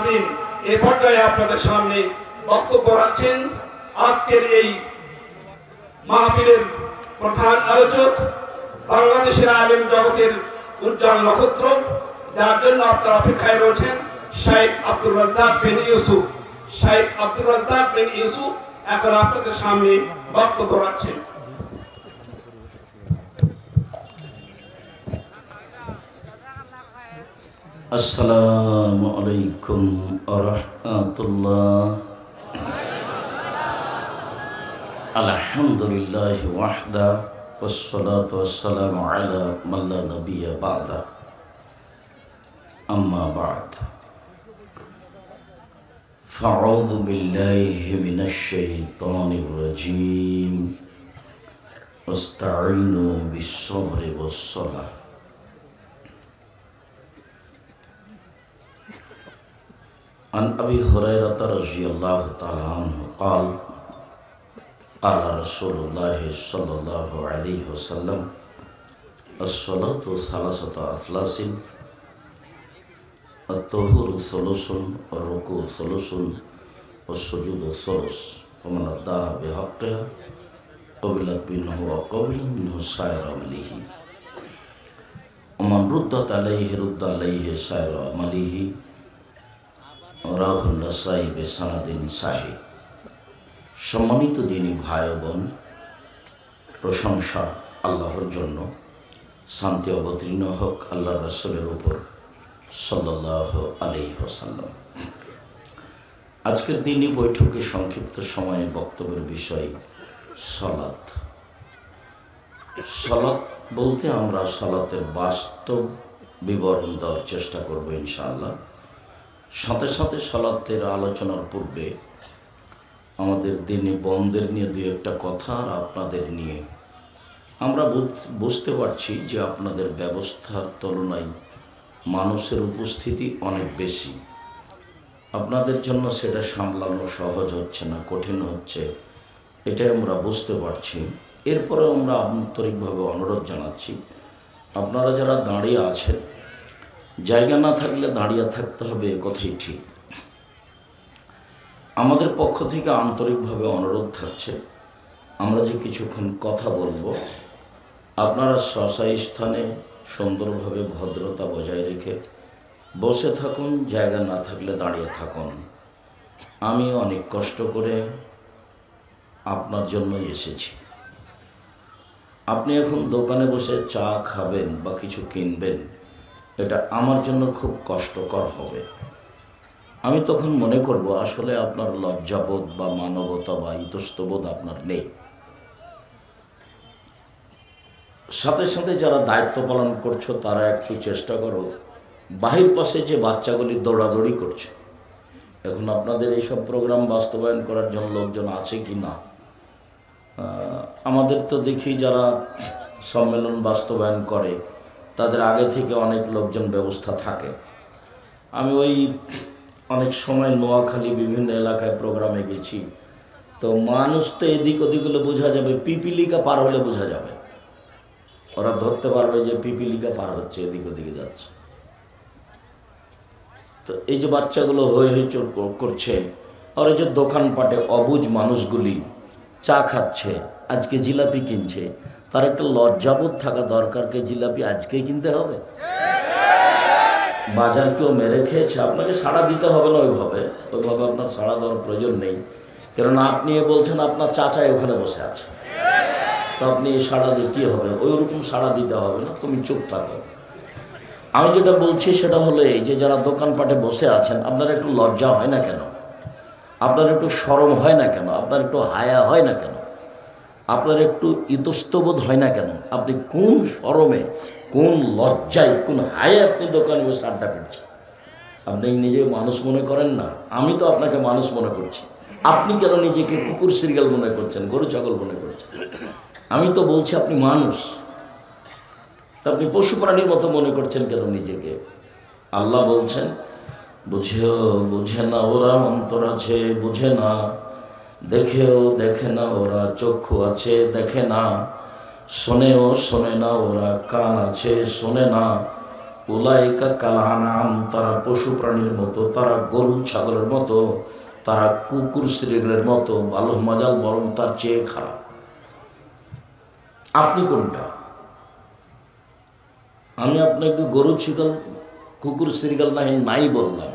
আমিন এই পর্যায়ে আপনাদের সামনে বক্তব্য রাখছেন আজকের এই মাহফিলের প্রধান আলোচক, বাংলাদেশের আলেম জগতের উজ্জ্বল নক্ষত্র, যার জন্য আপনারা অপেক্ষায় রয়েছেন, শাইখ আব্দুর রাজ্জাক বিন ইউসুফ। শাইখ আব্দুর রাজ্জাক বিন ইউসুফ এখন আপনাদের সামনে বক্তব্য রাখছেন। আসসালামু আলাইকুম ওয়া রাহমাতুল্লাহ। আলহামদুলিল্লাহ ওয়াহদা ওয়াসসালাতু ওয়াসসালামু আলা মান লা নাবিয়্যা বা'দা। আম্মা বা'দ। ফাআউযু বিল্লাহি মিনাশ শাইতানির রাজীম। ওয়াস্তাঈনু বিস-সাবরি ওয়াস-সালাহ। عن أبي هريرة رضي الله تعالى عنه قال قال رسول الله صلى الله عليه وسلم الصلاة ثلاثة أثلاث الطهور ثلث والركوع ثلث والسجود ثلث ومن أداها بحقها قبلت منه وقبل منه سائر عمله ومن ردت عليه رد عليه سائر عمله রাহুল নাসাই বেসানাদিন সাহিহ। সম্মানিত দিনী ভাই বোন, প্রশংসা আল্লাহর জন্য, শান্তি অবতীর্ণ হোক আল্লাহ রাসূলের উপর সাল্লাল্লাহু আলাইহি ওয়াসাল্লাম। আজকের দিনী বৈঠকে সংক্ষিপ্ত সময়ে বক্তব্যের বিষয় সালাত। সালাত বলতে আমরা সালাতের বাস্তব বিবরণ দেওয়ার চেষ্টা করব ইনশাআল্লাহ। সাথে সাথে সালাতের আলোচনার পূর্বে আমাদের দিনে বন্ধের নিয়ে দুই একটা কথা আর আপনাদের নিয়ে আমরা বুঝতে পারছি যে আপনাদের ব্যবস্থার তুলনায় মানুষের উপস্থিতি অনেক বেশি। আপনাদের জন্য সেটা সামলানো সহজ হচ্ছে না, কঠিন হচ্ছে, এটাই আমরা বুঝতে পারছি। এরপরে আমরা আন্তরিকভাবে অনুরোধ জানাচ্ছি, আপনারা যারা দাঁড়িয়ে আছেন, জায়গা না থাকলে দাঁড়িয়ে থাকতে হবে, এ কথাই ঠিক। আমাদের পক্ষ থেকে আন্তরিকভাবে অনুরোধ থাকছে, আমরা যে কিছুক্ষণ কথা বলবো, আপনারা স্বস্থায়ী স্থানে সুন্দরভাবে ভদ্রতা বজায় রেখে বসে থাকুন, জায়গা না থাকলে দাঁড়িয়ে থাকুন। আমি অনেক কষ্ট করে আপনার জন্য এসেছি। আপনি এখন দোকানে বসে চা খাবেন বা কিছু কিনবেন, এটা আমার জন্য খুব কষ্টকর হবে। আমি তখন মনে করব আসলে আপনার লজ্জাবোধ বা মানবতা বা ইতস্তবোধ আপনার নেই। সাথে সাথে যারা দায়িত্ব পালন করছো তারা একটু চেষ্টা করো, বাহির পাশে যে বাচ্চাগুলি দৌড়াদৌড়ি করছে, এখন আপনাদের এইসব প্রোগ্রাম বাস্তবায়ন করার জন্য লোকজন আছে কি না। আমাদের তো দেখি যারা সম্মেলন বাস্তবায়ন করে তাদের আগে থেকে অনেক লোকজন ব্যবস্থা থাকে। আমি অনেক সময় নোয়াখালী বিভিন্ন এলাকায় প্রোগ্রামে গেছি, তো মানুষ তো এদিক ওদিকগুলো বোঝা যাবে, পিপিলিকা পার হলে বোঝা যাবে, ওরা ধরতে পারবে যে পিপিলিকা পার হচ্ছে, এদিক ওদিকে যাচ্ছে। তো এই যে বাচ্চাগুলো হই চোর করছে, আর এই যে দোকানপাটে অবুঝ মানুষগুলি চা খাচ্ছে, আজকে জিলাপি কিনছে, তার একটা লজ্জাবোধ থাকা দরকার, কে জিলাপি আজকেই কিনতে হবে, বাজার কেউ মেরে খেয়েছে, আপনাকে সাড়া দিতে হবে না। ওইভাবে আপনার সাড়া দেওয়ার প্রয়োজন নেই, কেননা আপনি বলছেন আপনার চাচাই ওখানে বসে আছে, তো আপনি সাড়া দিয়ে কী হবে, ওইরকম সাড়া দিতে হবে না, তুমি চুপ থাকো। আমি যেটা বলছি সেটা হলো এই যে যারা দোকানপাটে বসে আছেন, আপনার একটু লজ্জা হয় না কেন, আপনার একটু শরম হয় না কেন, আপনার একটু হায়া হয় না কেন, আপনার একটু ইতস্তবোধ হয় না কেন? আপনি কোন শরমে, কোন লজ্জায়, কোন হায়ে আপনি দোকানে বসে আড্ডা পিটছেন? আপনি নিজে মানুষ মনে করেন না? আমি তো আপনাকে মানুষ মনে করছি, আপনি কেন নিজেকে কুকুর সিরিয়াল মনে করছেন, গরু ছাগল মনে করছেন? আমি তো বলছি আপনি মানুষ, তা আপনি পশু প্রাণীর মতো মনে করছেন কেন নিজেকে? আল্লাহ বলছেন, বুঝে না ওরা, অন্তর আছে বুঝে না, দেখেও দেখে না ওরা, চক্ষু আছে দেখে না, শোনেও শোনে না ওরা, কান আছে শোনে না, উলাইকা কাল আনআম, তারা পশু প্রাণীর মতো, তারা গরু ছাগলের মতো, তারা কুকুর শ্রীগলের মতো, বালুহ মাজাল, বরং তার চেয়ে খারাপ। আপনি কোনটা? আমি আপনাকে গরু ছাগল কুকুর শ্রীগল না হয় নাই বললাম,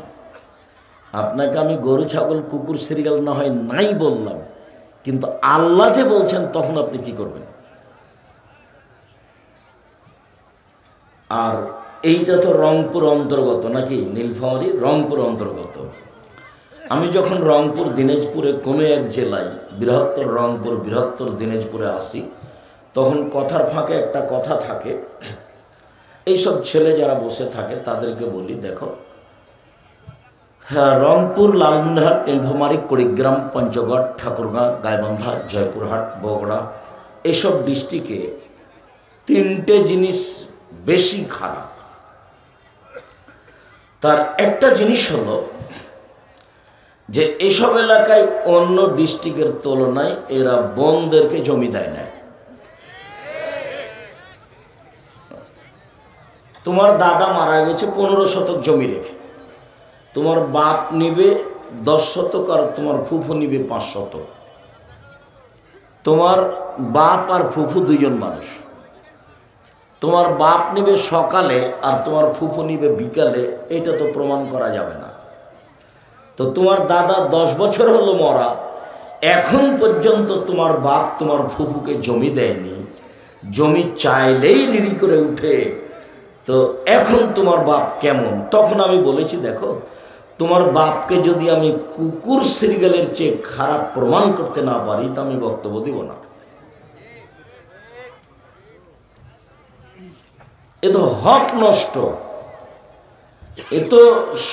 আপনাকে আমি গরু ছাগল কুকুর শ্রীগল না হয় নাই বললাম, কিন্তু আল্লাহ যে বলছেন তখন আপনি কি করবেন? আর এইটা তো রংপুর অন্তর্গত নাকি? নীলফামারী রংপুর অন্তর্গত। আমি যখন রংপুর দিনাজপুরে কোনো এক জেলায়, বৃহত্তর রংপুর বৃহত্তর দিনাজপুরে আসি, তখন কথার ফাঁকে একটা কথা থাকে। এইসব ছেলে যারা বসে থাকে তাদেরকে বলি, দেখো হ্যাঁ, রংপুর, লালমনিরহাট, নীলফামারী, কুড়িগ্রাম, পঞ্চগড়, ঠাকুরগাঁ, গাইবান্ধা, জয়পুরহাট, বগুড়া, এসব ডিস্ট্রিক্টে তিনটে জিনিস বেশি খারাপ। তার একটা জিনিস হলো যে এসব এলাকায় অন্য ডিস্ট্রিক্টের তুলনায় এরা বনদেরকে জমি দেয় না। তোমার দাদা মারা গেছে 15 শতক জমি রেখে, তোমার বাপ নিবে 10 শতক আর তোমার ফুফু নিবে 5 শতক। তোমার বাপ আর ফুফু দুইজন মানুষ, তোমার বাপ নিবে সকালে আর তোমার ফুফু নিবে বিকালে, এটা তো প্রমাণ করা যাবে না। তো তোমার দাদা 10 বছর হলো মরা, এখন পর্যন্ত তোমার বাপ তোমার ফুফুকে জমি দেয়নি, জমি চাইলেই রিরি করে উঠে, তো এখন তোমার বাপ কেমন? তখন আমি বলেছি, দেখো তোমার বাপকে যদি আমি কুকুর শ্রীগলের চেয়ে খারাপ প্রমাণ করতে না পারি তা আমি বক্তব্য দিব না। এ তো হক নষ্ট। এ তো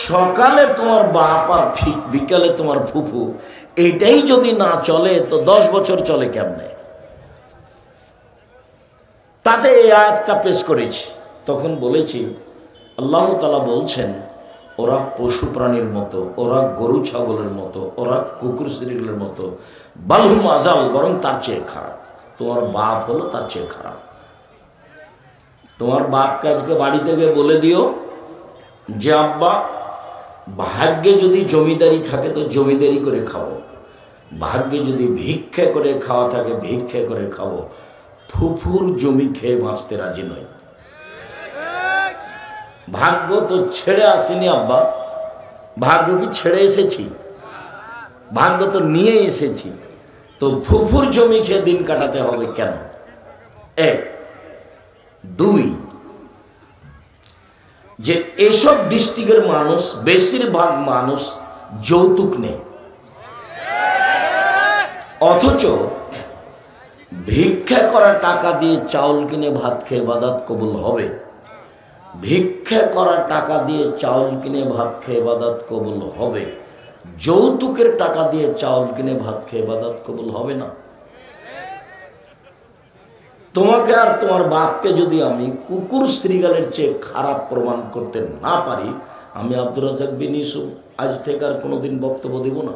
সকালে তোমার বাপ আর বিকালে তোমার ফুফু, এইটাই যদি না চলে তো 10 বছর চলে কেমনে? তাতে এই আয়াতটা পেশ করেছি। তখন বলেছি, আল্লাহ তাআলা বলছেন ওরা পশু প্রাণীর মতো, ওরা গরু ছাগলের মতো, ওরা কুকুর শ্রীগলের মতো, বালহুম আজাল, বরং তার চেয়ে খারাপ। তোমার বাপ হলো তার চেয়ে খারাপ। তোমার বাপকে আজকে বাড়ি থেকে বলে দিও যে আব্বা, ভাগ্যে যদি জমিদারি থাকে তো জমিদারি করে খাবো, ভাগ্যে যদি ভিক্ষা করে খাওয়া থাকে ভিক্ষা করে খাবো, ফুফুর জমি খেয়ে বাঁচতে রাজি নয়। ভাগ্য তো ছেড়ে আসেনি আব্বা, ভাগ্য কি ছেড়ে এসেছি? ভাগ্য তো নিয়ে এসেছি। তো ফুফুর জমি খেয়ে দিন কাটাতে হবে কেন? 1, 2, যে এসব ডিস্ট্রিক্টের মানুষ, বেশিরভাগ মানুষ যৌতুক নেই, অথচ ভিক্ষা করা টাকা দিয়ে চাউল কিনে ভাত খেয়ে ইবাদত কবুল হবে। ভিক্ষা করা টাকা দিয়ে চাউল কিনে ভাত খেয়ে ইবাদত কবুল হবে, যৌতুকের টাকা দিয়ে চাউল কিনে ভাত খেয়ে ইবাদত কবুল হবে না। তোমাকে আর তোমার বাপকে যদি আমি কুকুর শ্রীগলের চেয়ে খারাপ প্রমাণ করতে না পারি, আমি আব্দুর রাজ্জাক বিন ইউসুফ আজ থেকে আর কোনোদিন বক্তব্য দেব না।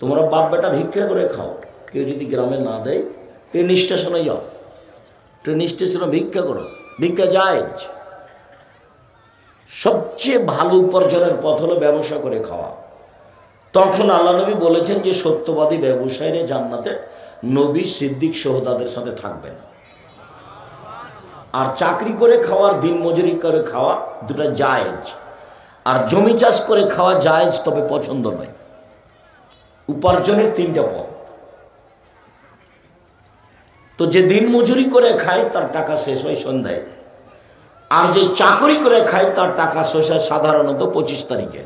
তোমরা বাপ বেটা ভিক্ষা করে খাও, কেউ যদি গ্রামে না দেয় ট্রেন স্টেশনে যাও, ট্রেন স্টেশনে ভিক্ষা করো, ভিক্ষা জায়েজ। সবচেয়ে ভালো উপার্জনের পথ হলো ব্যবসা করে খাওয়া। তখন আল্লাহ নবী বলেছেন যে সত্যবাদী ব্যবসায়ীরা জান্নাতে নবী, সিদ্দিক, শহীদদের সাথে থাকবেন। আর চাকরি করে খাওয়ার, দিন মজুরি করে খাওয়া দুটা জায়েজ, আর জমি চাষ করে খাওয়া জায়েজ, তবে পছন্দ নয়। উপার্জনের 3টা পথ। তো যে দিন মজুরি করে খায় তার টাকা শেষ হয় সন্ধ্যায়, আর যে চাকরি করে খায় তার টাকা শেষ হয় সাধারণত 25 তারিখে।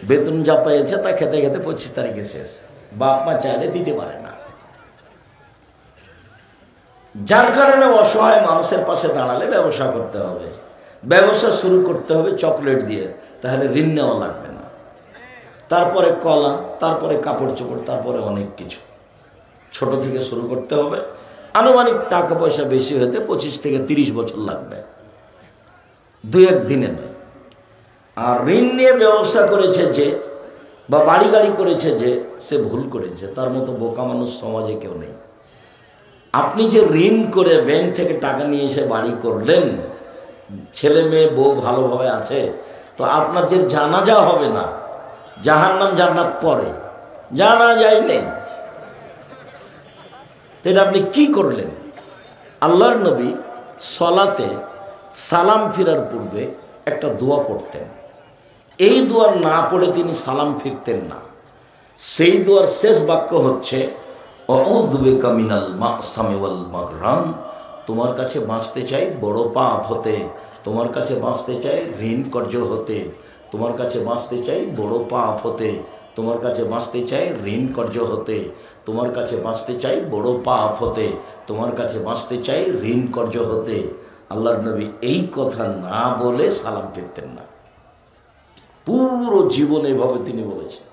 বেতন যা পেয়েছে তা খেতে খেতে 25 তারিখে শেষ, বাপ মা চাইলে দিতে পারে না। যার কারণে অসহায় মানুষের পাশে দাঁড়ালে ব্যবসা করতে হবে, ব্যবসা শুরু করতে হবে চকলেট দিয়ে, তাহলে ঋণ নেওয়া লাগবে না। তারপরে কলা, তারপরে কাপড় চোপড়, তারপরে অনেক কিছু ছোট থেকে শুরু করতে হবে। আনুমানিক টাকা পয়সা বেশি হতে 25 থেকে 30 বছর লাগবে, 2-1 দিনে নয়। আর ঋণ নিয়ে ব্যবসা করেছে যে, বা বাড়ি গাড়ি করেছে যে, সে ভুল করেছে। তার মতো বোকা মানুষ সমাজে কেউ নেই। আপনি যে ঋণ করে ব্যাংক থেকে টাকা নিয়ে এসে বাড়ি করলেন, ছেলে মেয়ে বউ ভালোভাবে আছে, তো আপনার যে জানাজা হবে না, জাহান্নাম জান্নাত পরে, জানাজাই নেই, তো এটা আপনি কি করলেন? আল্লাহর নবী সলাতে সালাম ফিরার পূর্বে একটা দোয়া পড়তেন। এই দোয়া না পড়ে তিনি সালাম ফিরতেন না। সেই দোয়ার শেষ বাক্য হচ্ছে আউযু বিকা মিনাল মাকসামি ওয়াল মাগরাম, তোমার কাছে বাঁচতে চাই বড় পাপ হতে, তোমার কাছে বাঁচতে চাই ঋণ কর্য হতে, তোমার কাছে বাঁচতে চাই বড় পাপ হতে, তোমার কাছে বাঁচতে চাই ঋণ কর্য হতে, তোমার কাছে বাঁচতে চাই বড় পাপ হতে, তোমার কাছে বাঁচতে চাই ঋণ কর্য হতে। আল্লাহর নবী এই কথা না বলে সালাম ফিরতেন না। পুরো জীবন এভাবে তিনি বলেছেন।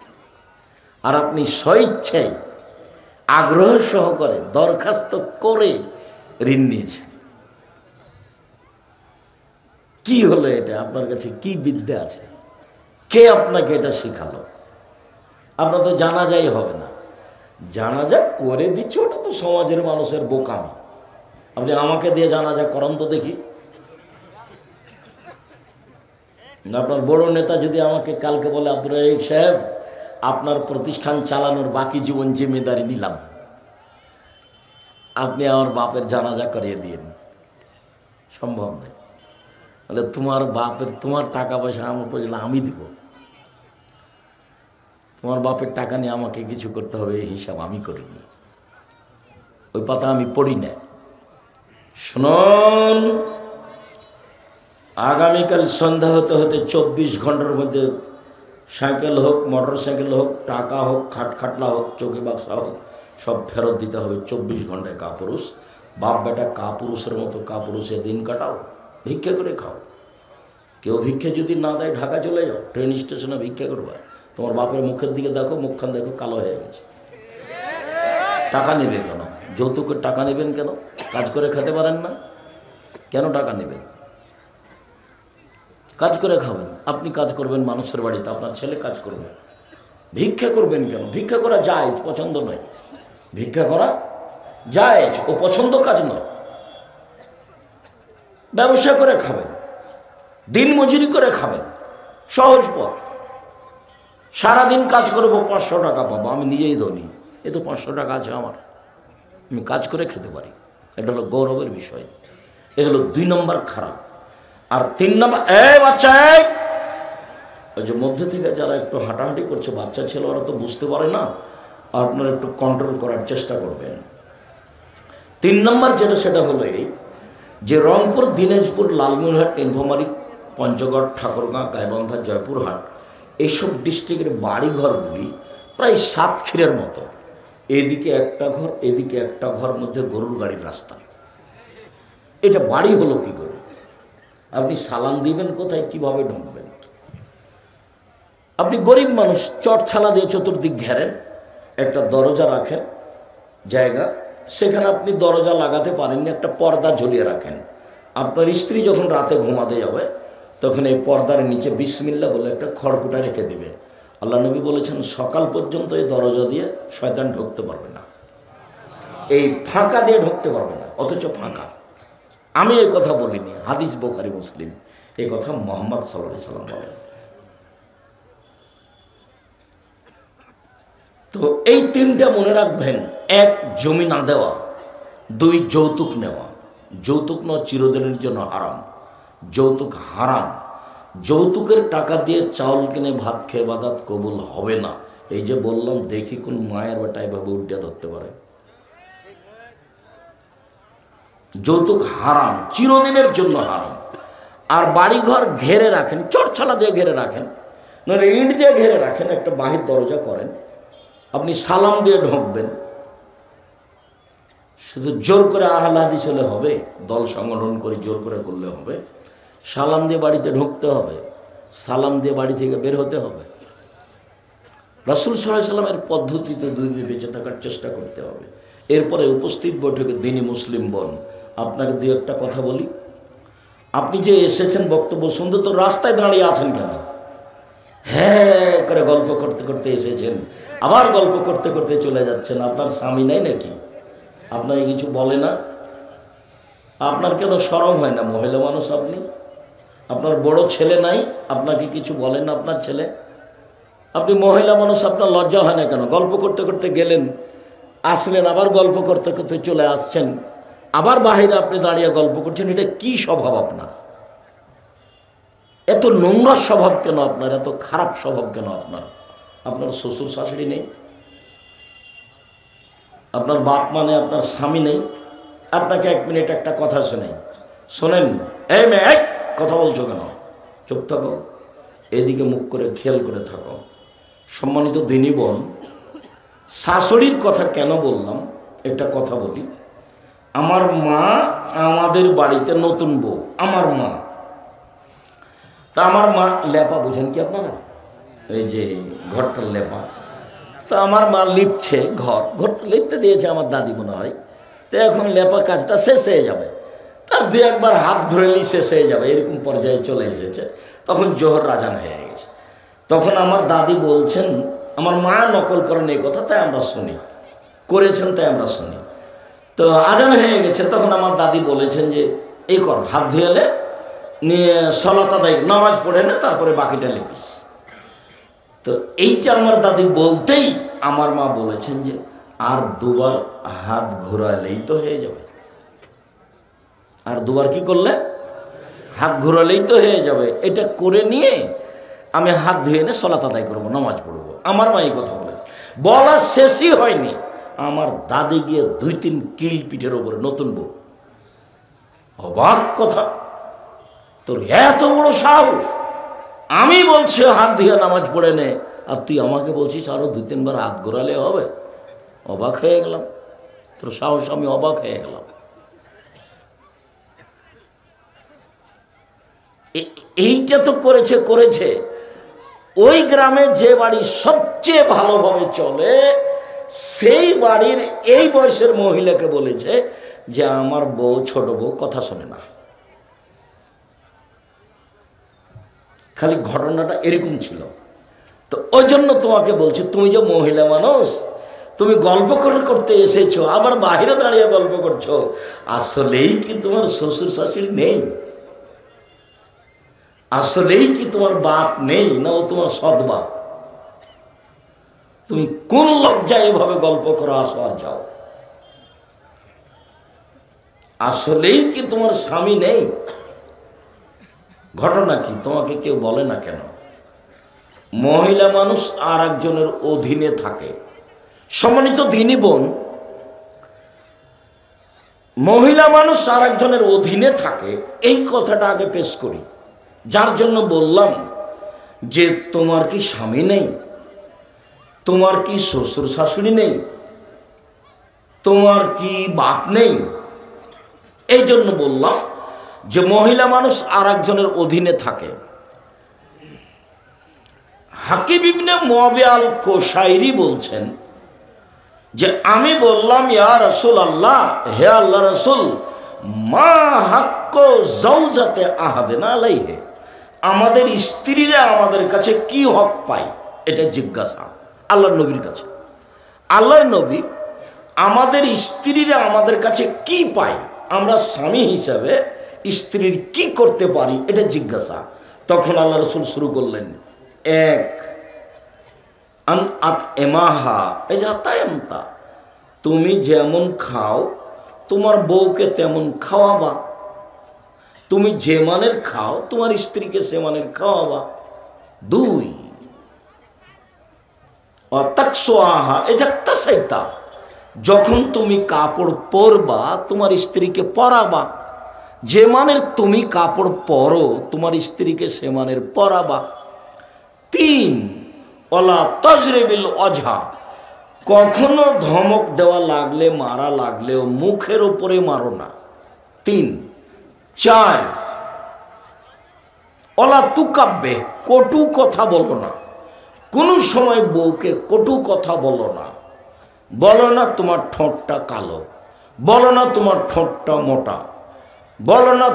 আর আপনি স্বইচ্ছায় আগ্রহ সহকারে দরখাস্ত করে ঋণ নিয়েছেন। কি হলো এটা? আপনার কাছে কি বিদ্যা আছে? কে আপনাকে এটা শিখালো? আপনার তো জানাজাই হবে না। জানাজা করে দিচ্ছে, ওটা তো সমাজের মানুষের বোকামি। আপনি আমাকে দিয়ে জানাজা করান তো দেখি। আপনার বড় নেতা যদি আমাকে কালকে বলে, আব্দুর রাজ্জাক সাহেব, আপনার প্রতিষ্ঠান চালানোর বাকি জীবন জিম্মেদারি নিলাম, আপনি আমার বাপের জানাজা করিয়ে দিন, সম্ভব নয়। তাহলে তোমার বাপের, তোমার টাকা পয়সা আমার পর্যন্ত আমি দিব, তোমার বাপের টাকা নিয়ে আমাকে কিছু করতে হবে এই হিসাব আমি করিনি, ওই পাতা আমি পড়ি না। শুনুন, আগামীকাল সন্ধ্যা হতে হতে 24 ঘন্টার মধ্যে সাইকেল হোক, মোটর সাইকেল হোক, টাকা হোক, খাটলা হোক, চৌকি বাক্সা হোক, সব ফেরত দিতে হবে 24 ঘন্টায়। কাপুরুষ বাপ বেটা কাপুরুষের মতো কাপুরুষে দিন কাটাও, ভিক্ষা করে খাও। কেউ ভিক্ষা যদি না দেয় ঢাকা চলে যাও, ট্রেন স্টেশনে ভিক্ষা করবা। তোমার বাপের মুখের দিকে দেখো, মুখখান দেখো কালো হয়ে গেছে। টাকা নেবে কেন? যৌতুকের টাকা নেবেন কেন? কাজ করে খেতে পারেন না, কেন টাকা নেবেন? কাজ করে খাবেন। আপনি কাজ করবেন মানুষের বাড়িতে, আপনার ছেলে কাজ করবে। ভিক্ষা করবেন কেন? ভিক্ষা করা জায়েজ, পছন্দ নয়। ভিক্ষা করা জায়েজ, ও পছন্দ কাজ নয়। ব্যবসা করে খাবেন, দিন মজুরি করে খাবেন, সহজ পথ। সারাদিন কাজ করবো, 500 টাকা পাবো, আমি নিজেই ধনী, এ তো 500 টাকা আছে আমার, আমি কাজ করে খেতে পারি। এটা হলো গৌরবের বিষয়। এ হলো 2 নম্বর খারাপ। আর 3 নম্বর, বাচ্চা, ওই যে মধ্যে থেকে যারা একটু হাঁটাহাঁটি করছে, বাচ্চা ছেলে, ওরা তো বুঝতে পারে না, আপনারা একটু কন্ট্রোল করার চেষ্টা করবেন। 3 নম্বর যেটা, সেটা হলো এই যে রংপুর, দিনাজপুর, লালমনিরহাট, নীলফামারী, পঞ্চগড়, ঠাকুরগাঁ, গাইবান্ধা, জয়পুরহাট, এইসব ডিস্ট্রিক্টের বাড়িঘরগুলি প্রায় সাতক্ষীরার মতো। এদিকে একটা ঘর, এদিকে একটা ঘর, মধ্যে গরুর গাড়ির রাস্তা। এটা বাড়ি হলো কি করে? আপনি সালাম দিবেন কোথায়, কিভাবে ঢুকবেন? আপনি গরিব মানুষ, চটছালা দিয়ে চতুর্দিক ঘেরেন, একটা দরজা রাখেন জায়গা, সেখানে আপনি দরজা লাগাতে পারেননি, একটা পর্দা ঝুলিয়ে রাখেন। আপনার স্ত্রী যখন রাতে ঘুমাতে যাবে, তখন এই পর্দার নিচে বিসমিল্লাহ বলে একটা খড়কুটা রেখে দেবে। আল্লাহ নবী বলেছেন, সকাল পর্যন্ত এই দরজা দিয়ে শয়তান ঢুকতে পারবে না, এই ফাঁকা দিয়ে ঢুকতে পারবে না। অথচ ফাঁকা। আমি এই কথা বলিনি, হাদিস বুখারী মুসলিম, এই কথা মুহাম্মদ সাল্লাল্লাহু আলাইহি সাল্লাম বলেন। তো এই 3টা মনে রাখবেন। 1, জমি না দেওয়া। 2, যৌতুক নেওয়া। যৌতুক নেওয়া চিরদিনের জন্য হারাম। যৌতুক হারাম। যৌতুকের টাকা দিয়ে চাউল কিনে ভাত খেয়ে বাদাত কবুল হবে না। এই যে বললাম, দেখি কোন মায়ের বেটা এভাবে উল্টে ধরতে পারে। যৌতুক হারাম, চিরদিনের জন্য হারাম। আর বাড়িঘর ঘেরে রাখেন, চটছালা দিয়ে ঘেরে রাখেন, নইলে ইট দিয়ে ঘেরে রাখেন, একটা বাহির দরজা করেন, আপনি সালাম দিয়ে ঢুকবেন। শুধু জোর করে আহলে হাদিস হলে হবে, দল সংগঠন করে জোর করে করলে হবে? সালাম দিয়ে বাড়িতে ঢুকতে হবে, সালাম দিয়ে বাড়ি থেকে বের হতে হবে। রাসূল সাল্লাল্লাহু আলাইহি সাল্লামের পদ্ধতিতে 2 দিন বেঁচে থাকার চেষ্টা করতে হবে। এরপরে উপস্থিত বৈঠকে দিনী মুসলিম বোন, আপনাকে 2 একটা কথা বলি। আপনি যে এসেছেন বক্তব্য শুনতে, তো রাস্তায় দাঁড়িয়ে আছেন কেন? হ্যাঁ করে গল্প করতে করতে এসেছেন, আবার গল্প করতে করতে চলে যাচ্ছেন। আপনার স্বামী নাই নাকি? আপনাকে কিছু বলে না? আপনার কেন শরম হয় না? মহিলা মানুষ আপনি, আপনার বড় ছেলে নাই, আপনাকে কিছু বলেন না আপনার ছেলে? আপনি মহিলা মানুষ, আপনার লজ্জা হয় না কেন? গল্প করতে করতে গেলেন, আসলেন, আবার গল্প করতে করতে চলে আসছেন, আবার বাহিরে আপনি দাঁড়িয়ে গল্প করছেন। এটা কি স্বভাব আপনার? এত নোংরা স্বভাব কেন আপনার? এত খারাপ স্বভাব কেন আপনার? আপনার শ্বশুর শাশুড়ি নেই, আপনার বাপ মানে আপনার স্বামী নেই? আপনাকে 1 মিনিট একটা কথা শোনাই, শোনেন। এই মেয়ে, কথা বলছো কেন? চুপ থাকো, এদিকে মুখ করে খেয়াল করে থাকো। সম্মানিত দিনী বোন, শাশুড়ির কথা কেন বললাম একটা কথা বলি। আমার মা আমাদের বাড়িতে নতুন বউ, আমার মা। তা আমার মা লেপা, বুঝেন কি আপনারা? এই যে ঘরটার লেপা। তা আমার মা লিপছে, ঘরটা লিপতে দিয়েছে আমার দাদি মনে হয়। তো এখন লেপা কাজটা শেষ হয়ে যাবে, তার 2-1 বার হাত ঘুরেলি শেষ হয়ে যাবে, এরকম পর্যায়ে চলে এসেছে। তখন জোহর আজান হয়ে গেছে। তখন আমার দাদি বলছেন, আমার মা নকল করেন এই কথা, তাই আমরা শুনি, করেছেন তাই আমরা শুনি। তো আজান হয়ে গেছে, তখন আমার দাদি বলেছেন যে এই কর, হাত ধুয়েলে নিয়ে সলাত আদায়, নামাজ পড়ে নে, তারপরে বাকিটা লিপিস। তো এইটা আমার দাদি বলতেই আমার মা বলেছেন যে আর 2 বার হাত ঘোরালেই তো হয়ে যাবে। আর 2 বার কি করলে? হাত ঘোরালেই তো হয়ে যাবে। এটা করে নিয়ে আমি হাত ধুয়ে নিয়ে সলাত আদায় করবো, নামাজ পড়বো। আমার মা এই কথা বলেছে, বলা শেষই হয়নি, আমার দাদি গিয়ে 2-3 কিল পিঠের ওপরে, নতুন বউ। অবাক কথা, তোর এত বড় সাহস! আমি বলছি হাত ধুয়ে নামাজ পড়ে নে, আর তুই আমাকে বলছিস আরো 2-3 বার হাত ঘোরালে হবে? অবাক হয়ে গেলাম, তোর সাহস, আমি অবাক হয়ে গেলাম। এইটা তো করেছে ওই গ্রামে যে বাড়ি সবচেয়ে ভালোভাবে চলে, সেই বাড়ির এই বয়সের মহিলাকে বলেছে যে আমার বউ, ছোট বউ কথা শোনে না। খালি ঘটনাটা এরকম ছিল। তো ওই জন্য তোমাকে বলছি, তুমি যে মহিলা মানুষ, তুমি গল্প করতে এসেছো, আবার বাইরে দাঁড়িয়ে গল্প করছো। আসলেই কি তোমার শ্বশুর শাশুড়ি নেই? আসলেই কি তোমার বাপ নেই, না ও তোমার সৎ বাপ? তুমি কোন লজ্জায় এভাবে গল্প করো? আসো আর যাও। আসলেই কি তোমার স্বামী নেই? ঘটনা কি তোমাকে কেউ বলে না কেন? মহিলা মানুষ আর একজনের অধীনে থাকে। সম্মানিত দিনী বোন, মহিলা মানুষ আর একজনের অধীনে থাকে, এই কথাটা আগে পেশ করি। যার জন্য বললাম যে তোমার কি স্বামী নেই? তোমার কি শ্বশুর শাশুড়ি নেই? তোমার কি বাপ নেই? এই জন্য বললাম যে মহিলা মানুষ আর একজনের অধীনে থাকে। হাকিম ইবনে মুআবিয়াল কোশাইরি বলছেন যে আমি বললাম, ইয়া রাসূলুল্লাহ, হে আল্লাহ রাসূল, মা হাক্ক জাওজাতে আহাদিনা আলাইহি, আমাদের স্ত্রীরা আমাদের কাছে কি হক পায়, এটা জিজ্ঞাসা আল্লাহর নবীর কাছে। আল্লাহর নবী, আমাদের স্ত্রীরা আমাদের কাছে কি পায়, আমরা স্বামী হিসাবে স্ত্রীর কি করতে পারি, এটা জিজ্ঞাসা। তখন আল্লাহ রাসূল শুরু করলেন, 1 আন আত এমাহা এজাতায়ামতা, তুমি যেমন খাও তোমার বউকে তেমন খাওয়াবা। তুমি যে মানের খাও তোমার স্ত্রীকে সে মানের খাওয়াবা। 2 অতাকসোয়াহা এজাক্তাসাইতা, যখন তুমি কাপড় পরবা তোমার স্ত্রীকে পরাবা। যে মানের তুমি কাপড় পরো তোমার স্ত্রীকে সে মানের পরাবা। 3 ওয়ালা তাজরিবিল ওজহা, কখনো ধমক দেওয়া লাগলে, মারা লাগলেও মুখের উপরে মারো না। 3 4 ওয়ালা তুকাব্বে, কটু কথা বলো না, কোনো সময় বউকে কটু কথা বলো না। বলো না তোমার ঠোঁটটা কালো, বলো না তোমার ঠোঁটটা মোটা, বলো না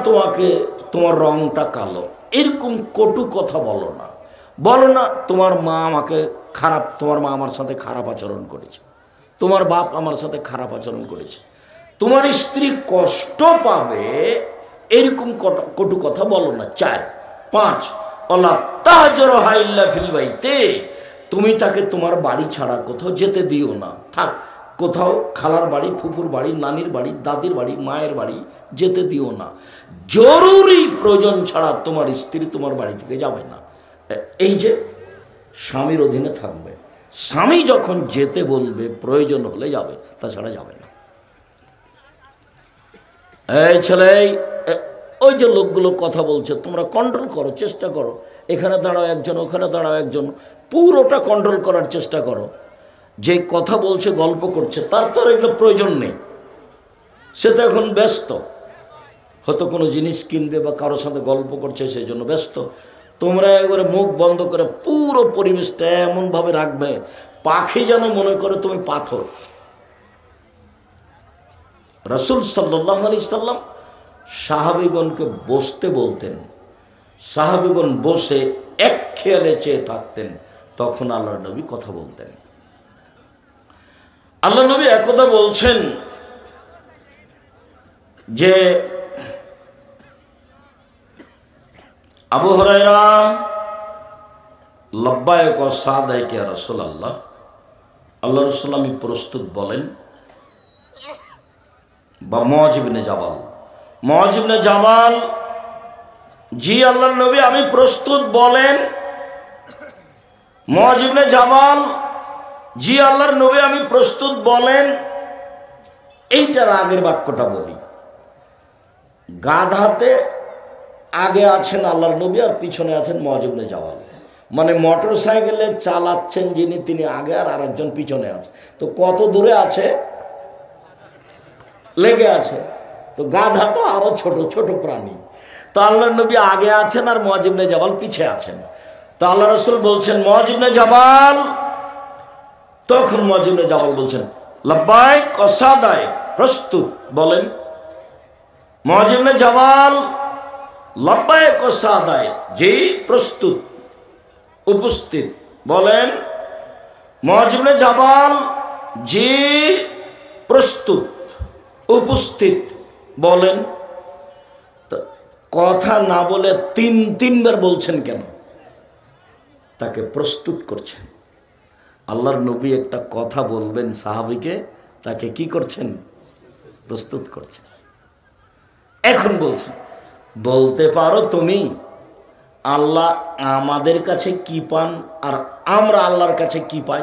তোমার রংটা কালো, এরকম কটু কথা বলো না। বলো না তোমার মা আমাকে খারাপ, তোমার মা আমার সাথে খারাপ আচরণ করেছে, তোমার বাপ আমার সাথে খারাপ আচরণ করেছে, তোমার স্ত্রী কষ্ট পাবে, এরকম কটু কথা বলো না। 4 5 ওয়ালা তাহজুরহা ইল্লা ফিল বাইতে, তুমি তাকে তোমার বাড়ি ছাড়া কোথাও যেতে দিও না। থাক কোথাও খালার বাড়ি, ফুফুর বাড়ি, নানির বাড়ি, দাদির বাড়ি, মায়ের বাড়ি যেতে দিও না। জরুরি প্রয়োজন ছাড়া তোমার স্ত্রী তোমার বাড়ি থেকে যাবে না। এই যে স্বামীর অধীনে থাকবে, স্বামী যখন যেতে বলবে প্রয়োজন হলে যাবে, তাছাড়া যাবে না। এই ছেলে, ওই যে লোকগুলো কথা বলছে তোমরা কন্ট্রোল করো, চেষ্টা করো। এখানে দাঁড়াও একজন, ওখানে দাঁড়াও একজন, পুরোটা কন্ট্রোল করার চেষ্টা করো। যে কথা বলছে, গল্প করছে, তার তো আর এগুলো প্রয়োজন নেই। সে তো এখন ব্যস্ত, হয়তো কোনো জিনিস কিনবে বা কারোর সাথে গল্প করছে, সেই জন্য ব্যস্ত। তোমরা একবারে মুখ বন্ধ করে পুরো পরিবেশটা এমনভাবে রাখবে পাখি যেন মনে করে তুমি পাথর। রাসূল সাল্লাল্লাহু আলাইহি সাল্লাম সাহাবীগণকে বসতে বলতেন, সাহাবীগণ বসে এক খেয়ালে চেয়ে থাকতেন, তখন আল্লাহর নবী কথা বলতেন। আল্লাহ নবী একদা বলছেন যে, আবু হুরায়রা লব্বাইক ওয়া সাদাইক ইয়া রাসূলুল্লাহ, আল্লাহ রাসূল আমি প্রস্তুত বলেন। বা মুআয ইবনে জাবাল, জি আল্লাহর নবী আমি প্রস্তুত বলেন। মুআয ইবনে জাবাল, জি আল্লাহর নবী আমি প্রস্তুত বলেন। এইটার আগের বাক্যটা বলি, গাধাতে আগে আছেন আল্লাহর নবী আর পিছনে আছেন মুআয ইবনে জাবাল। মানে মোটর সাইকেলে চালাচ্ছেন যিনি, তিনি আগে আর আরেকজন পিছনে আছে। তো কত দূরে আছে? লেগে আছে। তো গাধা তো আরো ছোট ছোট প্রাণী। তো আল্লাহর নবী আগে আছেন আর মুআয ইবনে জাবাল পিছে আছেন। তো আল্লাহ রাসূল বলছেন মুআয ইবনে জাবাল, তখন মুআয ইবনে জাবাল বলছেন লব্বাইক ওয়া সাদাইক, প্রস্তুত বলেন। মুআয ইবনে জাবাল লব্বাইক ওয়া সাদাইক, জি প্রস্তুত, উপস্থিত বলেন। মুআয ইবনে জাবাল, জি প্রস্তুত, উপস্থিত বলেন। তো কথা না বলে তিনবার বলছেন কেন? তাকে প্রস্তুত করছেন। আল্লাহর নবী একটা কথা বলবেন সাহাবীকে, তাকে কি করছেন? প্রস্তুত করছেন। এখন বলছেন, বলতে পারো তুমি আল্লাহ আমাদের কাছে কি পান আর আমরা আল্লাহর কাছে কি পাই?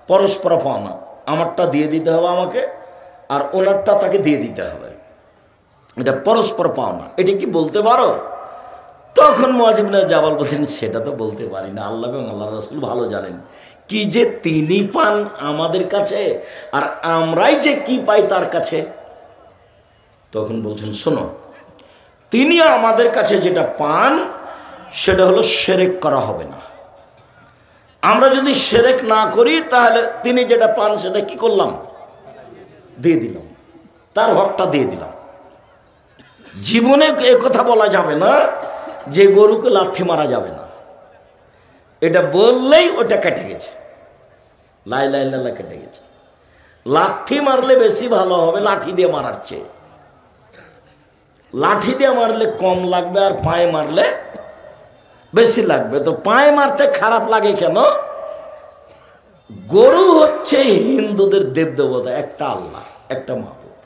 পরস্পর পাওনা। আমারটা দিয়ে দিতে হবে আমাকে, আর ওনারটা তাকে দিয়ে দিতে হবে, এটা পরস্পর পাওনা। এটা কি বলতে পারো? তখন মুআয ইবনে জাবাল বলছেন, সেটা তো বলতে পারি না, আল্লাহ এবং আল্লাহর রাসূল ভালো জানেন কি যে তিনি পান আমাদের কাছে আর আমরাই যে কি পাই তার কাছে। তখন বলছেন, শোনো, তিনি আমাদের কাছে যেটা পান সেটা হলো শিরক করা হবে না। আমরা যদি শিরক না করি তাহলে তিনি যেটা পান সেটা কি করলাম? দিয়ে দিলাম, তার হকটা দিয়ে দিলাম। জীবনে এ কথা বলা যাবে না যে গরুকে লাথি মারা যাবে না, এটা বললেই ওটা কেটে গেছে, লা ইলাহা ইল্লাল্লাহ কেটে গেছে। লাথি মারলে বেশি ভালো হবে লাঠি দিয়ে মারার চেয়ে। লাঠি দিয়ে মারলে কম লাগবে আর পায়ে মারলে বেশি লাগবে। তো পায়ে মারতে খারাপ লাগে কেন? গরু হচ্ছে হিন্দুদের দেবদেবতা, একটা আল্লাহ, একটা মাবুদ।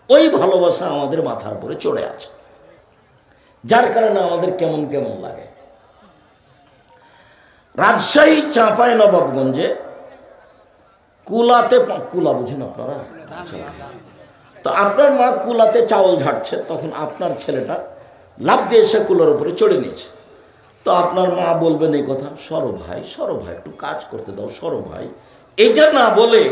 ওই ভালোবাসা আমাদের মাথার উপরে চড়ে আছে, যার কারণে আমাদের কেমন কেমন লাগে। রাজশাহী চাঁপাইনবাবগঞ্জে কুলাতে, কুলা বুঝেন আপনারা? তো আপনার মা কুলাতে চাউল ঝাড়ছে, তখন আপনার ছেলেটা লাফ দিয়ে এসে কুলার উপরে চড়ে নিয়েছে। তো আপনার মা বলবেন এই কথা, সরো ভাই একটু কাজ করতে দাও, সরো ভাই। এটা না বলে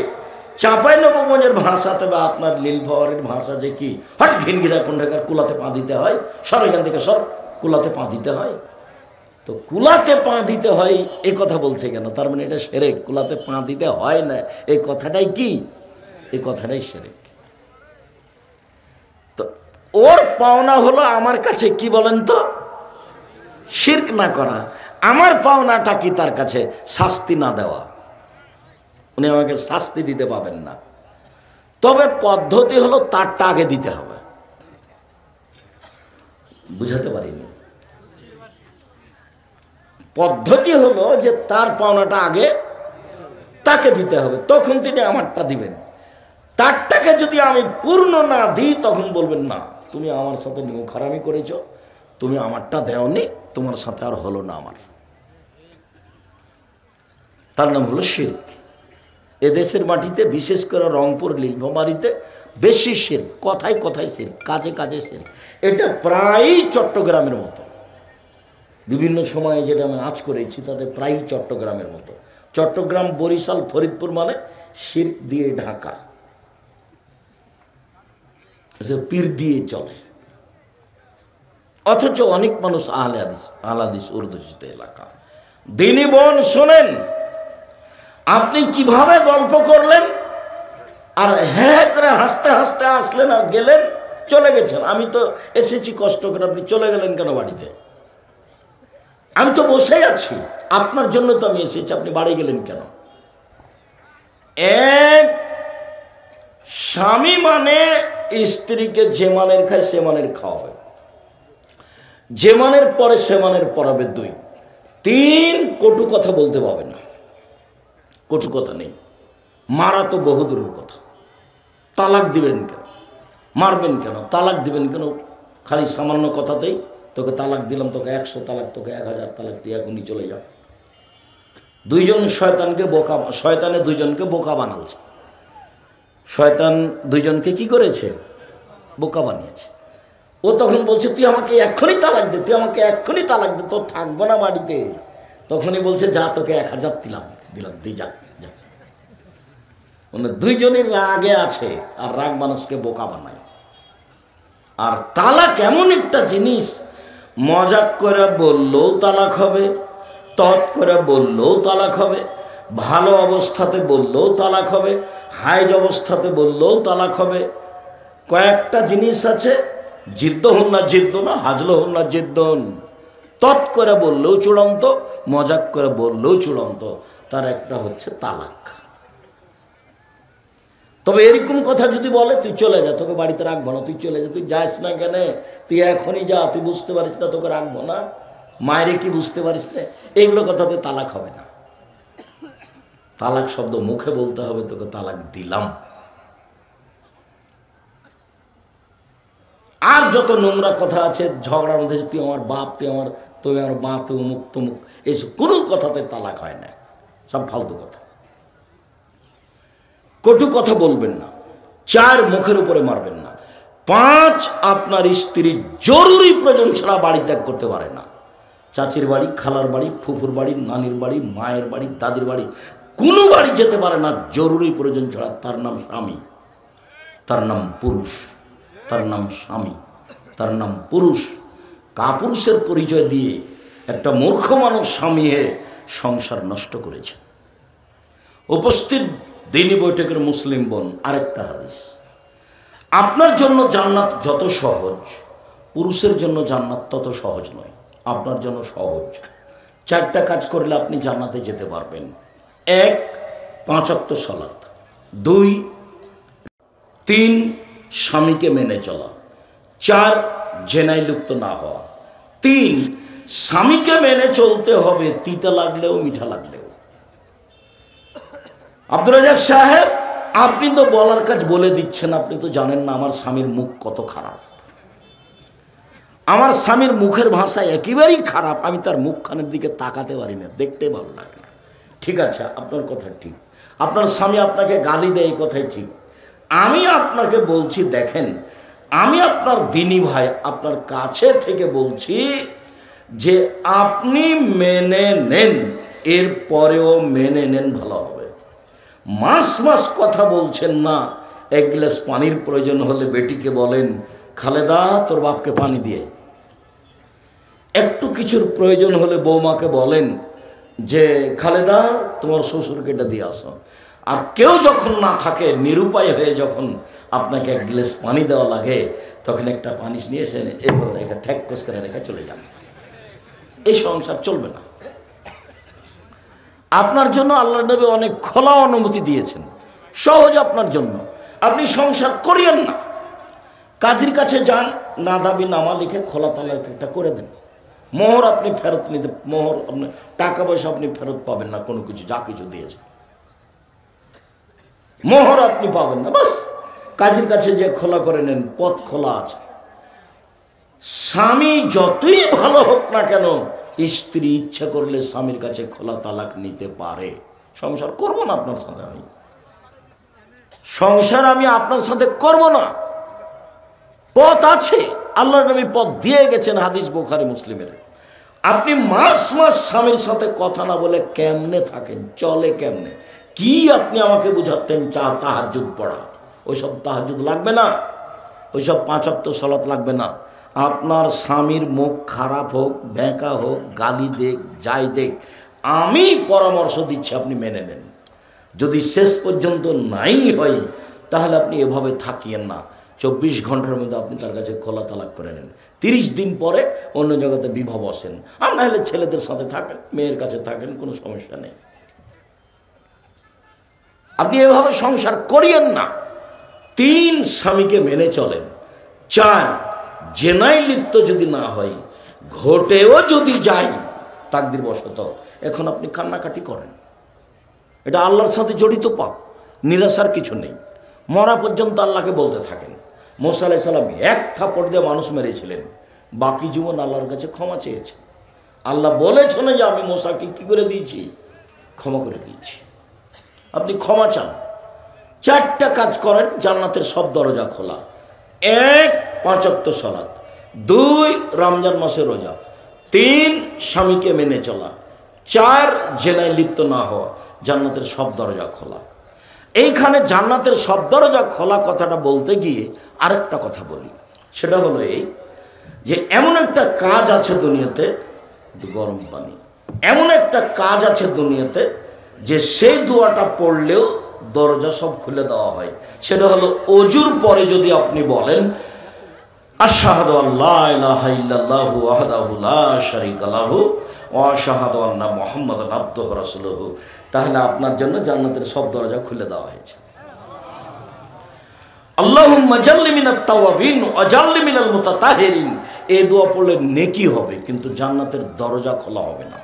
চাঁপাইনবাবগঞ্জের ভাষাতে বা আপনার নীলফাওয়ারের ভাষা যে কি, হট ঘিনঘিরা কোনটাকার কুলাতে পা দিতে হয়, সর এখান থেকে সর, কুলাতে পা দিতে হয়। তো কুলাতে পা দিতে হয় এই কথা বলছে কেন? তার মানে এটা শিরক। কুলাতে পা দিতে হয় না এই কথাটাই কি? এই কথাটাই শিরক। তো ওর পাওনা হলো আমার কাছে কি বলেন তো? শিরক না করা। আমার পাওনাটা কি তার কাছে? শাস্তি না দেওয়া। উনি আমাকে শাস্তি দিতে পাবেন না, তবে পদ্ধতি হলো তারটা আগে দিতে হবে। বুঝাতে পারিনি? পদ্ধতি হলো যে তার পাওনাটা আগে তাকে দিতে হবে, তখন তিনি আমারটা দিবেন। তারটাকে যদি আমি পূর্ণ না দিই তখন বলবেন না তুমি আমার সাথে নিমখারামি করেছ, তুমি আমারটা দেওনি, তোমার সাথে আর হলো না আমার। তার নাম হলো শিরক। এদেশের মাটিতে বিশেষ করে রংপুর নীলফামারীতে বেশি শিরক, কথায় কথায় শিরক, কাজে কাজে শিরক। এটা প্রায়ই চট্টগ্রামের মতো, বিভিন্ন সময়ে যেটা আমি আজ করেছি তাতে প্রায়ই চট্টগ্রামের মতো। চট্টগ্রাম, বরিশাল, ফরিদপুর মানে শিরক দিয়ে ঢাকা, পীর দিয়ে চলে। অথচ অনেক মানুষ আহলে হাদিস অধ্যুষিত এলাকা। দিনী বোন শোনেন, আপনি কিভাবে গল্প করলেন আর হ্যাঁ করে হাসতে হাসতে আসলেন আর গেলেন, চলে গেছেন। আমি তো এসেছি কষ্ট করে, আপনি চলে গেলেন কেন বাড়িতে? আমি তো বসেই আছি, আপনার জন্য তো আমি এসেছি, আপনি বাড়ি গেলেন কেন? এক স্বামী মানে স্ত্রীকে যে মানের খায় সে মানের খাওয়াবে, যে মানের পরে সে মানের পড়াবে। 2, 3 কটু কথা বলতে পাবে না, কটু কথা নেই। মারা তো বহু দূরের কথা। তালাক দিবেন কেন? মারবেন কেন? তালাক দিবেন কেন? খালি সামান্য কথাতেই তোকে তালাক দিলাম, তোকে 100 তালাক, তোকে 1000 তালাক, তুই এখনই চলে যা। দুইজন শয়তানকে বোকা, শয়তানে দুইজনকে বোকা বানালছে। শয়তান দুইজনকে কি করেছে? বোকা বানিয়েছে। ও তখন বলছে তুই আমাকে এক্ষুনি তালাক দে, তুই আমাকে এক্ষুনি তালাক দে, তোর থাকবো না বাড়িতে। তখনই বলছে যা, তোকে 1000 দিলাম, তুই যা যা। মানে দুইজনের রাগে আছে, আর রাগ মানুষকে বোকা বানায়। আর তালাক এমন একটা জিনিস, মজাক করে বললেও তালাক হবে, তৎ করে বললেও তালাক হবে, ভালো অবস্থাতে বললেও তালাক হবে, হাইজ অবস্থাতে বললেও তালাক হবে। কয়েকটা জিনিস আছে, জিদ্দ হন না জিদ্দ না, হাজল হন না জিদ্দন। তৎ করে বললেও চূড়ান্ত, মজাক করে বললেও চূড়ান্ত। তার একটা হচ্ছে তালাক। তবে এরকম কথা যদি বলে তুই চলে যা, তোকে বাড়িতে রাখবো না, তুই চলে যা, তুই যাস না কেন, তুই এখনই যা, তুই বুঝতে পারিস না তোকে রাখবো না, মায়েরে কি বুঝতে পারিস না, এইগুলো কথাতে তালাক হবে না। তালাক শব্দ মুখে বলতে হবে, তোকে তালাক দিলাম। আর যত নোংরা কথা আছে ঝগড়ার মধ্যে, তুই আমার বাপ, তুই আমার মা, তুই অমুক তমুক, এইসব কোনো কথাতে তালাক হয় না, সব ফালতু কথা। কটু কথা বলবেন না। 4 মুখের উপরে মারবেন না। 5 আপনার স্ত্রী জরুরি প্রয়োজন ছাড়া বাড়ি ত্যাগ করতে পারে না। চাচির বাড়ি, খালার বাড়ি, ফুফুর বাড়ি, নানির বাড়ি, মায়ের বাড়ি, দাদির বাড়ি, কোনো বাড়ি যেতে পারে না জরুরি প্রয়োজন ছাড়া। তার নাম স্বামী, তার নাম পুরুষ, তার নাম স্বামী, তার নাম পুরুষ। কাপুরুষের পরিচয় দিয়ে একটা মূর্খ মানুষ স্বামী হয়ে সংসার নষ্ট করেছে। উপস্থিত দিনী বৈঠকের মুসলিম বোন, আরেকটা হাদিস, আপনার জন্য জান্নাত যত সহজ, পুরুষের জন্য জান্নাত তত সহজ নয়। আপনার জন্য সহজ 4টা কাজ করলে আপনি জান্নাতে যেতে পারবেন। 1, 5 ওয়াক্ত সালাত। 2, 3 স্বামীকে মেনে চলা। 4 জেনায় লিপ্ত না হওয়া। 3 স্বামীকে মেনে চলতে হবে, তিতা লাগলেও মিঠা লাগলেও। আব্দুর রাজ্জাক সাহেব, আপনি তো বলার কাজ বলে দিচ্ছেন, আপনি তো জানেন না আমার স্বামীর মুখ কত খারাপ। আমার স্বামীর মুখের ভাষা একেবারেই খারাপ, আমি তার মুখখানের দিকে তাকাতে পারি না, দেখতে ভালো লাগে না। ঠিক আছে, আপনার কথা ঠিক, আপনার স্বামী আপনাকে গালি দেয়, এই কথাই ঠিক। আমি আপনাকে বলছি, দেখেন, আমি আপনার দিনী ভাই, আপনার কাছে থেকে বলছি যে আপনি মেনে নেন, এরপরেও মেনে নেন, ভালো হবে। মাস মাস কথা বলছেন না। 1 গ্লাস পানির প্রয়োজন হলে বেটিকে বলেন, খালেদা তোর বাপকে পানি দিয়ে। একটু কিছুর প্রয়োজন হলে বৌমাকে বলেন যে খালেদা তোমার শ্বশুরকে এটা দিয়ে আসো। আর কেউ যখন না থাকে, নিরুপায় হয়ে যখন আপনাকে 1 গ্লাস পানি দেওয়া লাগে, তখন একটা পানি নিয়ে এসে এরপর রেখে থ্যাকস করে রেখে চলে যান। এই সংসার চলবে না। আপনার জন্য আল্লাহ নবী অনেক খোলা অনুমতি দিয়েছেন, সহজ আপনার জন্য। আপনি সংসার করিয়েন না, কাজীর কাছে যান, না দাবি নামা লিখে খোলা তালাক একটা করে দেন। মোহর আপনি ফেরত নিতে, মোহর আপনি টাকা পয়সা আপনি ফেরত পাবেন না, কোনো কিছু যা কিছু দিয়েছে মোহর আপনি পাবেন না। বাস কাজের কাছে যে খোলা করে নেন, পথ খোলা আছে। স্বামী যতই ভালো হোক না কেন, স্ত্রী ইচ্ছা করলে স্বামীর কাছে খোলা তালাক নিতে পারে। সংসার করব না আপনার সাথে, আমি সংসার আমি আপনার সাথে করব না। পথ আছে, আল্লাহর নবী পথ দিয়ে গেছেন, হাদিস বুখারী মুসলিমের। আপনি মাস মাস স্বামীর সাথে কথা না বলে কেমনে থাকেন, চলে কেমনে? কি আপনি আমাকে বুঝাতেন তাহাজ্জুদ পড়া? ওইসব তাহাজ্জুদ লাগবে না, ওইসব 5 ওয়াক্ত সালাত লাগবে না। আপনার স্বামীর মুখ খারাপ হোক, বেঁকা হোক, গালি দেখ, যাই দেখ, আমি পরামর্শ দিচ্ছি আপনি মেনে নেন। যদি শেষ পর্যন্ত নাই হয় তাহলে আপনি এভাবে থাকিয়েন না। 24 ঘন্টার মধ্যে আপনি তার কাছে খোলা তালাক করে নেন। 30 দিন পরে অন্য জায়গাতে বিবাহ বসেন, আর না হলে ছেলেদের সাথে থাকেন, মেয়ের কাছে থাকেন, কোনো সমস্যা নেই। আপনি এভাবে সংসার করিয়েন না। 3 স্বামীকে মেনে চলেন। 4 জেনায় লিপ্ত যদি না হয়, ঘটেও যদি যায় তাকদির বশত, এখন আপনি কান্নাকাটি করেন, এটা আল্লাহর সাথে জড়িত পাপ, নিরাশার কিছু নেই। মরা পর্যন্ত আল্লাহকে বলতে থাকেন। মুসা আলাইহিস সালাম 1 থাপড় দিয়ে মানুষ মেরেছিলেন, বাকি জীবন আল্লাহর কাছে ক্ষমা চেয়েছে। আল্লাহ বলেছেন যে আমি মুসাকে কি করে দিয়েছি, ক্ষমা করে দিয়েছি। আপনি ক্ষমা চান। 4টা কাজ করেন, জান্নাতের সব দরজা খোলা। 1 5 ওয়াক্ত সালাত, 2 রমজান মাসে রোজা, 3 স্বামীকে মেনে চলা, 4 জেনায় লিপ্ত না হওয়া, জান্নাতের সব দরজা খোলা। এইখানে জান্নাতের সব দরজা খোলা কথাটা বলতে গিয়ে আরেকটা কথা বলি, সেটা হলো এই যে এমন একটা কাজ আছে দুনিয়াতে, গরম পানি, এমন একটা কাজ আছে দুনিয়াতে যে সেই দোয়াটা পড়লেও দরজা সব খুলে দেওয়া হয়। সেটা হলো ওযুর পরে যদি আপনি বলেন আশহাদু আল্লা ইলাহা ইল্লাল্লাহু ওয়াহদাহু লা শারীকা লাহু ওয়া আশহাদু আন্না মুহাম্মাদান আবদুহু ওয়া রাসূলুহু, তাহলে আপনার জন্য জান্নাতের সব দরজা খুলে দেওয়া হয়েছে। আল্লাহুম্মা জাল্লি মিনাত তাওয়াবিন ওয়া জাল্লি মিনাল মুতাতাহিরিন, এই দোয়া পড়লে নেকি হবে, কিন্তু জান্নাতের দরজা খোলা হবে না।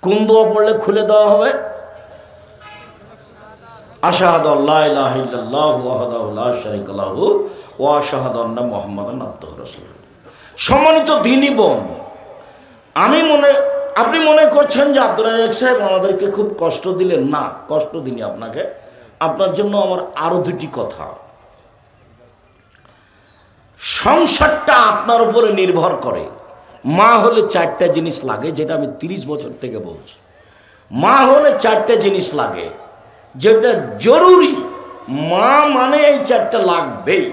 কোন দোয়া পড়লে খুলে দেওয়া হবে? আশহাদু আল্লা ইলাহা ইল্লাল্লাহু ওয়াহদাহু লা শারীকা লাহু ওয়া আশহাদু আন্না মুহাম্মাদান আবদুহু ওয়া রাসূলুহু। সম্মানিত দ্বীনি বোন, আপনি মনে করছেন যে আব্দুর রাজ্জাক সাহেব আমাদেরকে খুব কষ্ট দিলেন। না, কষ্ট দিনি আপনাকে। আপনার জন্য আমার আরো 2টি কথা। সংসারটা আপনার উপরে নির্ভর করে। মা হলে 4টা জিনিস লাগে, যেটা আমি 30 বছর থেকে বলছি। মা হলে 4টা জিনিস লাগে, যেটা জরুরি। মা মানে এই 4টা লাগবেই।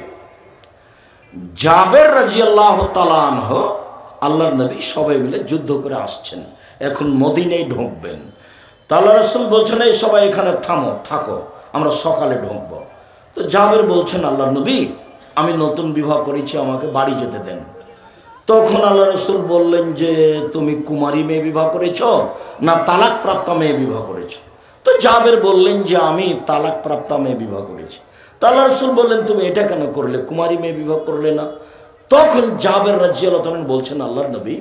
জাবের রাদিয়াল্লাহু তাআলা আনহু, আল্লাহর নবী সবাই মিলে যুদ্ধ করে আসছেন, এখন মদিনায় ঢুকবেন। তাআলা রাসূল বলছেন এই সবাই এখানে থাকো, আমরা সকালে ঢুকবো। তো জাবের বলছেন আল্লাহর নবী আমি নতুন বিবাহ করেছি, আমাকে বাড়ি যেতে দেন। তখন আল্লাহ রাসূল বললেন যে তুমি কুমারী মেয়ে বিবাহ করেছ না তালাক প্রাপ্ত মেয়ে বিবাহ করেছ? তো জাবের বললেন যে আমি তালাক প্রাপ্ত মেয়ে বিবাহ করেছি। তো আল্লাহ রাসূল বললেন তুমি এটা কেন করলে, কুমারী মেয়ে বিবাহ করলে না? তখন জাবের রাদিয়াল্লাহু তাআলা বলছেন আল্লাহর নবী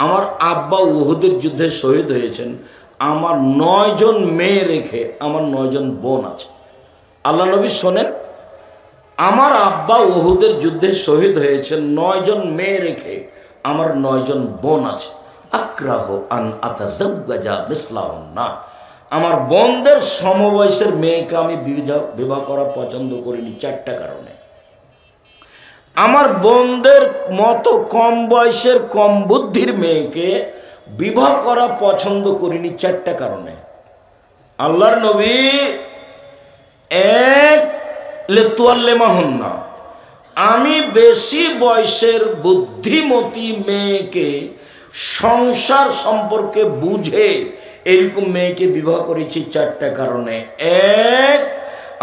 আমার আব্বা উহুদের যুদ্ধে শহীদ হয়েছেন, আমার 9 জন মেয়ে রেখে আমার 9 জন বোন আছে। আল্লাহ নবী শোনেন, আমার আব্বা উহুদের যুদ্ধে শহীদ হয়েছেন, 9 জন মেয়ে রেখে আমার 9 জন বোন আছে। আক্রাহু আন আতাযাওয়াজা মিসলাহুন্না, আমার বোনদের সমবয়সের মেয়েকে আমি বিবাহ করা পছন্দ করিনি 4টা কারণে। আমার বোনদের মতো কম বয়সের কম বুদ্ধির মেয়েকে বিবাহ করা পছন্দ করিনি 4টা কারণে। আল্লাহর নবী 1 লিতুয়াল্লিমাহুন্না, আমি বেশি বয়সের বুদ্ধিমতী মেয়েকে সংসার সম্পর্কে বুঝে এরকম মেয়েকে বিবাহ করেছি 4টা কারণে। 1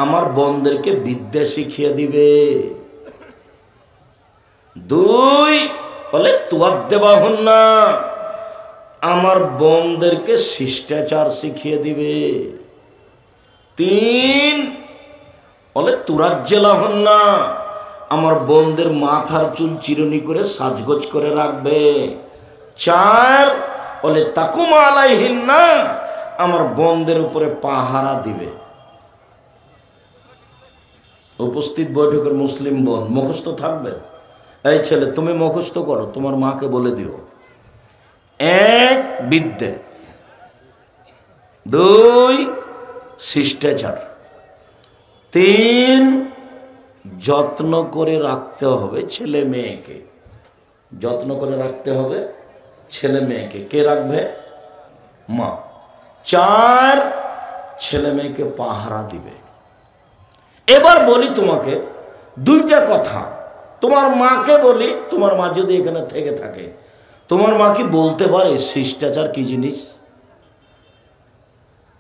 আমার বোনদেরকে বিদ্যা শিখিয়ে দিবে। 2 বলে তুয়াদ্দেবাহুন্না, আমার বোনদেরকে শিষ্টাচার শিখিয়ে দিবে। 3 বলে তুরাজ্জেলাহুন্না, আমার বোনদের মাথার চুল চিরুনি করে সাজগোজ করে রাখবে। 4 বলে তাকুম আলাইহিন্না, আমার বোনদের উপরে পাহারা দিবে। উপস্থিত বৈঠকের মুসলিম বোন মুখস্থ থাকবে। এই ছেলে তুমি মুখস্থ করো, তোমার মাকে বলে দিও। 1 বিদ্যে, 2 শিষ্টাচার, 3 যত্ন করে রাখতে হবে ছেলে মেয়েকে। যত্ন করে রাখতে হবে ছেলে মেয়েকে। কে রাখবে? মা। 4 ছেলে মেয়েকে পাহারা দিবে। এবার বলি তোমাকে 2টা কথা। তোমার মাকে বলি, তোমার মা যদি এখানে থেকে থাকে, তোমার মা কি বলতে পারে শিষ্টাচার কি জিনিস?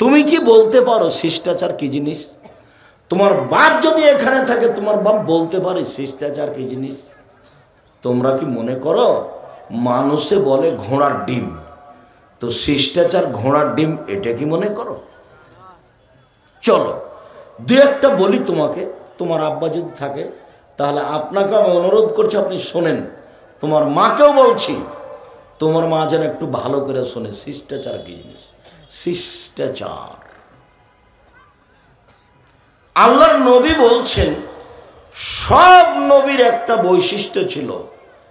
তুমি কি বলতে পারো শিষ্টাচার কি জিনিস? তোমার বাপ যদি এখানে থাকে, তোমার বাপ বলতে পারে শিষ্টাচার কি জিনিস? তোমরা কি মনে করো মানুষে বলে ঘোড়ার ডিম, তো শিষ্টাচার ঘোড়ার ডিম, এটা কি মনে করো? চলো 2-1টা বলি তোমাকে। তোমার আব্বা যদি থাকে তাহলে আপনাকে আমি অনুরোধ করছি আপনি শোনেন। তোমার মাকেও বলছি, তোমার মা যেন একটু ভালো করে শোনে শিষ্টাচার কি জিনিস। শিষ্টাচার, আল্লাহর নবী বলছেন সব নবীর একটা বৈশিষ্ট্য ছিল,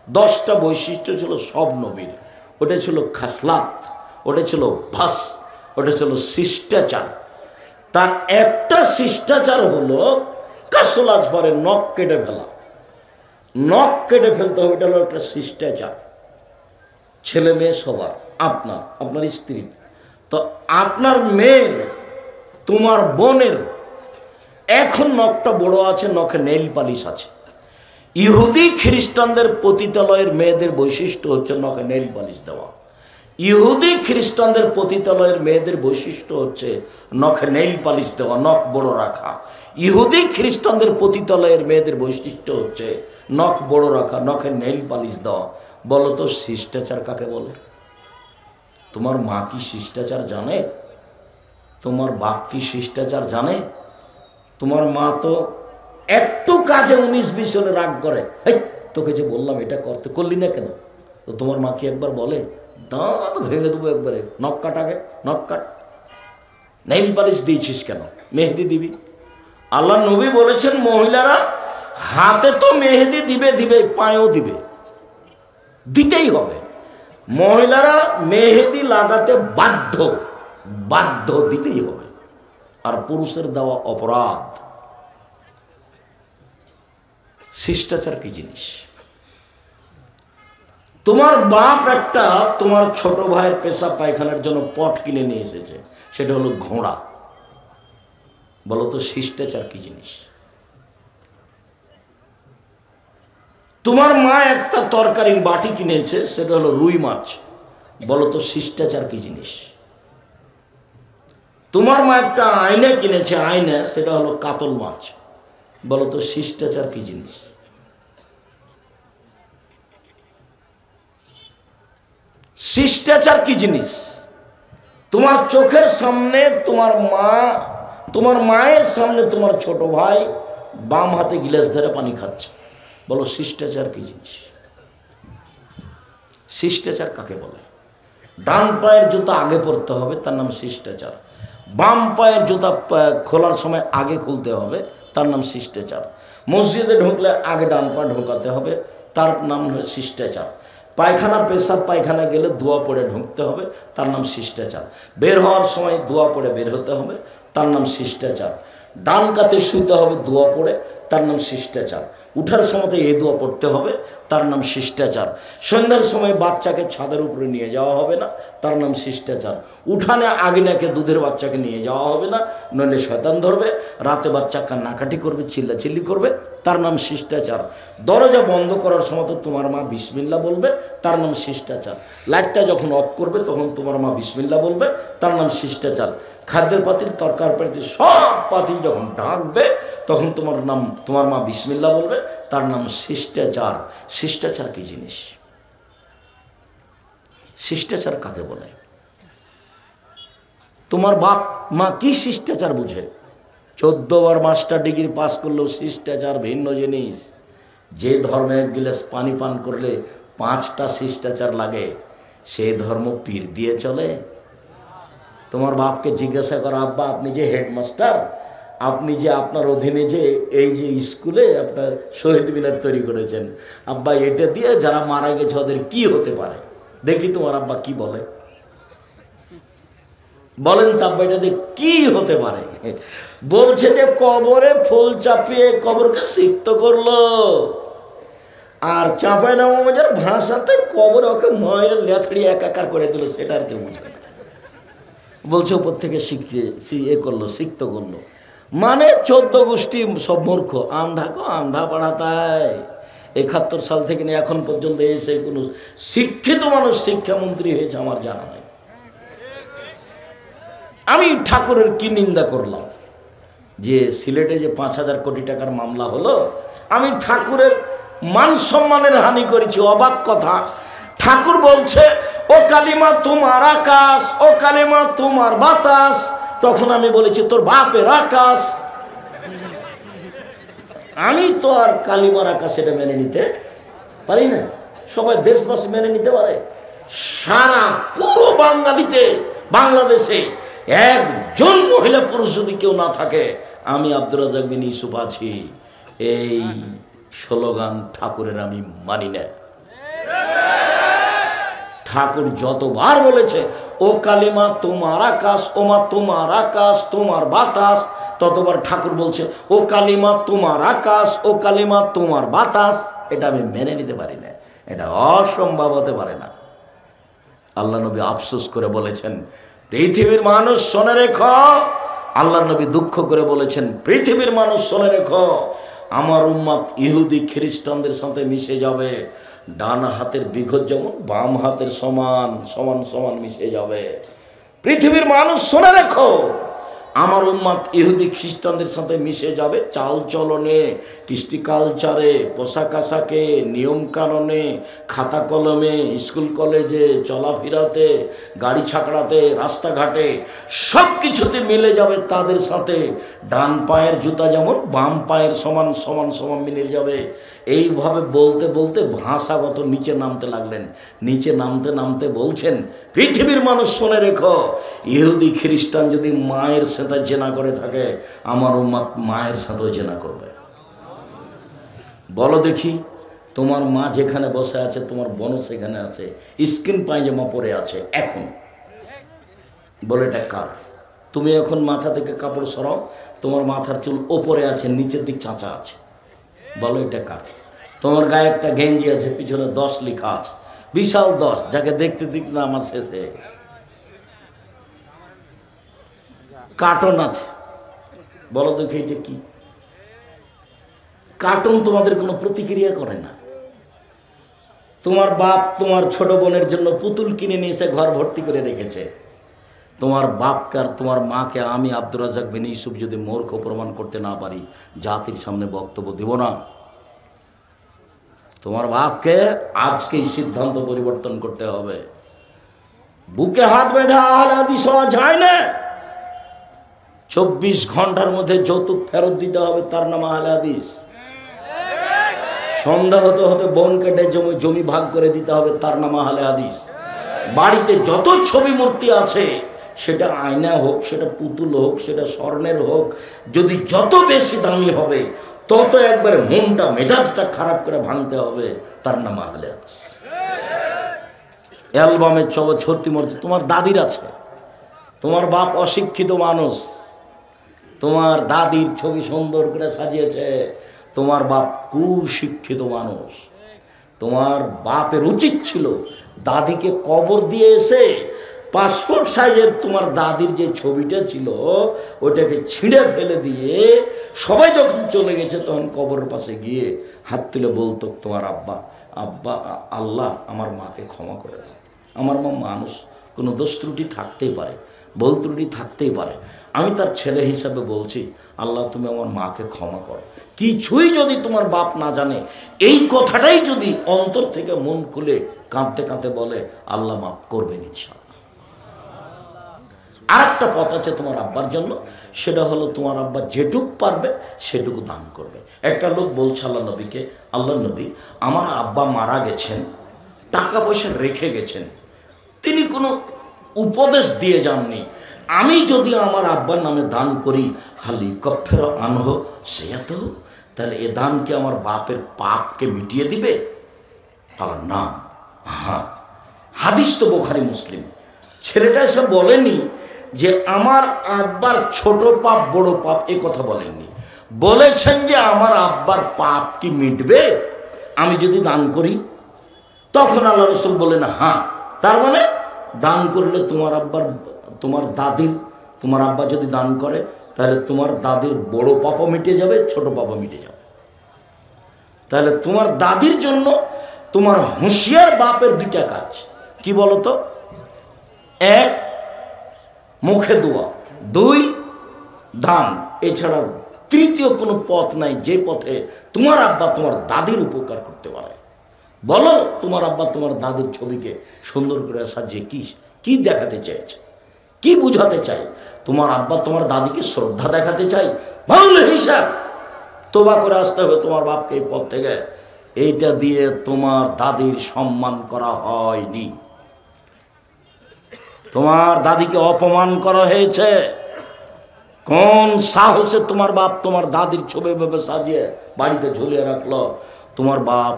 10টা বৈশিষ্ট্য ছিল সব নবীর। ওটা ছিল খাসলাত, ওটা ছিল ভাস, ওটা ছিল শিষ্টাচার। তার একটা শিষ্টাচার হলো কাসলাজ পরে নখ কেটে ফেলা। নখ কেটে ফেলতে হবে, এটা হলো একটা শিষ্টাচার। ছেলে মেয়ে সবার, আপনার স্ত্রীর, তো আপনার মেয়ের, তোমার বোনের এখন নখটা বড় আছে, নখে নেইল পালিশ আছে। ইহুদি খ্রিস্টানদের পতিতালয়ের মেয়েদের বৈশিষ্ট্য হচ্ছে নখে নেইল পালিশ দেওয়া। ইহুদি খ্রিস্টানদের পতিতালয়ের মেয়েদের বৈশিষ্ট্য হচ্ছে নখে নেইল পালিশ দেওয়া, নখ বড় রাখা। ইহুদি খ্রিস্টানদের পতিতালয়ের মেয়েদের বৈশিষ্ট্য হচ্ছে নখ বড় রাখা, নখে নেইল পালিশ দেওয়া। বলো তো শিষ্টাচার কাকে বলে? তোমার মা কি শিষ্টাচার জানে? তোমার বাপ কি শিষ্টাচার জানে? তোমার মা তো একটু কাজে 19-20 হলে রাগ করে, এই তোকে যে বললাম এটা করতে, করলি না কেন? তো তোমার মা কি একবার বলে দাঁত ভেঙে দেবো একবারে, নখ কাট, আগে নখ কাট, নেইল পালিশ দিয়েছিস কেন, মেহেদি দিবি? আল্লাহ নবী বলেছেন মহিলারা হাতে তো মেহেদি দিবে, পায়েও দিতেই হবে। মহিলারা মেহেদি লাগাতে বাধ্য, দিতেই হবে। আর পুরুষের দেওয়া অপরাধ। শিষ্টাচার কি জিনিস? তোমার বাপ একটা তোমার ছোট ভাইয়ের পেশাব পায়খানার জন্য পট কিনে নিয়ে এসেছে, সেটা হলো ঘোড়া। বলো তো শিষ্টাচার কি জিনিস? তোমার মা একটা তরকারির বাটি কিনেছে, সেটা হলো রুই মাছ। বলো তো শিষ্টাচার কি জিনিস? তোমার মা একটা আয়না কিনেছে, আয়না, সেটা হলো কাতল মাছ। বলো তো শিষ্টাচার কি জিনিস? শিষ্টাচার কি জিনিস? তোমার চোখের সামনে তোমার মায়ের সামনে তোমার ছোট ভাই বাম হাতে গ্লাস ধরে পানি খাচ্ছে। বলো শিষ্টাচার কি জিনিস? শিষ্টাচার কাকে বলে? ডান পায়ের জুতা আগে পরতে হবে, তার নাম শিষ্টাচার। বাম পায়ের জুতা খোলার সময় আগে খুলতে হবে, তার নাম শিষ্টাচার। মসজিদে ঢুকলে আগে ডান পা ঢোকাতে হবে, তার নাম হলো শিষ্টাচার। পেশাব পায়খানা গেলে দোয়া পড়ে ঢুকতে হবে, তার নাম শিষ্টাচার। বের হওয়ার সময় দোয়া পড়ে বের হতে হবে, তার নাম শিষ্টাচার। ডান কাতে শুতে হবে দোয়া পড়ে, তার নাম শিষ্টাচার। উঠার সময় এই দোয়া পড়তে হবে, তার নাম শিষ্টাচার। সন্ধ্যার সময় বাচ্চাকে ছাদের উপরে নিয়ে যাওয়া হবে না, তার নাম শিষ্টাচার। উঠানে আগিনাকে দুধের বাচ্চাকে নিয়ে যাওয়া হবে না, নইলে শয়তান ধরবে। রাতে বাচ্চা কান্নাকাটি করবে, চিল্লাচিল্লি করবে, তার নাম শিষ্টাচার। দরজা বন্ধ করার সময় তো তোমার মা বিসমিল্লাহ বলবে, তার নাম শিষ্টাচার। লাইটটা যখন অফ করবে তখন তোমার মা বিসমিল্লাহ বলবে, তার নাম শিষ্টাচার। খাদ্যের পাতিল, তরকার পাতিল, সব পাতিল যখন ঢাকবে তখন তোমার মা বিসমিল্লাহ বলবে, তার নাম শিষ্টাচার। শিষ্টাচার কি জিনিস? শিষ্টাচার কাকে বলে? তোমার বাপ মা কি শিষ্টাচার বুঝে? 14 বার মাস্টার ডিগ্রি পাস করলেও শিষ্টাচার ভিন্ন জিনিস। যে ধর্মে এক গিলাস পানি পান করলে 5টা শিষ্টাচার লাগে, সেই ধর্ম পীর দিয়ে চলে? তোমার বাপকে জিজ্ঞাসা করো, আব্বা আপনি যে হেডমাস্টার, আপনি যে আপনার অধীনে যে এই যে স্কুলে আপনার শহীদ মিনার তৈরি করেছেন, আব্বা এটা দিয়ে যারা মারা গেছে ওদের কি হতে পারে? দেখি তোমার আব্বা কি বলে, বলেন তো আব্বা এটা দিয়ে কি হতে পারে? বলছে যে কবরে ফুল চাপিয়ে কবরকে সিক্ত করলো, আর চাঁপাই নামাজের ভাষাতে কবরে ওকে ময়ের লেথড়ি একাকার করে দিল, সেটা আর কেউ বুঝে না। বলছে উপর থেকে শিখতে করলো, সিক্ত করলো, মানে 14 গোষ্ঠী সব মূর্খ, আন্ধা পড়াতায়। 71 সাল থেকে নিয়ে এখন পর্যন্ত এসে কোনো শিক্ষিত মানুষ শিক্ষামন্ত্রী হয়েছে আমার জানা নাই। আমি ঠাকুরের কি নিন্দা করলাম যে সিলেটে যে 5000 কোটি টাকার মামলা হলো, আমি ঠাকুরের মান সম্মানের হানি করেছি। অবাক কথা, ঠাকুর বলছে ও কালিমা তোমার আকাশ, ও কালিমা তোমার বাতাস, তখন আমি বলেছি তোর বাপের আকাশ। আমি তো আর কালিমার আকাশ এটা মেনে নিতে পারি না, সবাই দেশবাসী মেনে নিতে পারে। সারা পুরো বাংলাদেশে একজন মহিলা পুরুষ যদি কেউ না থাকে, আমি আব্দুর রাজ্জাক বিন ইউসুফ আছি। এই স্লোগান ঠাকুরের আমি মানি না। ঠাকুর যতবার বলেছে ও কালিমা তোমার আকাশ, ওমা তোমার আকাশ তোমার বাতাস, ততবার ঠাকুর বলছে ও কালিমা তোমার আকাশ, ও কালিমা তোমার বাতাস। এটা আমি মেনে নিতে পারি না, এটা অসম্ভব হতে পারে না। আল্লাহ নবী আফসোস করে বলেছেন পৃথিবীর মানুষ শোনে রেখো, আল্লাহ নবী দুঃখ করে বলেছেন পৃথিবীর মানুষ শোনে রেখো, আমার উম্মত ইহুদি খ্রিস্টানদের সাথে মিশে যাবে। ডান হাতের বিঘত যেমন বাম হাতের সমান সমান সমান মিশে যাবে। পৃথিবীর মানুষ শোনে রেখো, আমার উম্মত ইহুদি খ্রিস্টানদের সাথে মিশে যাবে চাল চলনে, কৃষ্টি কালচারে, পোশাক আশাকে, নিয়ম কানুনে, খাতা কলমে, স্কুল কলেজে, চলাফেরাতে, গাড়ি ছাকড়াতে, রাস্তাঘাটে, সব কিছুতে মিলে যাবে তাদের সাথে। ডান পায়ের জুতা যেমন বাম পায়ের সমান সমান সমান মিলে যাবে। এইভাবে বলতে বলতে ভাষাগত নিচে নামতে লাগলেন। নিচে নামতে নামতে বলছেন পৃথিবীর মানুষ শুনে রেখো, ইহুদি খ্রিস্টান যদি মায়ের সাথে জেনা করে থাকে, আমার উম্মত মায়ের সাথেও জেনা করবে। বলো দেখি, তোমার মা যেখানে বসে আছে, তোমার বোনও সেখানে আছে, স্কিন পায়জামা পরে আছে এখন, বলে এটা কার? তুমি এখন মাথা থেকে কাপড় সরাও, তোমার মাথার চুল ওপরে আছে, নিচের দিক চাঁচা আছে, বলো এটা কার? তোমার গায়ে একটা গেঞ্জি আছে, পিছনে 10 লেখা আছে, বিশাল 10, যাকে দেখতে দেখতে না আমার শেষে কার্টুন আছে। বলো দেখি এটা কি? কার্টুন তোমাদের কোনো প্রতিক্রিয়া করে না। তোমার বাপ তোমার ছোট বোনের জন্য পুতুল কিনে নিয়ে এসে ঘর ভর্তি করে রেখেছে। তোমার বাপকে আর তোমার মাকে আমি আব্দুর রাজ্জাক বিন ইউসুফ যদি মূর্খ প্রমাণ করতে না পারি, জাতির সামনে বক্তব্য দেব না। তোমার বাপকে আজকেই সিদ্ধান্ত পরিবর্তন করতে হবে। বুকে হাত বেঁধে আহলে হাদিস হওয়া যায় না। 24 ঘন্টার মধ্যে যৌতুক ফেরত দিতে হবে, তার নাম আহলে হাদিস। সন্ধ্যা হতে হতে বোন কেটে জমি ভাগ করে দিতে হবে, তার নাম আহলে হাদিস। বাড়িতে যত ছবি মূর্তি আছে, সেটা আয়না হোক, সেটা পুতুল হোক, সেটা স্বর্ণের হোক, যদি যত বেশি দামি হবে, তত একবার মনটা মেজাজটা খারাপ করে ভাঙতে হবে, তার নাম আহলে হাদিস। অ্যালবামের ছত্রি মূর্তি তোমার দাদির আছে, তোমার বাপ অশিক্ষিত মানুষ, তোমার দাদির ছবি সুন্দর করে সাজিয়েছে, তোমার বাপ কুশিক্ষিত মানুষ। তোমার বাপের উচিত ছিল দাদিকে কবর দিয়ে এসে পাসপোর্ট সাইজের তোমার দাদির যে ছবিটা ছিল ওটাকে ছিঁড়ে ফেলে দিয়ে, সবাই যখন চলে গেছে তখন কবরের পাশে গিয়ে হাত তুলে বলতো তোমার আব্বা, আব্বা আল্লাহ আমার মাকে ক্ষমা করে দাও। আমার মা মানুষ, কোনো দোষ ত্রুটি থাকতেই পারে, ভুল ত্রুটি থাকতেই পারে, আমি তার ছেলে হিসাবে বলছি আল্লাহ তুমি আমার মাকে ক্ষমা করো। কিছুই যদি তোমার বাপ না জানে, এই কথাটাই যদি অন্তর থেকে মন খুলে কাঁদতে কাঁদতে বলে, আল্লাহ মাফ করবেন ইনশাআল্লাহ। আর একটা পথ আছে তোমার আব্বার জন্য, সেটা হলো তোমার আব্বা যেটুক পারবে সেটুকু দান করবে। একটা লোক বলছে আল্লাহ নবীকে, আল্লাহ নবী, আমার আব্বা মারা গেছেন, টাকা পয়সা রেখে গেছেন, তিনি কোনো উপদেশ দিয়ে যাননি, আমি যদি আমার আব্বার নামে দান করি, হালি কফের আনহ সেয়াত, তাহলে এ দান কি আমার বাপের পাপকে মিটিয়ে দিবে? তাহলে না। হ্যাঁ, হাদিস তো বুখারী মুসলিম। ছেলেটা এসে বলেনি যে আমার আব্বার ছোট পাপ বড় পাপ, এ কথা বলেননি। বলেছেন যে আমার আব্বার পাপ কি মিটবে আমি যদি দান করি? তখন আল্লাহ রসুল বলেন হ্যাঁ, তার মানে দান করলে তোমার আব্বার, তোমার দাদির, তোমার আব্বা যদি দান করে তাহলে তোমার দাদির বড় পাপও মিটে যাবে, ছোট পাপও মিটে যাবে। তাহলে তোমার দাদির জন্য তোমার হুঁশিয়ার বাপের দুইটা কাজ, কি বলতো? এক, মুখে দোয়া, দুই, দান। এছাড়া তৃতীয় কোনো পথ নাই যে পথে তোমার আব্বা তোমার দাদির উপকার করতে পারে। বলো, তোমার আব্বা তোমার দাদির ছবিকে সুন্দর করে সাজিয়ে কি দেখাতে চাইছে, কি বুঝাতে চাই? তোমার আব্বা তোমার দাদিকে শ্রদ্ধা দেখাতে চাই, ভালো হিসাব তোবা করে আসতে হবে তোমার বাপকে এই পথ থেকে। এইটা দিয়ে তোমার দাদির সম্মান করা হয়নি, তোমার দাদিকে অপমান করা হয়েছে। কোন সাহসে তোমার বাপ তোমার দাদির ছবি ভাবে সাজিয়ে বাড়িতে ঝুলিয়ে রাখলো? তোমার বাপ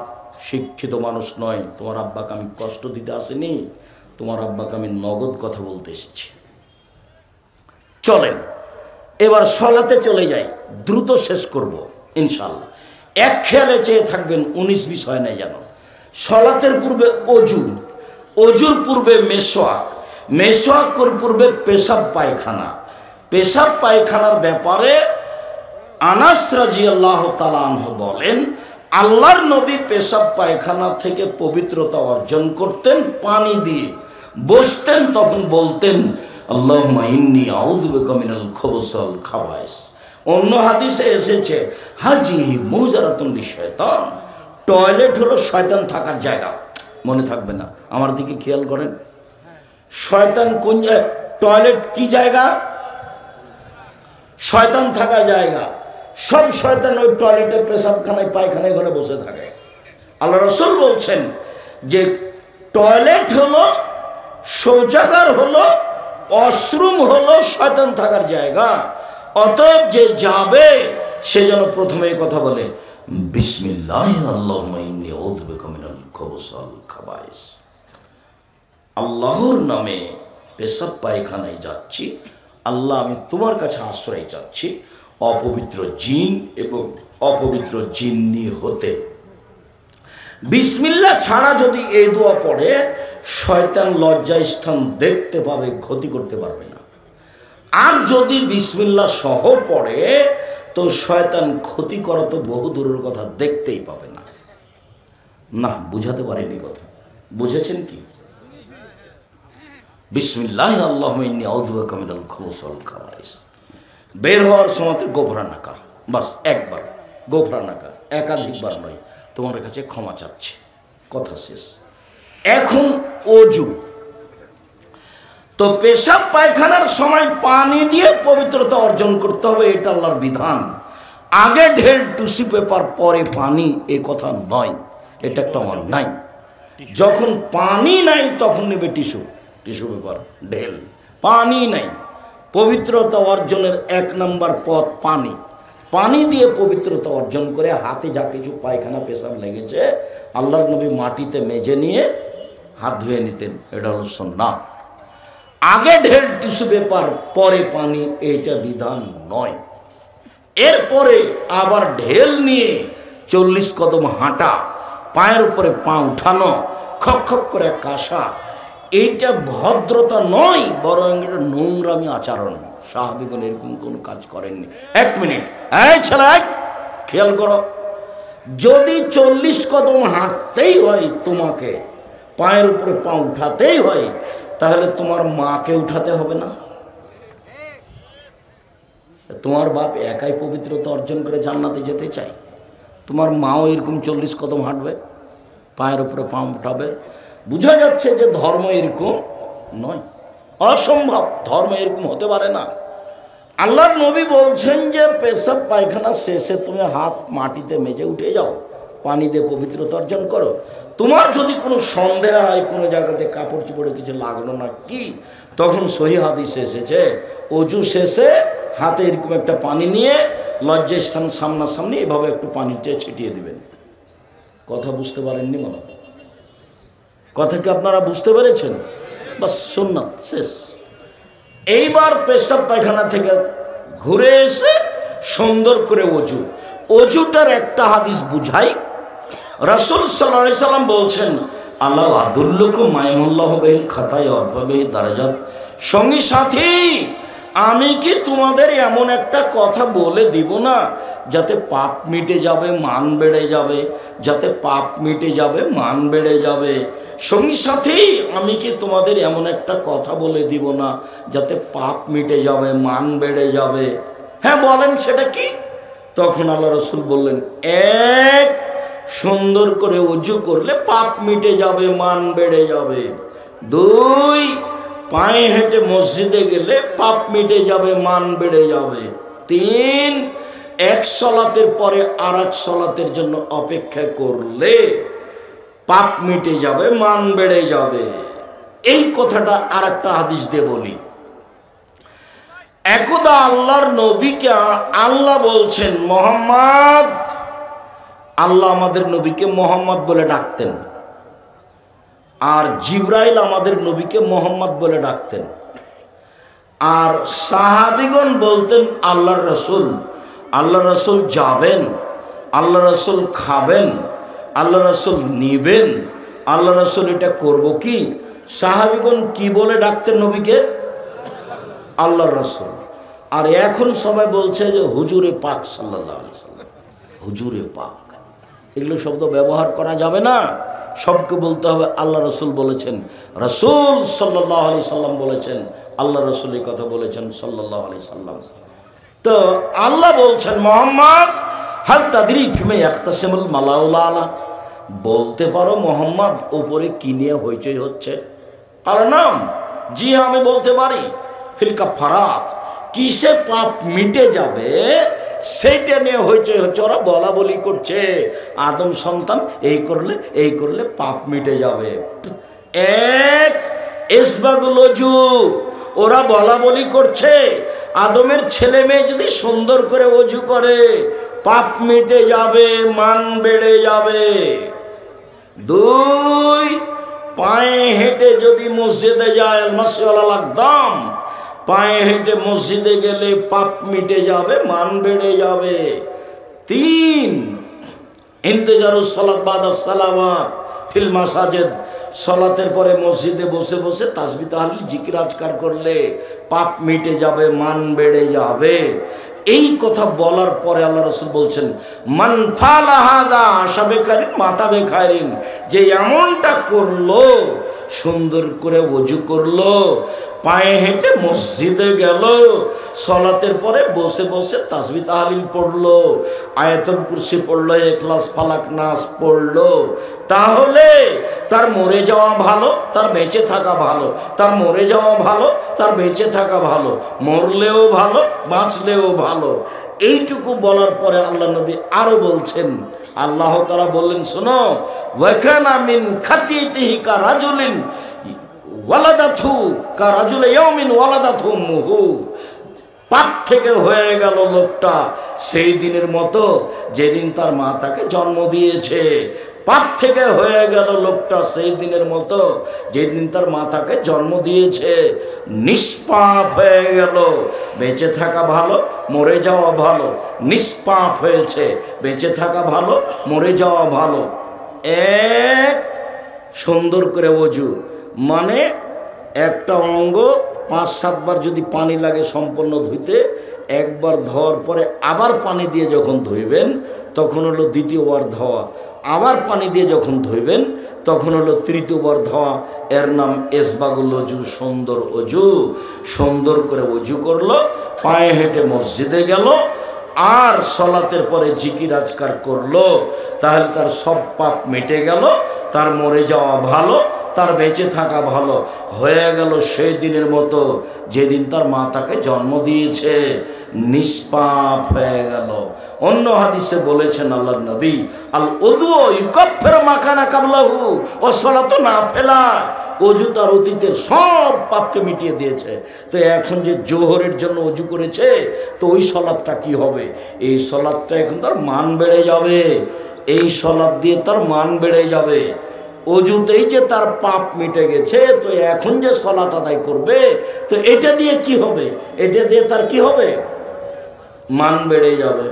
শিক্ষিত মানুষ নয়, তোমার আব্বাকে আমি কষ্ট দিতে আসিনি, তোমার আব্বাকে আমি নগদ কথা বলতে এসেছি। চলেন এবার সলাতে চলে যাই, দ্রুত শেষ করব ইনশাল্লাহ। এক খেয়ালে চেয়ে থাকবেন, 19-20 হয় না যেন। সলাতের পূর্বে অজু, অজুর পূর্বে মেসওয়াক, মেসওয়াকের পূর্বে পেশাব পায়খানা। পেশাব পায়খানার ব্যাপারে আনাস রাদিয়াল্লাহু তাআলা আনহু বলেন, আল্লাহর নবী পেশাব পায়খানা থেকে পবিত্রতা অর্জন করতেন পানি দিয়ে। বসতেন তখন বলতেন আল্লাহুম্মা ইন্নী আউযু বিকা মিনাল খুবুসি ওয়াল খাবায়েস। অন্য হাদিসে এসেছে হাজিহি মুজারাতুন লিশাইতান, টয়লেট হলো শয়তান থাকার জায়গা। মনে থাকবে না, আমার দিকে খেয়াল করেন। শয়তান কোন, টয়লেট কি জায়গা? শয়তান থাকার জায়গা। সব শয়তান ওই টয়লেটে, পেশাবখানায়, পায়খানায় ঘরে বসে থাকে। আল্লাহ রাসূল বলছেন যে টয়লেট হলো, শৌচাগার হলো, ওয়াশরুম হলো শয়তান থাকার জায়গা। অতএব যে যাবে সে যেন প্রথমে এই কথা বলে, বিসমিল্লাহ আল্লাহুম্মা ইন্নী আউযু বিকা মিনাল খুবুসি ওয়াল খাবায়েস। আল্লাহর নামে পেশাব পায়খানায় যাচ্ছি, আল্লাহ আমি তোমার কাছে আশ্রয় চাচ্ছি অপবিত্র জিন এবং অপবিত্র জিন্নি হতে। বিসমিল্লাহ ছাড়া যদি এই দোয়া পড়ে, শয়তান লজ্জা স্থান দেখতে পাবে, ক্ষতি করতে পারবে না। আর যদি বিসমিল্লাহ সহ পড়ে তো শয়তান ক্ষতি করা তো বহু দূরের কথা, দেখতেই পাবে না। না, বুঝাতে পারিনি কথা, বুঝেছেন কি? বিসমিল্লাহ আল্লাহুম্মা ইন্নী আউযু বিকা মিনাল খুবুসি ওয়াল খাবায়েস। বের হওয়ার সময় গোফরানাকা, বাস একবার গোফরানাকা, একাধিকবার নয়। তোমার কাছে ক্ষমা চাচ্ছি, কথা শেষ। এখন অজু, তো পেশাব পায়খানার সময় পানি দিয়ে পবিত্রতা অর্জন করতে হবে, এটা আল্লাহর বিধান। আগে ঢেল টুসি পেপার পরে পানি, এ কথা নয়, এটা একটা অন্যায়। যখন পানি নাই তখন নেবে টিস্যু পেপার, ঢেল। পানি নাই, পবিত্রতা অর্জনের 1 নম্বর পথ পানি। পানি দিয়ে পবিত্রতা অর্জন করে হাতে যা কিছু পায়খানা পেশাব লেগেছে আল্লাহর নবী মাটিতে মেজে নিয়ে হাত ধুয়ে নিতেন, এটা হলো সুন্নাহ। আগে ঢেল টিস্যু পেপার পরে পানি, এইটা বিধান নয়। এরপরে আবার ঢেল নিয়ে 40 কদম হাঁটা, পায়ের উপরে পা উঠানো, খক খক করে কাশা, এইটা ভদ্রতা নয়, বরং এটা নোংরামি আচরণ। সাহাবীগণ এরকম কোনো কাজ করেননি। 1 মিনিট, এই ছেলে খেয়াল করো, যদি 40 কদম হাঁটতেই হয় তোমাকে, পায়ের উপরে পা উঠাতেই হয়, তাহলে তোমার মাকে উঠাতে হবে না? তোমার বাপ একাই পবিত্রতা অর্জন করে জান্নাতে যেতে চায়, তোমার মাও এরকম 40 কদম হাঁটবে, পায়ের উপরে পা উঠাবে। বোঝা যাচ্ছে যে ধর্ম এরকম নয়। অসম্ভব, ধর্ম এরকম হতে পারে না। আল্লাহর নবী বলছেন যে পেশাব পায়খানা শেষে তুমি হাত মাটিতে মেজে উঠে যাও, পানি দিয়ে পবিত্রতা অর্জন করো। তোমার যদি কোনো সন্দেহ হয় কোনো জায়গাতে কাপড় চোপড়ে কিছু লাগলো না কি, তখন সহিহ হাদিসে এসেছে অজু শেষে হাতে এরকম একটা পানি নিয়ে লজ্জাস্থান সামনাসামনি এভাবে একটু পানিতে ছিটিয়ে দিবেন। কথা বুঝতে পারেননি মনে হয়? কথা কি আপনারা বুঝতে পেরেছেন? বাস, সুন্নাত শেষ। এইবার পেশাব পায়খানা থেকে ঘুরে এসে সুন্দর করে অজু, অজুটার একটা হাদিস বুঝাই। রাসূল সাল্লাল্লাহু আলাইহি সাল্লাম বলছেন, আল্লাহ আদুল্লুকুম মায়মুল্লাহ বিল খাতায় অর্ফাবে দারাজাত, সঙ্গী সাথী আমি কি তোমাদের এমন একটা কথা বলে দিব না যাতে পাপ মিটে যাবে, মান বেড়ে যাবে, যাতে পাপ মিটে যাবে, মান বেড়ে যাবে। সঙ্গী সাথী আমি কি তোমাদের এমন একটা কথা বলে দিব না যাতে পাপ মিটে যাবে, মান বেড়ে যাবে? হ্যাঁ বলেন, সেটা কি? তখন আল্লাহ রাসূল বললেন, এক, সুন্দর করে ওযু করলে পাপ মিটে যাবে, মান বেড়ে যাবে। দুই, পায়ে হেঁটে মসজিদে গেলে পাপ মিটে যাবে, মান বেড়ে যাবে। তিন, এক সলাতের পরে আর এক সলাতের জন্য অপেক্ষা করলে পাপ মিটে যাবে, মান বেড়ে যাবে। এই কথাটা আর একটা হাদিস দিয়ে বলি। একদা আল্লাহর নবীকে আল্লাহ বলছেন মোহাম্মদ, আল্লাহ আমাদের নবীকে মোহাম্মদ বলে ডাকতেন, আর জিবরাইল আমাদের নবীকে মোহাম্মদ বলে ডাকতেন। আর সাহাবীগণ বলতেন আল্লাহর রাসূল, আল্লাহ রাসূল যাবেন, আল্লাহ রাসূল খাবেন, আল্লাহ রাসূল নিবেন, আল্লাহ রাসূল এটা করব কি? সাহাবীগণ কি বলে ডাকতেন নবীকে? আল্লাহর রাসূল। আর এখন সবাই বলছে যে হুজুরে পাক সাল্লাল্লাহু আলাইহি সাল্লাম, হুজুরে পাক। এগুলো শব্দ ব্যবহার করা যাবে না, সবকে বলতে হবে আল্লাহ রাসূল বলেছেন, রাসূল সাল্লাল্লাহু আলাইহি সাল্লাম বলেছেন, আল্লাহ রাসূল এই কথা বলেছেন সাল্লাল্লাহু আলাইহি সাল্লাম। তো আল্লাহ বলছেন মোহাম্মদ হাল তাদরি ফিমা ইয়াখতাসিমুল মালাউল আলা, বলতে পারো মোহাম্মদ ওপরে কি নিয়ে হইচই হচ্ছে? আর নাম, জি আমি বলতে পারি। ফিল কাফারাত, কিসে পাপ মিটে যাবে সেইটা নিয়ে হইচই হচ্ছে, ওরা বলা বলি করছে আদম সন্তান এই করলে পাপ মিটে যাবে। এক, ইসবাগুল ওযু, ওরা বলা বলি করছে আদমের ছেলে মেয়ে যদি সুন্দর করে ওযু করে পাপ মিটে যাবে, মান বেড়ে যাবে। দুই, পায়ে হেঁটে যদি মসজিদে যায়, মাসিওয়ালাল আকদাম, পায়ে হেঁটে মসজিদে গেলে পাপ মিটে যাবে, মান বেড়ে যাবে। তিন, ইন্তেজারুস সালাত বাদাস সালাওয়াত ফিল মাসাজিদ, সালাতের পরে মসজিদে বসে বসে তাসবিহ তাহলিল জিকির আজকার করলে পাপ মিটে যাবে, মান বেড়ে যাবে। এই কথা বলার পরে আল্লাহ রাসূল বলছেন, মান ফালা হাদা আশাবে খাইরিন মাতা বে খাইরিন, যে এমনটা করলো, সুন্দর করে ওযু করলো, পায়ে হেঁটে মসজিদে গেল, সালাতের পরে বসে বসে তাসবিহ তাহলিল পড়লো, আয়াতুল কুরসি পড়লো, ইখলাস ফালাক নাস পড়লো, তাহলে তার মরে যাওয়া ভালো, তার বেঁচে থাকা ভালো, তার মরে যাওয়া ভালো, তার বেঁচে থাকা ভালো, মরলেও ভালো, বাঁচলেও ভালো। এইটুকু বলার পরে আল্লাহ নবী আরো বলছেন, আল্লাহ তাআলা বললেন, শোনো, ওয়াকানা মিন খাতিয়াতিহি কা রাজুলিন ওয়ালাদাতহু কা রাজুলি ইয়াউমিন ওয়ালাদাতহু উম্মুহু, পাপ থেকে হয়ে গেল লোকটা সেই দিনের মতো যেদিন তার মা তাকে জন্ম দিয়েছে। পাপ থেকে হয়ে গেল লোকটা সেই দিনের মতো যেদিন তার মা তাকে জন্ম দিয়েছে। নিষ্পাপ হয়ে গেল, বেঁচে থাকা ভালো, মরে যাওয়া ভালো। নিষ্পাপ হয়েছে, বেঁচে থাকা ভালো, মরে যাওয়া ভালো। এক, সুন্দর করে ওযু, মানে একটা অঙ্গ 5-7 বার যদি পানি লাগে সম্পূর্ণ ধুইতে, একবার ধোয়ার পরে আবার পানি দিয়ে যখন ধুইবেন তখন হলো দ্বিতীয়বার ধোয়া, আবার পানি দিয়ে যখন ধুইবেন তখন হলো তৃতীয়বার ধোয়া। এর নাম ইসবাগুল ওযু, সুন্দর ওযু। সুন্দর করে ওযু করলো, পায়ে হেঁটে মসজিদে গেল, আর সালাতের পরে জিকির আজকার করলো, তাহলে তার সব পাপ মিটে গেল, তার মরে যাওয়া ভালো, তার বেঁচে থাকা ভালো। হয়ে গেল সেই দিনের মতো যেদিন তার মা তাকে জন্ম দিয়েছে, নিষ্পাপ হয়ে গেল। অন্য হাদিসে বলেছেন আল্লাহর নবী, আল উযু ইউকাফিরু মা কানা কাবলাহু ওয়া সালাতু নাফিলা, অজু তার অতীতের সব পাপকে মিটিয়ে দিয়েছে। তো এখন যে জোহরের জন্য অজু করেছে, তো ওই সলাৎটা কি হবে? এই সলাৎটা এখন তার মান বেড়ে যাবে, এই সলাৎ দিয়ে তার মান বেড়ে যাবে। অজুতেই যে তার পাপ মিটে গেছে, তো এখন যে সলাৎ আদায় করবে, তো এটা দিয়ে কি হবে? এটা দিয়ে তার কি হবে? মান বেড়ে যাবে।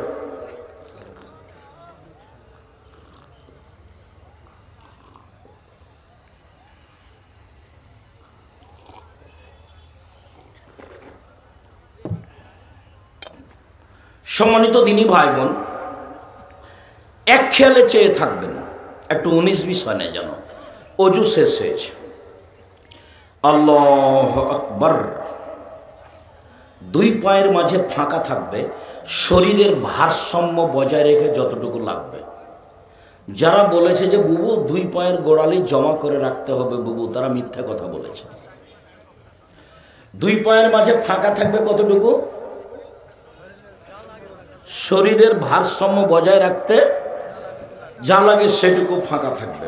সম্মানিত দিনী ভাই বোন, এক খেয়ালে চেয়ে থাকবেন, একটু 19-20 হয় না যেন। অজু শেষ হয়েছে, আল্লাহু আকবার, দুই পায়ের মাঝে ফাঁকা থাকবে, শরীরের ভারসাম্য বজায় রেখে যতটুকু লাগবে। যারা বলেছে যে বুবু দুই পায়ের গোড়ালি জমা করে রাখতে হবে বুবু, তারা মিথ্যা কথা বলেছে। দুই পায়ের মাঝে ফাঁকা থাকবে কতটুকু? শরীরের ভারসাম্য বজায় রাখতে যা লাগে সেটুকু ফাঁকা থাকবে।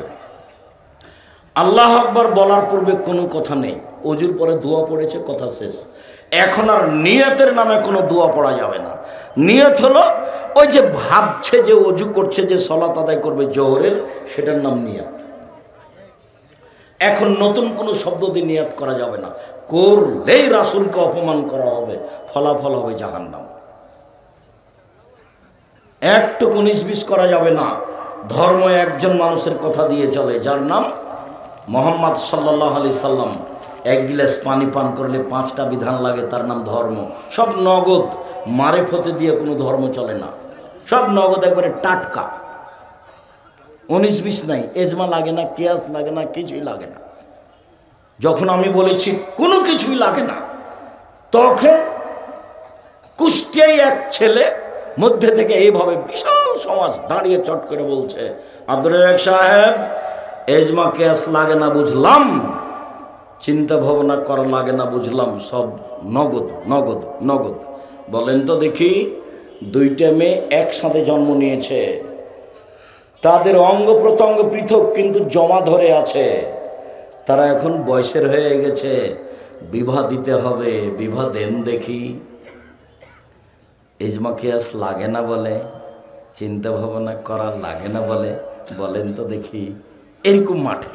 আল্লাহ আকবার বলার পূর্বে কোনো কথা নেই। অজুর পরে দোয়া পড়েছে, কথা শেষ। এখন আর নিয়তের নামে কোনো দোয়া পড়া যাবে না। নিয়ত হলো ওই যে ভাবছে যে অজু করছে, যে সলাত আদায় করবে জোহরের, সেটার নাম নিয়ত। এখন নতুন কোনো শব্দ দিয়ে নিয়ত করা যাবে না, করলেই রাসূলকে অপমান করা হবে, ফলাফল হবে জাহান্নাম। একটু 19-20 করা যাবে না। ধর্ম একজন মানুষের কথা দিয়ে চলে, যার নাম মুহাম্মদ সাল্লাল্লাহু আলাইহি সাল্লাম। এক গিলাস পানি পান করলে 5টা বিধান লাগে, তার নাম ধর্ম। সব নগদ, মারেফতে দিয়ে কোনো ধর্ম চলে না, সব নগদ, একবারে টাটকা। 19-20 নাই, এজমা লাগে না, কিয়াস লাগে না, কিছুই লাগে না। যখন আমি বলেছি কোনো কিছুই লাগে না, তখন কুষ্টিয়ায় এক ছেলে মধ্যে থেকে এইভাবে বিশাল সমাজ দাঁড়িয়ে চট করে বলছে, আব্দুর রাজ্জাক সাহেব, এজমা কেস লাগে না বুঝলাম, চিন্তা ভাবনা করা লাগে না বুঝলাম, সব নগদ নগদ নগদ। বলেন তো দেখি, দুইটা মেয়ে একসাথে জন্ম নিয়েছে, তাদের অঙ্গ প্রত্যঙ্গ পৃথক কিন্তু জমা ধরে আছে, তারা এখন বয়সের হয়ে গেছে, বিবাহ দিতে হবে, বিবাহ দেন দেখি। ইজমা কিয়াস লাগে না বলে, চিন্তা ভাবনা করা লাগে না বলে, বলেন তো দেখি। এরকম মাঠে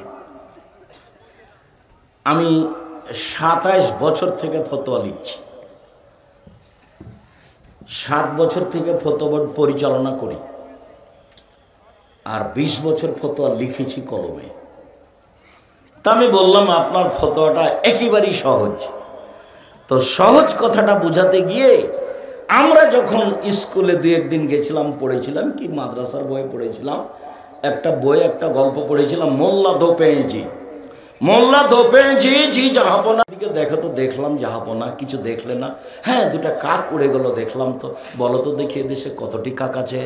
আমি 27 বছর থেকে ফতোয়া লিখছি, 7 বছর থেকে ফতোয়া পরিচালনা করি, আর 20 বছর ফতোয়া লিখেছি কলমে। তা আমি বললাম আপনার ফতোয়াটা একেবারেই সহজ। তো সহজ কথাটা বোঝাতে গিয়ে আমরা যখন স্কুলে 2-1 দিন গেছিলাম, পড়েছিলাম কি মাদ্রাসার বই পড়েছিলাম, একটা বই, একটা গল্প পড়েছিলাম, মোল্লা দোপেঁজি। মোল্লা দোপেঁজি জি জাহাপনা দিকে দেখো তো, দেখলাম জাহাপনা, কিছু দেখলে না? হ্যাঁ, 2টা কাক উড়ে গেল দেখলাম। তো বলো তো দেখি এদেশে কতটি কাক আছে?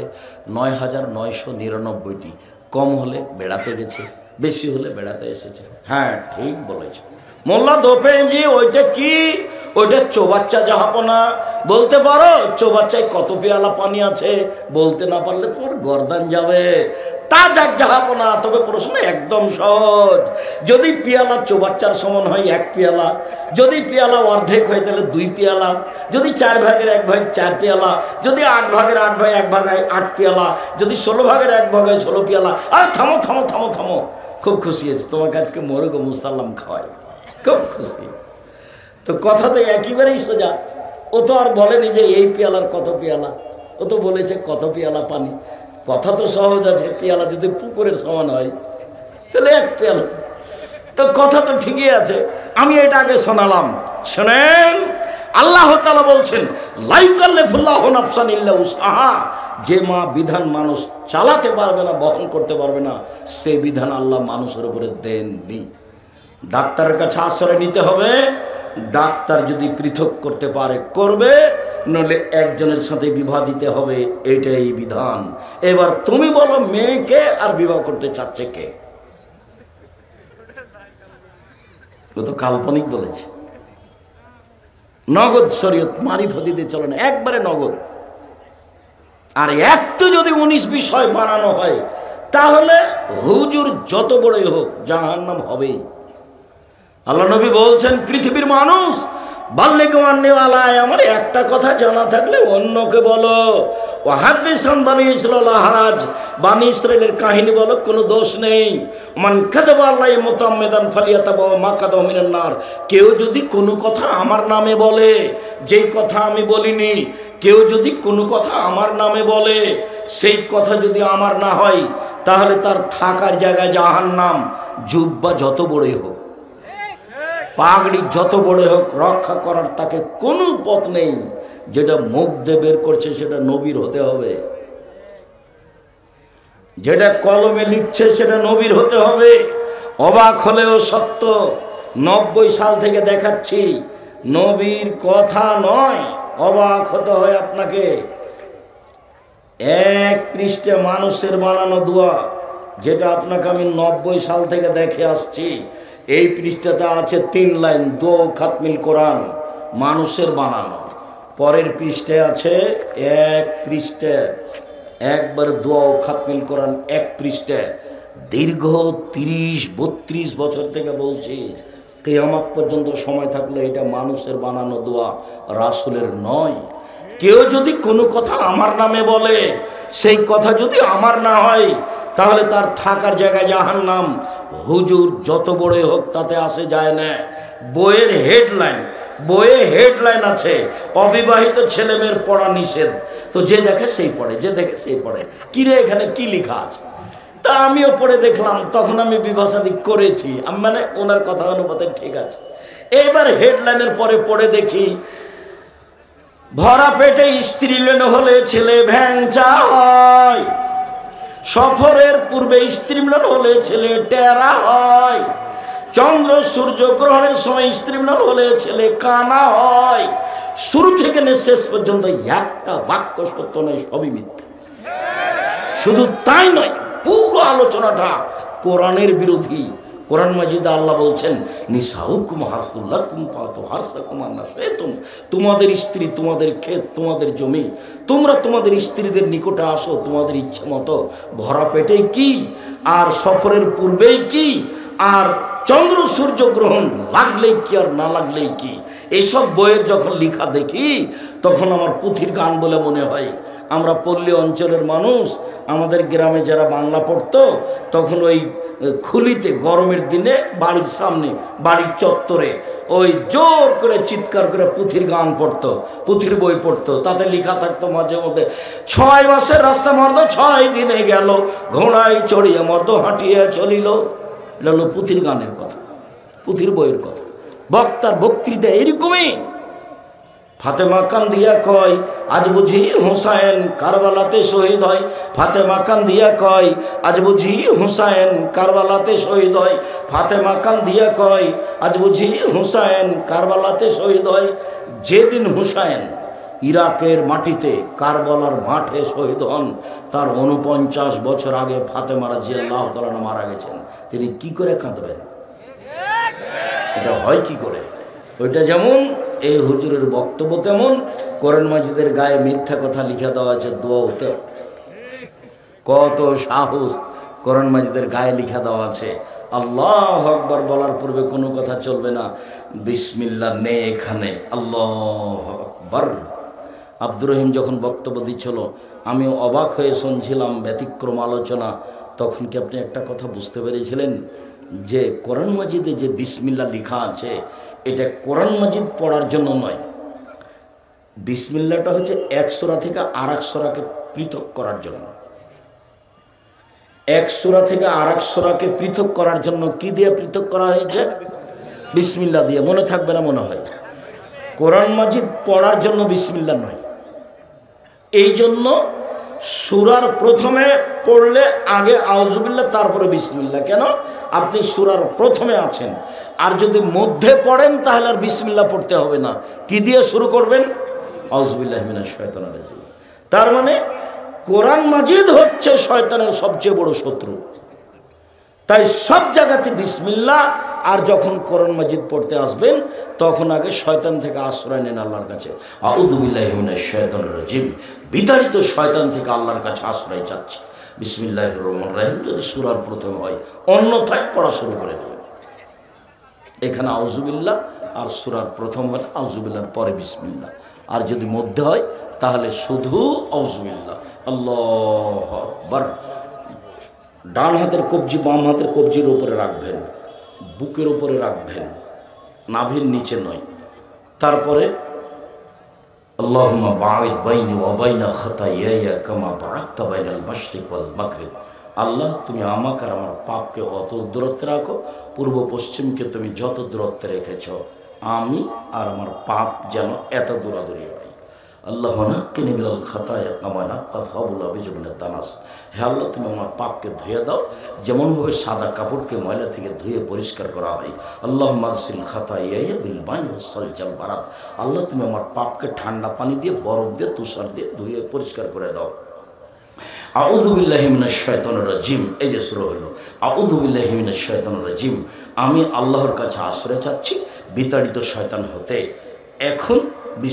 9,999টি। কম হলে বেড়াতে গেছে, বেশি হলে বেড়াতে এসেছে। হ্যাঁ, ঠিক বলেছে মোল্লা দোপেঁজি। ওইটা কি? ওইটা চৌবাচ্চা জাহাপনা। বলতে পারো চৌবাচ্চায় কত পেয়ালা পানি আছে? বলতে না পারলে তোমার গর্দান যাবে। তা যাক জাহাপনা। তবে প্রশ্ন একদম সহজ, যদি পেয়ালা চৌবাচ্চার সমান হয় 1 পেয়ালা, যদি পেয়ালা অর্ধেক হয় তাহলে 2 পেয়ালা, যদি 4 ভাগের 1 ভাগ 4 পেয়ালা, যদি 8 ভাগের 8 ভাগ 1 ভাগ হয় 8 পেয়ালা, যদি 16 ভাগের 1 ভাগ হয় 16 পেয়ালা। আরে থামো থামো থামো থামো, খুব খুশি হয়েছে তোমাকে আজকে মোরগ ও মুসাল্লাম খাওয়াই, খুব খুশি। তো কথা তো একেবারেই সোজা। ও তো আর বলেনি যে এই পেয়ালার কত পেয়ালা, ও তো বলেছে কত পেয়ালা পানি। কথা তো সহজ আছে, পেয়ালা যদি পুকুরের সমান হয় তাহলে 1 পেয়ালা। তো কথা তো ঠিকই আছে। আমি এটা আগে শোনালাম, শোনেন। আল্লাহ তাআলা বলছেন, লা ইউকাল্লিফুল্লাহু নাফসান ইল্লা উসআহা। যে মা বিধান মানুষ চালাতে পারবে না, বহন করতে পারবে না, সে বিধান আল্লাহ মানুষের উপরে দেননি। ডাক্তারের কাছে আশ্রয় নিতে হবে, ডাক্তার যদি পৃথক করতে পারে করবে, নইলে একজনের সাথে বিবাহ দিতে হবে, এটাই বিধান। এবার তুমি বলো মেয়েকে আর বিবাহ করতে চাচ্ছে কে? ও তো কাল্পনিক বলেছে। নগদ শরীয়ত, মারিফতি দিয়ে চলে না, একবারে নগদ। আর একটু যদি 19 বিষয় বানানো হয় তাহলে হুজুর যত বড়ই হোক জাহান্নাম হবেই। আল্লাহ নবী বলছেন, পৃথিবীর মানুষ বাল্যেগান্নেওয়ালায় আমার একটা কথা জানা থাকলে অন্যকে বলো। ও হাদিসান বানি ইসরাইল হারাজ, বানি ইসরাইলের কাহিনী বলো, কোনো দোষ নেই। মান কাযাবা আলাইহি মুতাআম্মিদান ফালিয়াতাবা মাকাদাহু মিনান নার। কেউ যদি কোনো কথা আমার নামে বলে, যেই কথা আমি বলিনি, কেউ যদি কোনো কথা আমার নামে বলে, সেই কথা যদি আমার না হয়, তাহলে তার থাকার জায়গায় জাহান্নাম। জুব্বা যত বড়ই হোক, পাগড়ি যত বড় হোক, রক্ষা করার তাকে কোনো পথ নেই। যেটা মুখ দিয়ে বের করছে সেটা নবীর হতে হবে, যেটা কলমে লিখছে সেটা নবীর হতে হবে। অবাক হলেও সত্য, 90 সাল থেকে দেখাচ্ছি, নবীর কথা নয়, অবাক হতে হয় আপনাকে। এক পৃষ্ঠে মানুষের বানানো দোয়া, যেটা আপনাকে আমি 90 সাল থেকে দেখে আসছি। এই পৃষ্ঠাতে আছে 3 লাইন, দো খাতমিল কোরআন, মানুষের বানানো। পরের পৃষ্ঠায় আছে 1 পৃষ্ঠা, একবার দোয়া খাতমিল কোরআন 1 পৃষ্ঠা। দীর্ঘ 30-32 বছর থেকে বলছি, কিয়ামত পর্যন্ত সময় থাকলে এটা মানুষের বানানো দোয়া, রাসূলের নয়। কেউ যদি কোনো কথা আমার নামে বলে, সেই কথা যদি আমার না হয়, তাহলে তার থাকার জায়গায় জাহান্নাম। হুজুর যত বড় হোক তাতে আসে যায় না। বইয়ের হেডলাইন, বইয়ে হেডলাইন আছে, অবিবাহিত ছেলে মেয়ের পড়া নিষেধ। তো যে দেখে সেই পড়ে, যে দেখে সেই পড়ে। কিরে এখানে কি লেখা আছে? তা আমিও পড়ে দেখলাম, তখন আমি বিভাষাদি করেছি, আমি মানে ওনার কথা অনুপাতে ঠিক আছে। এইবার হেডলাইনের পরে পড়ে দেখি, ভরা পেটে স্ত্রী হলে ছেলে ভ্যাংচা হয়, সফরের পূর্বে স্ত্রী মিলন হলে ছেলে টেরা হয়, চন্দ্র সূর্য গ্রহণের সময় স্ত্রী মিলন হলে ছেলে কানা হয়। শুরু থেকে শেষ পর্যন্ত একটা বাক্য সত্য নয়, সবই মিথ্যা। শুধু তাই নয়, পুরো আলোচনাটা কোরআনের বিরোধী। কোরআন মাজিদে আল্লাহ বলছেন, নিসাউকুম হারসুল লাকুম ফাতু হারসাকুম আন্না শি'তুম। তোমাদের স্ত্রী তোমাদের ক্ষেত, তোমাদের জমি, তোমরা তোমাদের স্ত্রীদের নিকটে আসো তোমাদের ইচ্ছে মতো। ভরা পেটে কি, আর সফরের পূর্বেই কি, আর চন্দ্র সূর্য গ্রহণ লাগলেই কি আর না লাগলেই কি। এইসব বইয়ের যখন লেখা দেখি তখন আমার পুঁথির গান বলে মনে হয়। আমরা পল্লী অঞ্চলের মানুষ, আমাদের গ্রামে যারা বাংলা পড়তো তখন ওই খুলিতে গরমের দিনে বাড়ির সামনে, বাড়ির চত্বরে ওই জোর করে চিৎকার করে পুঁথির গান পড়তো, পুঁথির বই পড়তো। তাতে লেখা থাকতো মাঝে মধ্যে, 6 মাসের রাস্তা মর্দ 6 দিনে গেল, ঘোড়ায় চড়িয়ে মর্দ হাঁটিয়ে চলিল। এটা হলো পুঁথির গানের কথা, পুঁথির বইয়ের কথা। বক্তার বক্তৃতা এরকমই। ফাতেমা কান্দিয়া কয়, আজ বুঝি হুসাইন কারবালাতে শহীদ হয়। ফাতেমা কান্দিয়া কয়, আজ বুঝি হুসাইন কারবালাতে শহীদ হয়। ফাতেমা কান্দিয়া কয়, আজ বুঝি হুসাইন কারবালাতে শহীদ হয়। যেদিন হুসাইন ইরাকের মাটিতে কারবালার মাঠে শহীদ হন, তার 49 বছর আগে ফাতেমা রাদিয়াল্লাহু তাআলা মারা গেছেন। তিনি কি করে কাঁদবেন? এটা হয় কি করে? ওইটা যেমন এই হুজুরের বক্তব্য, তেমন কোরআন মাজিদের গায়ে মিথ্যা কথা লিখে দেওয়া আছে দোয়াতে। কত সাহস কোরআন মাজিদের গায়ে লিখা দেওয়া আছে। আল্লাহু আকবার বলার পূর্বে কোনো কথা চলবে না, বিসমিল্লাহ নেই এখানে, আল্লাহু আকবার। আব্দুর রহিম যখন বক্তব্য দিচ্ছিল আমি অবাক হয়ে শুনছিলাম, ব্যতিক্রম আলোচনা। তখন কি আপনি একটা কথা বুঝতে পেরেছিলেন যে কোরআন মাজিদে যে বিসমিল্লাহ লেখা আছে, এটা কোরআন মাজিদ পড়ার জন্য নয়। বিসমিল্লাহটা হচ্ছে এক সূরা থেকে আরেক সূরাকে পৃথক করার জন্য। এক সূরা থেকে আরেক সূরাকে পৃথক করার জন্য কি দিয়ে পৃথক করা হয়েছে? বিসমিল্লাহ দিয়ে। মনে থাকবে না মনে হয়? কোরআন মাজিদ পড়ার জন্য বিসমিল্লাহ নয়। এই জন্য সূরার প্রথমে পড়লে আগে আউযুবিল্লাহ, তারপরে বিসমিল্লাহ। কেন? আপনি সূরার প্রথমে আছেন, আর যদি মধ্যে পড়েন তাহলে আর বিসমিল্লাহ পড়তে হবে না। কি দিয়ে শুরু করবেন? আউযুবিল্লাহি মিনাশ শাইতানির রাজিম। তার মানে কোরআন মাজিদ হচ্ছে শয়তানের সবচেয়ে বড় শত্রু। তাই সব জায়গাতে বিসমিল্লাহ। আর যখন কোরআন মাজিদ পড়তে আসবেন তখন আগে শয়তান থেকে আশ্রয় নেন আল্লাহর কাছে। আউযু বিল্লাহি মিনাশ শাইতানির রাজিম, বিতাড়িত শয়তান থেকে আল্লাহর কাছে আশ্রয় চাচ্ছি। বিসমিল্লাহির রহমানির রহিম যদি সূরার প্রথম হয়, অন্যথায় পড়া শুরু করে দেবেন। এখানে আউযু বিল্লাহ আর সূরার প্রথম হয় আউযু বিল্লাহর পরে বিসমিল্লাহ। আর যদি মধ্যে হয় তাহলে শুধু আউযু বিল্লাহ। আল্লাহু আকবার। ডান হাতের কবজি বাম হাতের কবজির উপরে রাখবেন, বুকের উপরে রাখবেন, নাভির নিচে নয়। তারপরে আল্লাহুম্মা বাঈদ বাইনি ওয়া বাইনা খাতায়ায়া কামা বা'আদতা বাইনাল মাশরিক ওয়াল মাগরিব। আল্লাহ, তুমি আমাকে আর আমার পাপকে অত দূরত্বে রাখো, পূর্ব পশ্চিমকে তুমি যত দূরত্বে রেখেছ, আমি আর আমার পাপ যেন এত দূরাদূরি হয়। আল্লাহ নাক্কিনি মিনাল খাতায়া কামা নাক্কা সাবুল আবিজমিনাদ দানাস। হে আল্লাহ, তুমি আমার পাপকে ধুয়ে দাও যেমনভাবে সাদা কাপড়কে ময়লা থেকে ধুয়ে পরিষ্কার করা হয়। আল্লাহ মাগসিল খাতায়া বিল মাই ওয়াস সালজাল বারাদ। আল্লাহ, তুমি আমার পাপকে ঠান্ডা পানি দিয়ে, বরফ দিয়ে, তুষার দিয়ে ধুয়ে পরিষ্কার করে দাও। আউযু বিল্লাহি মিনাশ শাইতানির রাজিম। এই যে সূরা হলো আউযু বিল্লাহি মিনাশ শাইতানির রাজিম। আমি আল্লাহর কাছে আশ্রয় চাচ্ছি বিতাড়িত শয়তান হতে। এখন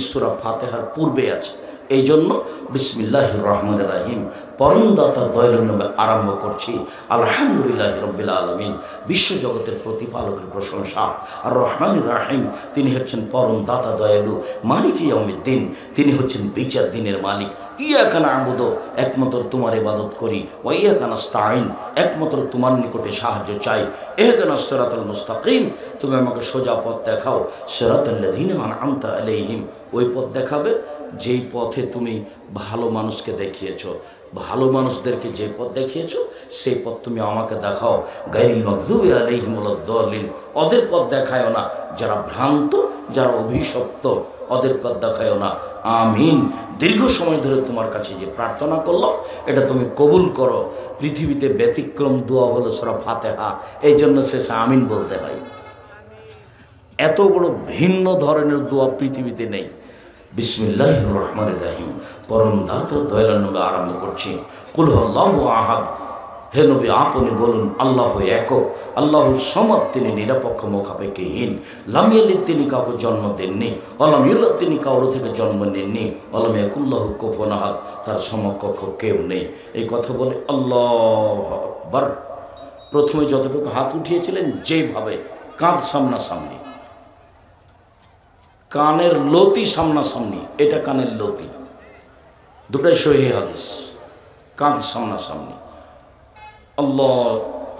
সূরা ফাতিহার পূর্বে আছে, এই জন্য বিসমিল্লাহির রহমানির রহিম পরমদাতা দয়ালুর নামে আরম্ভ করছি। আলহামদুলিল্লাহি রাব্বিল আলামিন, বিশ্বজগতের প্রতিপালকের প্রশংসা। আর রহমানির রহিম, তিনি হচ্ছেন পরমদাতা দয়ালু। মালিক ইয়াউমিদ্দিন, তিনি হচ্ছেন বিচার দিনের মালিক। ইয়াকা না'বুদু, একমাত্র তোমার ইবাদত করি। ওয়া ইয়াকা নাস্তাঈন, একমাত্র তোমার নিকটে সাহায্য চাই। ইহদিনাস সিরাতাল মুস্তাকিম, তুমি আমাকে সোজা পথ দেখাও। সিরাতাল্লাযীনা আন'আমতা আলাইহিম, ওই পথ দেখাবে যেই পথে তুমি ভালো মানুষকে দেখিয়েছ, ভালো মানুষদেরকে যে পথ দেখিয়েছ সেই পথ তুমি আমাকে দেখাও। গায়রিল মাগযুবি আলাইহিম ওয়ালাদ-দাল্লিন, ওদের পথ দেখায়ও না যারা ভ্রান্ত, যারা অভিশপ্ত, ওদের পথ দেখায়ও না। আমিন। দীর্ঘ সময় ধরে তোমার কাছে যে প্রার্থনা করলাম এটা তুমি কবুল করো। পৃথিবীতে ব্যতিক্রম দোয়া হলো সূরা ফাতিহা, এই জন্য শেষে আমিন বলতে হয়। এত বড় ভিন্ন ধরনের দোয়া পৃথিবীতে নেই। বিসমিল্লাহির রহমানির রহিম পরমদাতা দয়ালুর নামে আরম্ভ করছি। কুল হুয়াল্লাহু আহাদ, হে নবী আপনি বলুন আল্লাহ একক, আল্লাহু সামাদ, তিনি নিরপেক্ষ মুখাপেক্ষীহীন। লাম ইয়ালিদ, তিনি কাউকে জন্ম দেননি। ওয়ালাম ইউলাদ, তিনি কারো থেকে জন্ম নেননি। ওয়ালাম ইয়াকুল্লাহু কুফুয়ান আহাদ, তার সমকক্ষ কেউ নেই। এই কথা বলে আল্লাহু আকবার। প্রথমে যতটুকু হাত উঠিয়েছিলেন যেভাবে, কাঁধ সামনাসামনি, কানের লতি সামনাসামনি, এটা কানের লতি, দুটাই সহিহ হাদিস। কাঁধ সামনাসামনি, আল্লাহ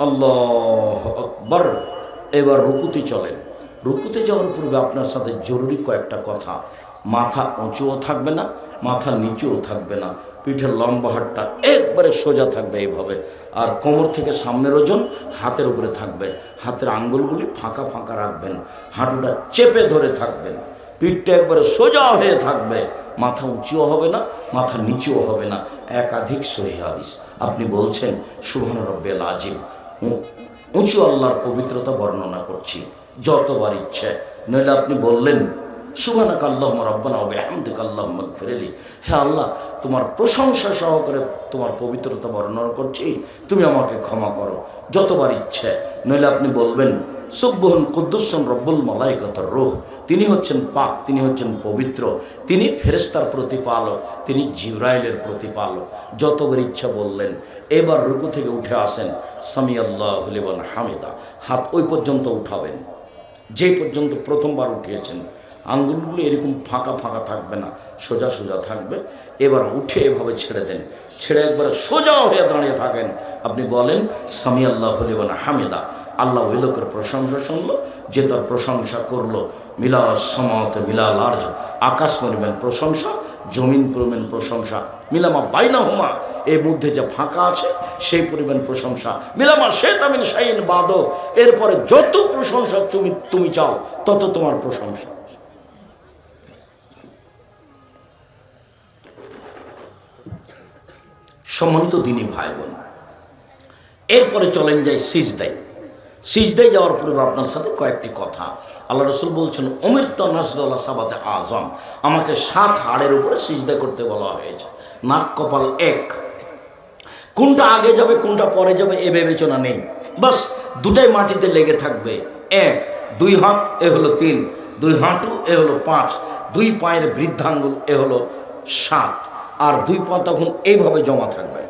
আল্লাহু আকবার। এবার রুকুতে চলেন। রুকুতে যাওয়ার পূর্বে আপনার সাথে জরুরি কয়েকটা কথা। মাথা উঁচুও থাকবে না, মাথা নিচুও থাকবে না, পিঠের লম্বা হাতটা একবারে সোজা থাকবে এইভাবে। আর কোমর থেকে সামনের ওজন হাতের উপরে থাকবে। হাতের আঙ্গুলগুলি ফাঁকা ফাঁকা রাখবেন, হাঁটুটা চেপে ধরে থাকবেন, পিঠটা একবারে সোজা হয়ে থাকবে, মাথা উঁচুও হবে না, মাথা নিচুও হবে না। একাধিক সহিহ হাদিস। আপনি বলছেন সুবহান রাব্বিয়াল আযীম, উঁচু আল্লাহর পবিত্রতা বর্ণনা করছি যতবার ইচ্ছে। নইলে আপনি বললেন সুবহানাকা আল্লাহুম্মা রাব্বানা ওয়া বিহামদিকা আল্লাহুম্মা ইগফিরলি, হে আল্লাহ তোমার প্রশংসা সহকারে তোমার পবিত্রতা বর্ণনা করছি, তুমি আমাকে ক্ষমা করো, যতবার ইচ্ছে। নইলে আপনি বলবেন সুবহান কুদ্দুসুন রব্বুল মালাইকাতুর রূহ, তিনি হচ্ছেন পাক, তিনি হচ্ছেন পবিত্র, তিনি ফেরেশতার প্রতিপালক, তিনি জিবরাইলের প্রতিপালক। যতবার ইচ্ছা বললেন। এবার রুকু থেকে উঠে আসেন, সামি আল্লাহু লিমান হামিদা, হাত ওই পর্যন্ত উঠাবেন যে পর্যন্ত প্রথমবার উঠিয়েছেন। আঙ্গুলগুলো এরকম ফাঁকা ফাঁকা থাকবে না, সোজা সোজা থাকবে। এবার উঠে এভাবে ছেড়ে দেন, ছেড়ে একবার সোজা হয়ে দাঁড়িয়ে থাকেন। আপনি বলেন সামি আল্লাহু লিমান হামিদা। আল্লাহ ওই লোকের প্রশংসা শুনলো যে তার প্রশংসা করলো। মিলা সামাওয়াত মিলাল আরজ, আকাশ পরিমাণ প্রশংসা, জমিন পরিমাণ প্রশংসা। মিলামা বাইনাহুমা, এর মধ্যে যে ফাঁকা আছে সেই পরিমাণ প্রশংসা। মিলামা শেতামিন শাইন বাদো, এরপরে যত প্রশংসা তুমি চাও তত তোমার প্রশংসা। সম্মানিত দিনী ভাই বোন, এরপরে চলেন যাই সিজদায়। সিজদায় যাওয়ার পূর্বে আপনার সাথে কয়েকটি কথা। আল্লাহ রসুল বলছেন উমিরতু নাসদুল্লাহ সাবাতে আজম, আমাকে 7 হাড়ের উপরে সিজদা করতে বলা হয়েছে। নাক কপাল এক, কোনটা আগে যাবে কোনটা পরে যাবে এ বিবেচনা নেই। বাস দুটাই মাটিতে লেগে থাকবে। 1 2 হাত এ হলো 3, 2 হাঁটু এ হলো 5, 2 পায়ের বৃদ্ধাঙ্গুল এ হলো 7, আর 2 পা তখন এইভাবে জমা থাকবে।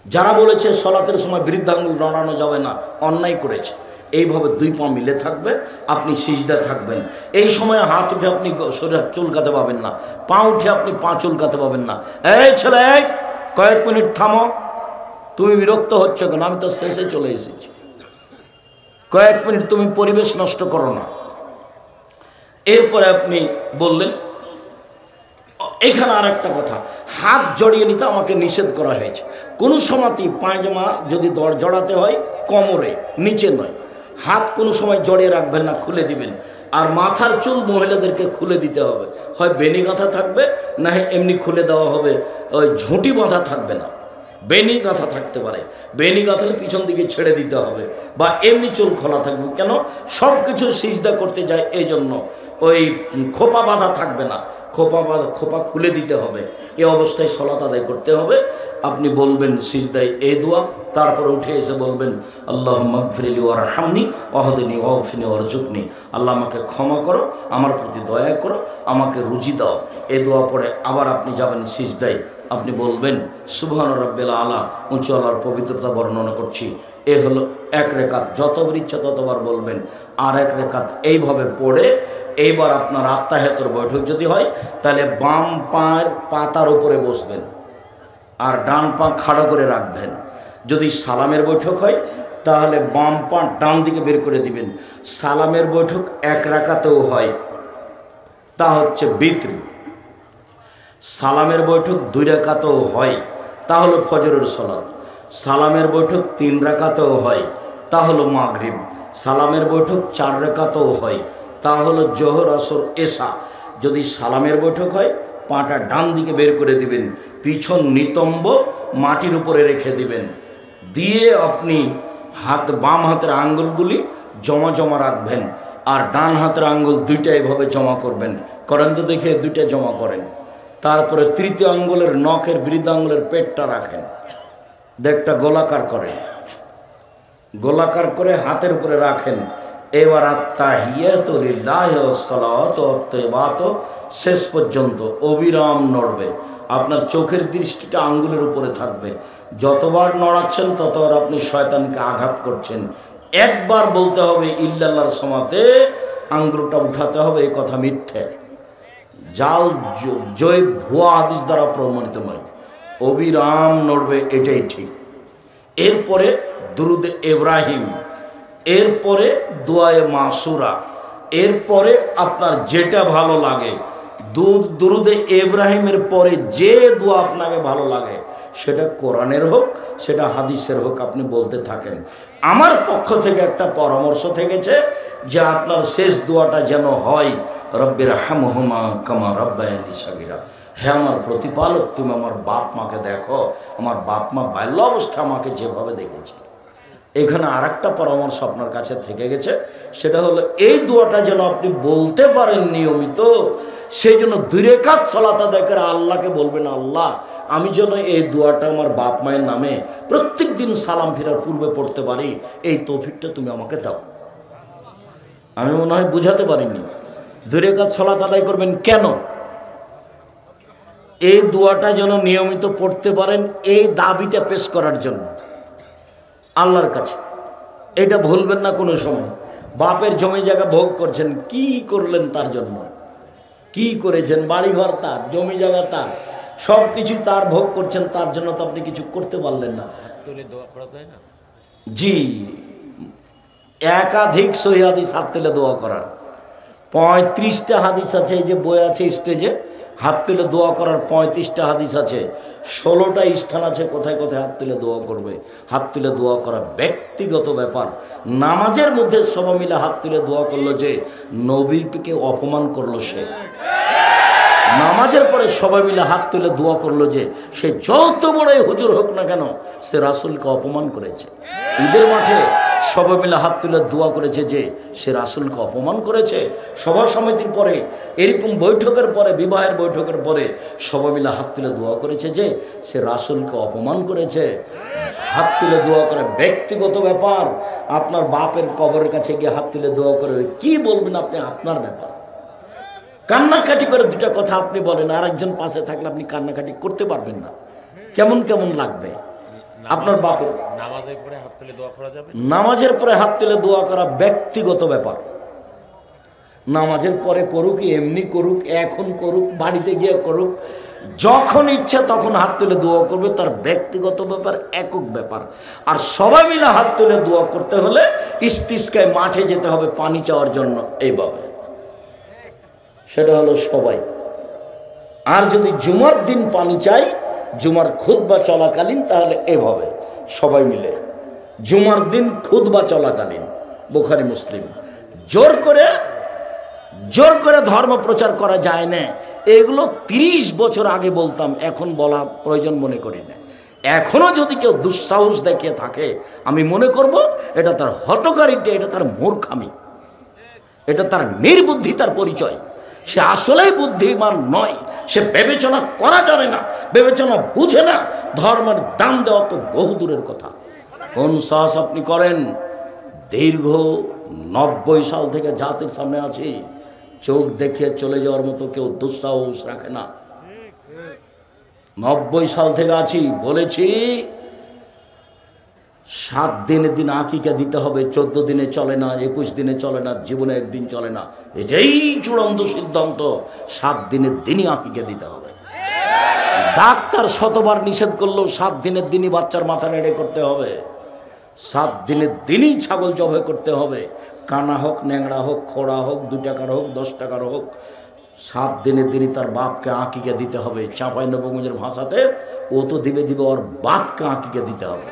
যারা বলেছে সলাতের সময় বৃদ্ধাঙ্গুল নড়ানো যাবে না, অন্যায় করেছে। এইভাবে 2 পা মিলে থাকবে, আপনি সিজদায় থাকবেন। এই সময় হাত উঠে আপনি শরীর চুলকাতে পাবেন না, পা উঠে আপনি পা চুলকাতে পাবেন না। এই ছেলে, কয়েক মিনিট থামো, তুমি বিরক্ত হচ্ছ কেন? আমি তো শেষে চলে এসেছি, কয়েক মিনিট তুমি পরিবেশ নষ্ট করো না। এরপরে আপনি বললেন, এখানে আর একটা কথা, হাত জড়িয়ে নিতে আমাকে নিষেধ করা হয়েছে। কোনো সময়তেই পায়জামা যদি জড়াতে হয় কোমরে, নিচে নয়। হাত কোনো সময় জড়িয়ে রাখবেন না, খুলে দিবেন। আর মাথার চুল মহিলাদেরকে খুলে দিতে হবে, হয় বেনি গাঁথা থাকবে, না এমনি খুলে দেওয়া হবে, ওই ঝুঁটি বাঁধা থাকবে না, বেনি গাঁথা থাকতে পারে। বেনি গাঁথালে পিছন দিকে ছেড়ে দিতে হবে, বা এমনি চুল খোলা থাকবে। কেন? সব কিছু সিজদা করতে যায়, এই জন্য ওই খোপা বাঁধা থাকবে না, খোপা খুলে দিতে হবে। এই অবস্থায় সলাত আদায় করতে হবে। আপনি বলবেন সিজদায় এই দোয়া, তারপরে উঠে এসে বলবেন আল্লাহুম্মা গফিরলি ওয়ারহামনি ওয়াহদিনি ওয়াফিনি ওয়ারজুকনি, আল্লাহ আমাকে ক্ষমা করো, আমার প্রতি দয়া করো, আমাকে রুজি দাও। এই দোয়া পড়ে আবার আপনি যাবেন সিজদায়। আপনি বলবেন সুবহান রাব্বিল আলা, উঁচু আল্লাহর পবিত্রতা বর্ণনা করছি। এ হলো 1 রেকাত, যতবার ইচ্ছা ততবার বলবেন। আর 1 রেকাত এইভাবে পড়ে এইবার আপনার আত্তাহিয়াতুর বৈঠক যদি হয়, তাহলে বাম পায়ের পাতার উপরে বসবেন আর ডান পা খাড়া করে রাখবেন। যদি সালামের বৈঠক হয়, তাহলে বাম পা ডান দিকে বের করে দিবেন। সালামের বৈঠক 1 রাকাতেও হয়, তা হচ্ছে বিতর। সালামের বৈঠক 2 রাকাতেও হয়, তা হলো ফজরের সালাত। সালামের বৈঠক 3 রাকাতেও হয়, তা হলো মাগরিব। সালামের বৈঠক 4 রাকাতেও হয়, তা হলো জোহর, আসর, এশা। যদি সালামের বৈঠক হয়, পাটা ডান দিকে বের করে দিবেন, পিছন নিতম্ব মাটির উপরে রেখে দিবেন, দিয়ে আপনি বাম হাতের আঙ্গুলগুলি জমা জমা রাখবেন, আর ডান হাতের আঙ্গুল 2টা এভাবে জমা করবেন। করেন তো দেখে, 2টা জমা করেন। তারপরে তৃতীয় আঙ্গুলের নখের বৃদ্ধাঙ্গুলের পেটটা রাখেন, দেখটা গোলাকার করেন, গোলাকার করে হাতের উপরে রাখেন। এবার আত্তাহিয়াতু লিল্লাহি ওয়াস সালাতু ওয়াত তাইয়্যিবাতু শেষ পর্যন্ত অবিরাম নড়বে। আপনার চোখের দৃষ্টিটা আঙ্গুলের উপরে থাকবে। যতবার নড়াচ্ছেন ততবার আপনি শয়তানকে আঘাত করছেন। একবার বলতে হবে ইল্লাল্লাহর সমাতে আঙ্গুলটা উঠাতে হবে, এই কথা মিথ্যে, জাল জয় ভুয়া হাদিস দ্বারা প্রমাণিত নয়। অবিরাম নড়বে, এটাই ঠিক। এরপরে দুরুদে ইব্রাহিম, এরপরে দোয়ায়ে মাসুরা, এরপরে আপনার যেটা ভালো লাগে। দুরুদে ইব্রাহিমের পরে যে দোয়া আপনাকে ভালো লাগে, সেটা কোরআনের হোক, সেটা হাদিসের হোক, আপনি বলতে থাকেন। আমার পক্ষ থেকে একটা পরামর্শ থেকেছে যে আপনার শেষ দোয়াটা যেন হয় রব্বির হামহুমা কামা রাব্বায়ানি সাগীরা। হে আমার প্রতিপালক, তুমি আমার বাপ মাকে দেখো, আমার বাপ মা বাল্য অবস্থা আমাকে যেভাবে দেখেছি। এখানে আর একটা পরামর্শ আপনার কাছে থেকে গেছে, সেটা হলো এই দোয়াটা যেন আপনি বলতে পারেন নিয়মিত। সেই জন্য 2 রাকাত সালাত আদায় করে আল্লাহকে বলবেন, আল্লাহ আমি যেন এই দোয়াটা আমার বাপ মায়ের নামে প্রত্যেক দিন সালাম ফেরার পূর্বে পড়তে পারি, এই তৌফিকটা তুমি আমাকে দাও। আমি মনে হয় বুঝাতে পারিনি। 2 রাকাত সালাত আদায় করবেন কেন? এই দোয়াটা যেন নিয়মিত পড়তে পারেন, এই দাবিটা পেশ করার জন্য আল্লাহর কাছে। এটা ভুলবেন না কোনো সময়। বাপের জমি জায়গা ভোগ করছেন, কি করলেন তার জন্য? কি করেছেন? বাড়িঘর তার, জমি জায়গা তার, সব কিছু তার, ভোগ করছেন, তার জন্য তো আপনি কিছু করতে পারলেন না। জি, একাধিক সহিহ হাদিস হাত তুলে দোয়া করার 35টা হাদিস আছে। এই যে বই আছে স্টেজে, হাত তুলে দোয়া করার 35টা হাদিস আছে। 16টা স্থান আছে কোথায় কোথায় হাত তুলে দোয়া করবে। হাত তুলে দোয়া করা ব্যক্তিগত ব্যাপার। নামাজের মধ্যে সবাই মিলে হাত তুলে দোয়া করলো যে নবীকে অপমান করলো সে। নামাজের পরে সবাই মিলে হাত তুলে দোয়া করলো যে সে যত বড়ই হুজুর হোক না কেন, সে রাসূলকে অপমান করেছে। ঈদের মাঠে সবাই মিলে হাত তুলে দোয়া করেছে যে সে রাসূলকে অপমান করেছে। সভা সমিতির পরে, এরকম বৈঠকের পরে, বিবাহের বৈঠকের পরে সবাই মিলে হাত তুলে দোয়া করেছে যে সে রাসূলকে অপমান করেছে। হাত তুলে দোয়া করে ব্যক্তিগত ব্যাপার। আপনার বাপের কবরের কাছে গিয়ে হাত তুলে দোয়া করে কি বলবেন আপনি, আপনার ব্যাপার। কান্নাকাটি করে দুটা কথা আপনি বলেন, আর একজন পাশে থাকলে আপনি কান্নাকাটি করতে পারবেন না, কেমন কেমন লাগবে। আপনার বাপের নামাজের পরে হাত তুলে দোয়া করা যাবে? নামাজের পরে হাত তুলে দোয়া করা ব্যক্তিগত ব্যাপার। নামাজের পরে করুক, এমনি করুক, এখন করুক, বাড়িতে গিয়ে করুক, যখন ইচ্ছা তখন হাত তুলে দোয়া করবে, তার ব্যক্তিগত ব্যাপার, একক ব্যাপার। আর সবাই মিলে হাত তুলে দোয়া করতে হলে ইস্তিসকায় মাঠে যেতে হবে পানি চাওয়ার জন্য, এইভাবে। সেটা হলো সবাই। আর যদি জুমার দিন পানি চাই, জুমার খুতবা চলাকালীন, তাহলে এভাবে সবাই মিলে। জুমার দিন খুতবা চলাকালীন, বুখারী মুসলিম। জোর করে ধর্ম প্রচার করা যায় না। এগুলো 30 বছর আগে বলতাম, এখন বলা প্রয়োজন মনে করি না। এখনো যদি কেউ দুঃসাহস দেখিয়ে থাকে, আমি মনে করব এটা তার হঠকারিতা, এটা তার মূর্খামি, এটা তার নির্বুদ্ধিতার পরিচয়। সে আসলেই বুদ্ধিমান নয়, সে বিবেচনা করা জানে না, বিবেচনা বুঝে না। ধর্মের দাম দেওয়া তো বহু দূরের কথা। কোন সাহস আপনি করেন? দীর্ঘ 90 সাল থেকে জাতির সামনে আছি, চোখ দেখে চলে যাওয়ার মতো কেউ দুঃসাহস রাখে না। 90 সাল থেকে আছি, বলেছি 7 দিনের দিন আকিকা দিতে হবে, 14 দিনে চলে না, 21 দিনে চলে না, জীবনে একদিন চলে না। এটাই চূড়ান্ত সিদ্ধান্ত, 7 দিনের দিনই আকিকা দিতে হবে। ডাক্তার শতবার নিষেধ করলেও 7 দিনের দিনই বাচ্চার মাথা নেড়ে করতে হবে, 7 দিনের দিনই ছাগল জবাই করতে হবে। কানা হোক, ন্যাংরা হোক, খোড়া হোক, 2 টাকার হোক, 10 টাকার হোক, 7 দিনের দিনই তার বাপকে আকিকা দিতে হবে। চাঁপাইনবাবগঞ্জের ভাষাতে ও তো দিবে, ওর বাপকে আকিকা দিতে হবে।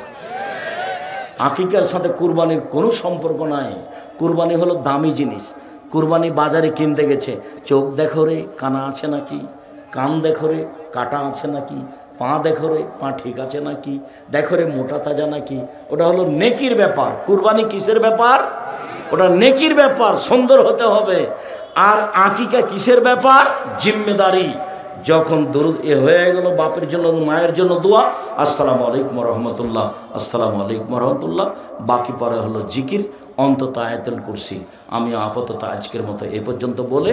আকিকার সাথে কুরবানির কোনো সম্পর্ক নাই। কুরবানি হলো দামি জিনিস। কুরবানি বাজারে কিনতে গেছে, চোখ দেখো রে কানা আছে নাকি, কান দেখো রে কাটা আছে নাকি, পা দেখো রে পা ঠিক আছে নাকি, দেখো রে মোটা তাজা নাকি। ওটা হলো নেকির ব্যাপার। কুরবানি কিসের ব্যাপার? ওটা নেকির ব্যাপার, সুন্দর হতে হবে। আর আকিকা কিসের ব্যাপার? জিম্মেদারি। যখন দরুদ হয়ে গেল, বাপের জন্য মায়ের জন্য দোয়া, আসসালামু আলাইকুম রহমতুল্লাহ, আসসালামু আলাইকুম রহমতুল্লাহ। বাকি পরে হলো জিকির, অন্তত আয়াতুল কুরসি। আমি আপাতত আজকের মতো এ পর্যন্ত বলে,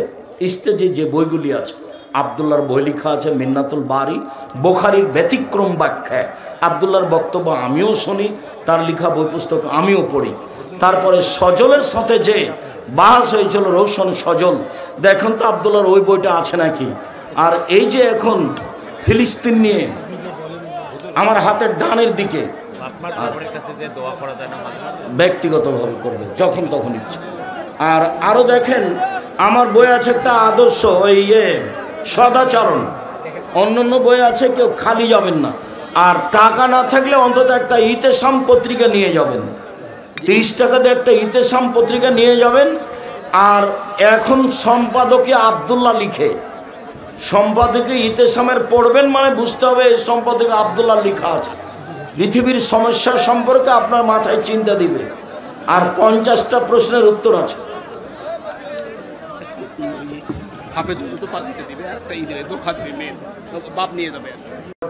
স্টেজে যে বইগুলি আছে, আবদুল্লাহর বই লেখা আছে মিন্নাতুল বারি, বুখারীর ব্যতিক্রম ব্যাখ্যায় আবদুল্লাহর বক্তব্য আমিও শুনি, তার লেখা বই পুস্তক আমিও পড়ি। তারপরে সজলের সাথে যে বাহাস হয়েছিল, রৌশন সজল, দেখুন তো আবদুল্লাহর ওই বইটা আছে নাকি। আর এই যে এখন ফিলিস্তিন নিয়ে আমার হাতের ডানের দিকে, ব্যক্তিগতভাবে করবে যখন তখন ইচ্ছে। আর আরও দেখেন আমার বই আছে একটা আদর্শ, ওই সদাচরণ। অন্য বই আছে, কেউ খালি যাবেন না। আর টাকা না থাকলে অন্তত একটা ইতেসাম পত্রিকা নিয়ে যাবেন, 30 টাকা দিয়ে একটা ইতেসাম পত্রিকা নিয়ে যাবেন। আর এখন সম্পাদকে আবদুল্লাহ লিখে, সম্পাদকে ইতেসামের পড়বেন মানে বুঝতে হবে এই সম্পাদকে আবদুল্লাহ লেখা আছে। পৃথিবীর সমস্যা সম্পর্কে আপনার মাথায় চিন্তা দিবে। আর 50টা প্রশ্নের উত্তর আছে।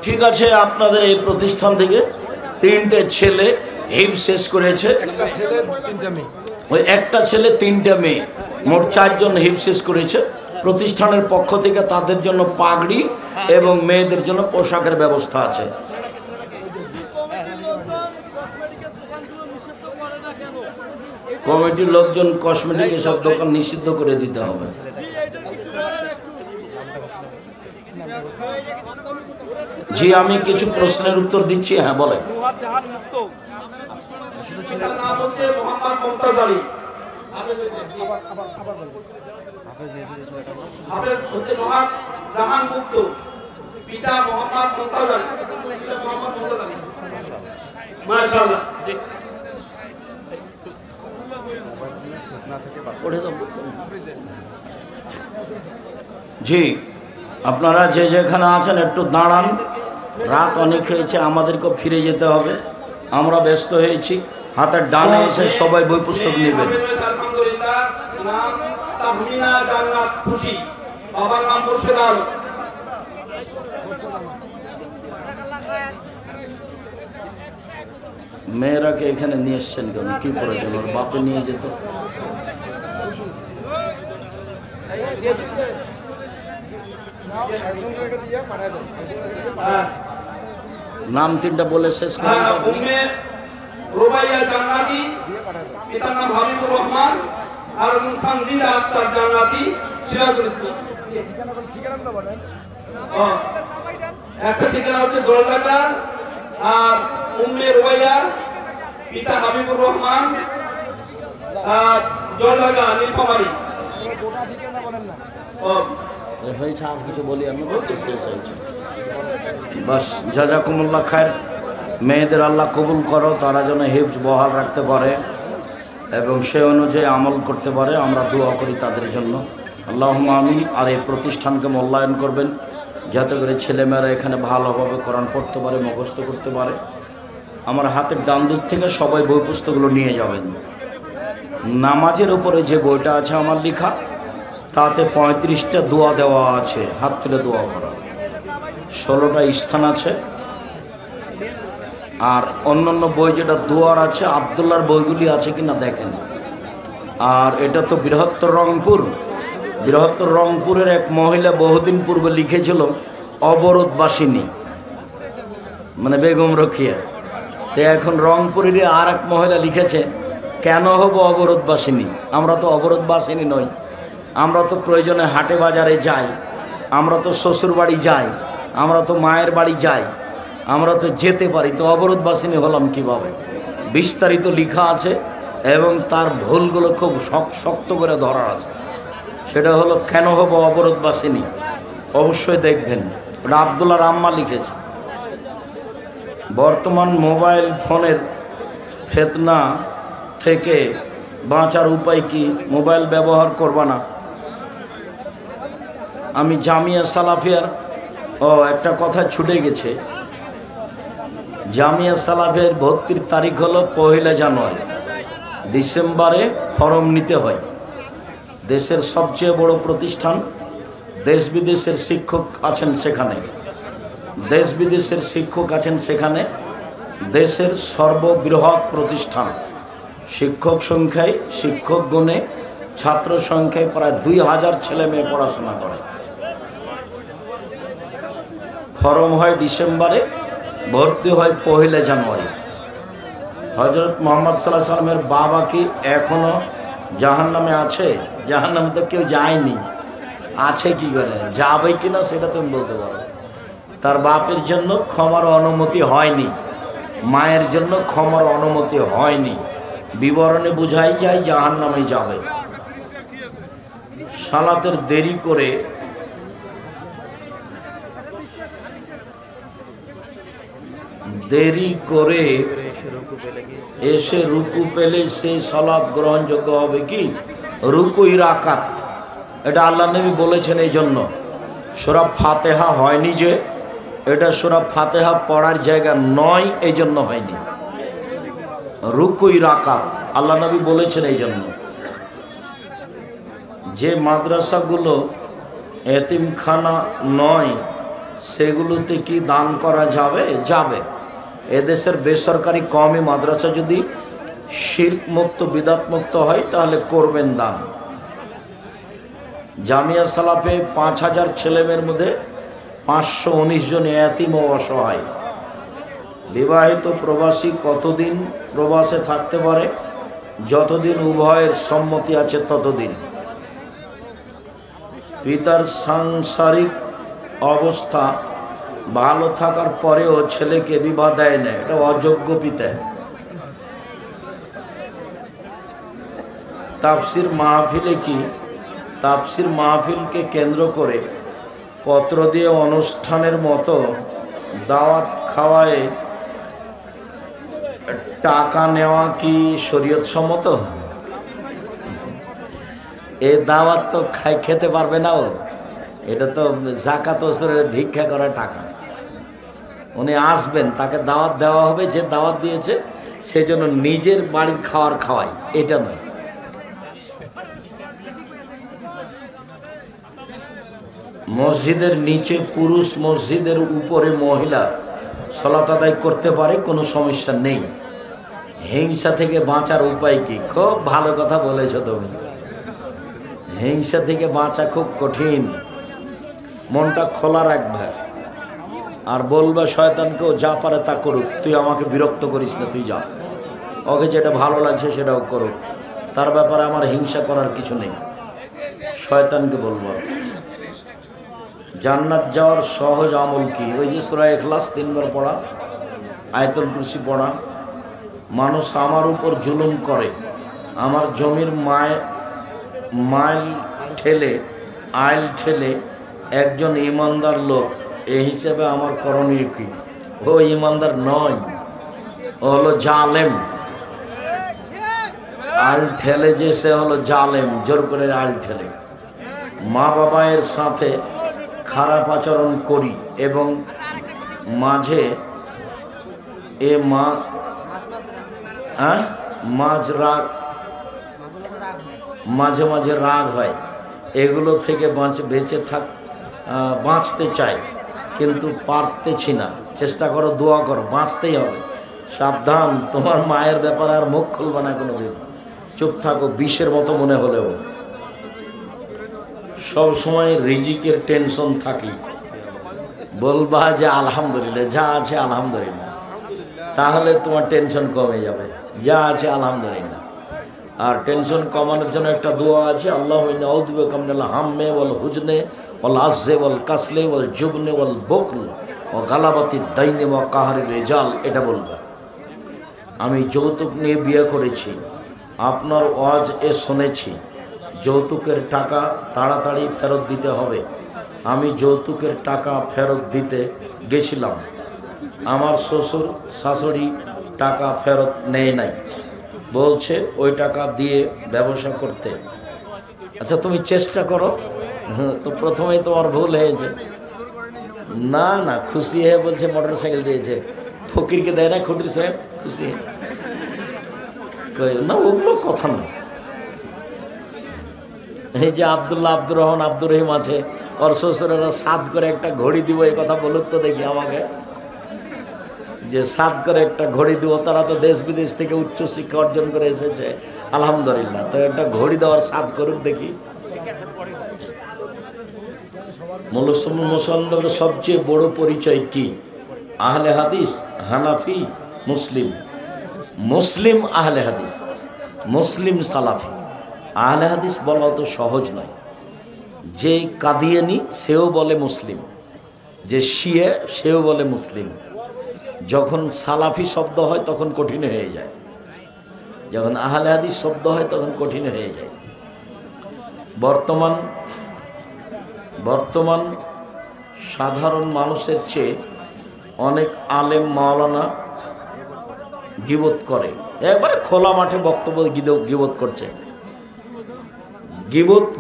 ঠিক আছে, আপনাদের এই প্রতিষ্ঠান থেকে 3টে ছেলে হিফজ শেষ করেছে, ওই একটা ছেলে 3টে মেয়ে, মোট 4 জন হিফজ শেষ করেছে। প্রতিষ্ঠানের পক্ষ থেকে তাদের জন্য পাগড়ি এবং মেয়েদের জন্য পোশাকের ব্যবস্থা আছে। কমিটির লোকজন কসমেটিক এসব দোকান নিষিদ্ধ করে দিতে হবে। জি, আমি কিছু প্রশ্নের উত্তর দিচ্ছি। হ্যাঁ বলেন। জি, আপনারা যে যেখানে আছেন একটু দাঁড়ান, রাত অনেক হয়েছে, আমাদেরকেও ফিরে যেতে হবে, আমরা ব্যস্ত হয়েছি। হাতের ডানে এসে সবাই বই পুস্তক নেবেন। মেয়েরাকে এখানে নিয়ে এসছেন কেন? কি প্রয়োজন? ওর বাপে নিয়ে যেত। নাম তিনটা বলে শেষ করে উম্মে রুবাইয়া জান্নাতি, পিতার নাম হাবিবুর রহমান, আর একজন সানজিদা আক্তার জান্নাতি, সিরাজুল ইসলাম। একটা ঠিকানা হচ্ছে জলঢাকা, আর উম্মে রুবাইয়া পিতা হাবিবুর রহমান, আর জলঢাকা নীলফামারী। হয়েছে আর কিছু বলি আমি, শেষ হয়েছে বাস। জাজাকুমুল্লাহ খায়ের। মেয়েদের আল্লাহ কবুল করো, তারা যেন হিফজ বহাল রাখতে পারে এবং সে অনুযায়ী আমল করতে পারে। আমরা দোয়া করি তাদের জন্য, আল্লাহুম্মা আমিন। আর এই প্রতিষ্ঠানকে মূল্যায়ন করবেন যাতে করে ছেলেমেয়েরা এখানে ভালোভাবে কোরআন পড়তে পারে, মুখস্থ করতে পারে। আমার হাতের ডান দিক থেকে সবাই বই পুস্তকগুলো নিয়ে যাবেন। নামাজের উপরে যে বইটা আছে আমার লেখা, তাতে 35টা দোয়া দেওয়া আছে, হাত তুলে দোয়া করা। 16টা স্থান আছে। আর অন্যান্য বই যেটা দোয়ার আছে, আবদুল্লার বইগুলি আছে কিনা দেখেন। আর এটা তো বৃহত্তর রংপুর। বৃহত্তর রংপুরের এক মহিলা বহুদিন পূর্বে লিখেছিল অবরোধবাসিনী, মানে বেগম রোকেয়া। তো এখন রংপুরেরই আর এক মহিলা লিখেছে কেন হব অবরোধবাসিনী। আমরা তো অবরোধবাসিনী নই, আমরা তো প্রয়োজনে হাটে বাজারে যাই, আমরা তো শ্বশুর বাড়ি যাই, আমরা তো মায়ের বাড়ি যাই, আমরা তো যেতে পারি। তো অবরোধবাসিনী হলাম কীভাবে? বিস্তারিত লেখা আছে এবং তার ভুলগুলো খুব শক্ত করে ধরা আছে। সেটা হলো কেন হব অবরোধবাসিনী, অবশ্যই দেখবেন। ওটা আবদুল্লাহ রাম্মা লিখেছে। বর্তমান মোবাইল ফোনের ফেতনা থেকে বাঁচার উপায় কি? মোবাইল ব্যবহার করবা না। আমি জামিয়া সালাফিয়ার একটা কথা ছুটে গেছে। জামিয়া সালাফের ভর্তির তারিখ হলো 1 জানুয়ারি। ডিসেম্বরে ফর্ম নিতে হয়। দেশের সবচেয়ে বড় প্রতিষ্ঠান, দেশ বিদেশের শিক্ষক আছেন সেখানে, দেশ বিদেশের শিক্ষক আছেন সেখানে। দেশের সর্ববৃহৎ প্রতিষ্ঠান। শিক্ষক সংখ্যায়, শিক্ষক গুণে, ছাত্র সংখ্যায় প্রায় 2000 ছেলে মেয়ে পড়াশোনা করে। ফর্ম হয় ডিসেম্বরে, ভর্তি হয় 1 জানুয়ারি। হজরত মোহাম্মদ সাল্লাল্লাহু আলাইহি সাল্লামের বাবা কি এখনো জাহান্নামে আছে? জাহান্নামে তো কেউ যায়নি, আছে কি করে? যাবে কিনা সেটা তুমি বলতে পারো। তার বাপের জন্য ক্ষমার অনুমতি হয়নি, মায়ের জন্য ক্ষমার অনুমতি হয়নি। বিবরণে বোঝাই যায় জাহান্নামে যাবে। সালাতের দেরি করে এসে রুকু পেলে সেই সালাত গ্রহণযোগ্য হবে কি? রুকুই রাকাত, এটা আল্লাহ নবী বলেছেন। এই জন্য সূরা ফাতিহা হয়নি, যে এটা সূরা ফাতিহা পড়ার জায়গা নয়, এই জন্য হয়নি। রুকুই রাকাত আল্লাহ নবী বলেছেন। এই জন্য যে মাদ্রাসাগুলো এতিমখানা নয় সেগুলোতে কি দান করা যাবে? যাবে। এদেশের বেসরকারি কওমি মাদ্রাসা যদি শিরক মুক্ত, বিদাত মুক্ত হয় তাহলে করবেন দান। জামিয়া সালাফে 5000 ছেলেমেয়ের মধ্যে 519 জন এতিম ও অসহায়। বিবাহিত প্রবাসী কতদিন প্রবাসে থাকতে পারে? যতদিন উভয়ের সম্মতি আছে ততদিন। পিতার সাংসারিক অবস্থা ভালো থাকার পরেও ছেলেকে বিবাহ দেয় না, এটা অযোগ্য পিতা। তাফসির মাহফিলে কি তাফসির মাহফিলকে কেন্দ্র করে পত্র দিয়ে অনুষ্ঠানের মতো দাওয়াত খাওয়ায় টাকা নেওয়া কি শরীয়ত সম্মত? এই দাওয়াত তো খেতে পারবে না ও, এটা তো যাকাত ওসরের ভিক্ষা করা টাকা। উনি আসবেন, তাকে দাওয়াত দেওয়া হবে, যে দাওয়াত দিয়েছে সেজন্য নিজের বাড়ির খাওয়ার খাওয়াই, এটা নয়। মসজিদের নিচে পুরুষ, মসজিদের উপরে মহিলা সালাত আদায় করতে পারে, কোনো সমস্যা নেই। হিংসা থেকে বাঁচার উপায় কি? খুব ভালো কথা বলেছো তুমি। হিংসা থেকে বাঁচা খুব কঠিন। মনটা খোলা রাখবে আর বলবে শয়তানকেও যা পারে তা করুক, তুই আমাকে বিরক্ত করিস না, তুই যা, ওকে যেটা ভালো লাগছে সেটাও করুক, তার ব্যাপারে আমার হিংসা করার কিছু নেই। শয়তানকে বলবো। জান্নাত যাওয়ার সহজ আমল কি? ওই যে সূরা ইখলাস 3 বার পড়া, আয়াতুল কুরসি পড়া। মানুষ আমার উপর জুলুম করে, আমার জমির আইল ঠেলে একজন ইমানদার লোক, এই হিসেবে আমার করণীয় কি? ও ইমানদার নয়, ও হলো জালেম। আইল ঠেলে যে সে হলো জালেম, জোর করে আইল ঠেলে। মা বাবার সাথে খারাপ আচরণ করি এবং মাঝে মাঝে রাগ হয়, এগুলো থেকে বাঁচতে চাই কিন্তু পারতেছি না। চেষ্টা করো, দোয়া করো, বাঁচতেই হবে। সাবধান, তোমার মায়ের ব্যাপারে আর মুখ খুলবে না কোনোদিন। চুপ থাকো, বিষের মতো মনে হলেও। সব সময় রিজিকের টেনশন থাকি, বলবা যে আলহামদুলিল্লাহ, যা আছে আলহামদুলিল্লাহ, তাহলে তোমার টেনশন কমে যাবে। যা আছে আলহামদুলিল্লাহ। আর টেনশন কমানোর জন্য একটা দোয়া আছে, আল্লাহুম্মা আউযু বিকা মিনাল হাম্মি ওয়াল হুজনি ওয়াল আজজি ওয়াল কাসলি ওয়াল জুবনি ওয়াল বুখল ওয়া গালাবাতিদ দাইনি ওয়া কাহরির রিজাল। এটা বলবে। আমি যৌতুক নিয়ে বিয়ে করেছি, আপনার ওয়াজ শুনেছি, যৌতুকের টাকা তাড়াতাড়ি ফেরত দিতে হবে। আমি যৌতুকের টাকা ফেরত দিতে গেছিলাম, আমার শ্বশুর শাশুড়ি টাকা ফেরত নেয় নাই, বলছে ওই টাকা দিয়ে ব্যবসা করতে। আচ্ছা তুমি চেষ্টা করো। তো প্রথমেই তোমার ভুল হয়েছে। না না, খুশি হয়ে বলছে মোটর সাইকেল দিয়েছে, ফকিরকে দেয় না খুঁটির সাহেব, খুশি না, ওগুলো কথা না। এই যে আব্দুল্লাহ, আব্দুর রহমান, আব্দুর রহিম আছে, ওর শ্বশুরেরা 7 করে একটা ঘড়ি দিব, এই কথা বলুক তো দেখি আমাকে, যে 7 করে একটা ঘড়ি দিব। তারা তো দেশ বিদেশ থেকে উচ্চ শিক্ষা অর্জন করে এসেছে, আলহামদুলিল্লাহ। তো একটা ঘড়ি দেওয়ার 7 করুক দেখি। মুসলমানদের সবচেয়ে বড় পরিচয় কি? আহলে হাদিস, হানাফি, মুসলিম। মুসলিম আহলে হাদিস, মুসলিম সালাফি। আহলে হাদিস বলা তো সহজ নয়। যে কাদিয়ানি সেও বলে মুসলিম, যে শিয়া সেও বলে মুসলিম। যখন সালাফি শব্দ হয় তখন কঠিন হয়ে যায়, যখন আহলে হাদিস শব্দ হয় তখন কঠিন হয়ে যায়। বর্তমান সাধারণ মানুষের চেয়ে অনেক আলেম মাওলানা গীবত করে, একবারে খোলা মাঠে বক্তব্য গীবত করছে।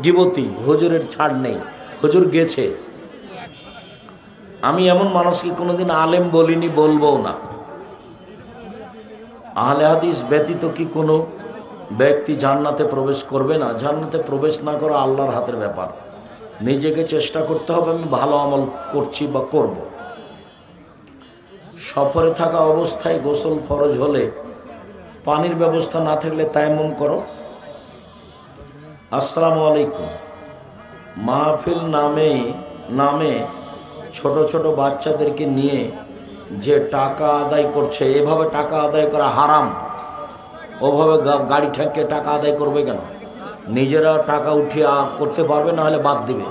গীবতী হুজুরের ছাড় নেই, হুজুর গেছে। আমি এমন মানুষকে কোনোদিন আলেম বলিনি, বলবও না। আহলে হাদিস ব্যতীত কি কোনো ব্যক্তি জান্নাতে প্রবেশ করবে না? জান্নাতে প্রবেশ না করা আল্লাহর হাতের ব্যাপার। নিজেকে চেষ্টা করতে হবে, আমি ভালো আমল করছি বা করব। সফরে থাকা অবস্থায় গোসল ফরজ হলে পানির ব্যবস্থা না থাকলে তায়াম্মুম করো। আসসালামু আলাইকুম। মাহফিল নামে ছোট ছোট বাচ্চাদেরকে নিয়ে যে টাকা আদায় করছে, এভাবে টাকা আদায় করা হারাম। ওভাবে গাড়ি ঠেকে টাকা আদায় করবে কেন? নিজেরা টাকা উঠিয়ে করতে পারবে, না হলে বাদ দিবে।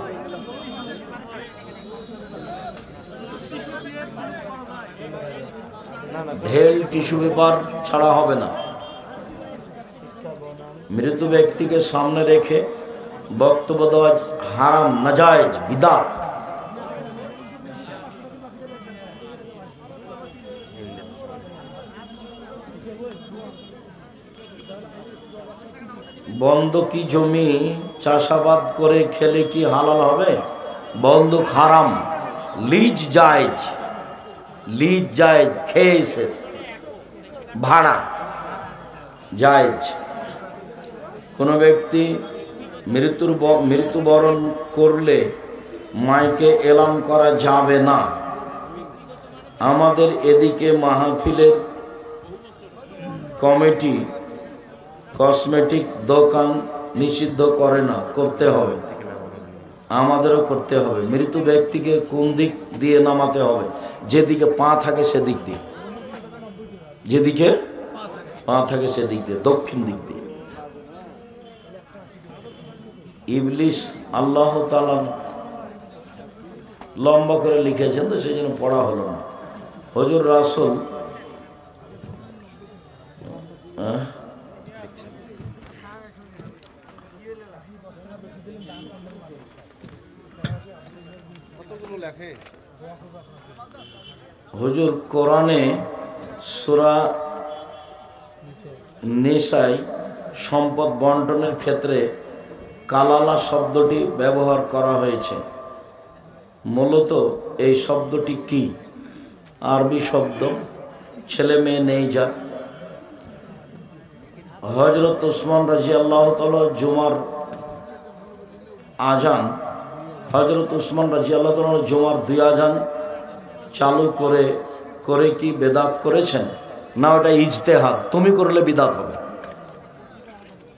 ঢেল টিস্যু পেপার ছাড়া হবে না। মৃত ব্যক্তিকে সামনে রেখে বক্তব্য দেওয়া হারাম, নাজায়েজ, বিদআত। বন্ধকি জমি চাষাবাদ করে খেলে কি হালাল হবে? বন্ধক হারাম। লিজ জায়েজ, খেয়ে শেষ। ভাড়া জায়েজ। কোনো ব্যক্তি মৃত্যুবরণ করলে মাইকে এলান করা যাবে না। আমাদের এদিকে মাহফিলের কমিটি কসমেটিক দোকান নিষিদ্ধ করে না, করতে হবে, আমাদেরও করতে হবে। মৃত ব্যক্তিকে কোন দিক দিয়ে নামাতে হবে? যেদিকে পা থাকে সেদিক দিয়ে, যেদিকে পা থাকে সেদিক দিয়ে, দক্ষিণ দিক দিয়ে। ইবলিস আল্লাহ তাআলা লম্বা করে লিখেছেন তো সেই জন্য পড়া হলো না। হুজুর রাসূল হুজুর কোরআনে সূরা নিসায় সম্পদ বন্টনের ক্ষেত্রে কালালা শব্দটি ব্যবহার করা হয়েছে। মূলত এই শব্দটি কি? আরবি শব্দ, ছেলে মেয়ে নেই যার। হযরত উসমান রাদিয়াল্লাহু তাআলা জুমার আজান, হযরত উসমান রাদিয়াল্লাহু তাআলা জুমার 2 আজান চালু করে কি বেদাত করেছেন? না, ওটা ইজতেহাদ, তুমি করলে বিদাত হবে।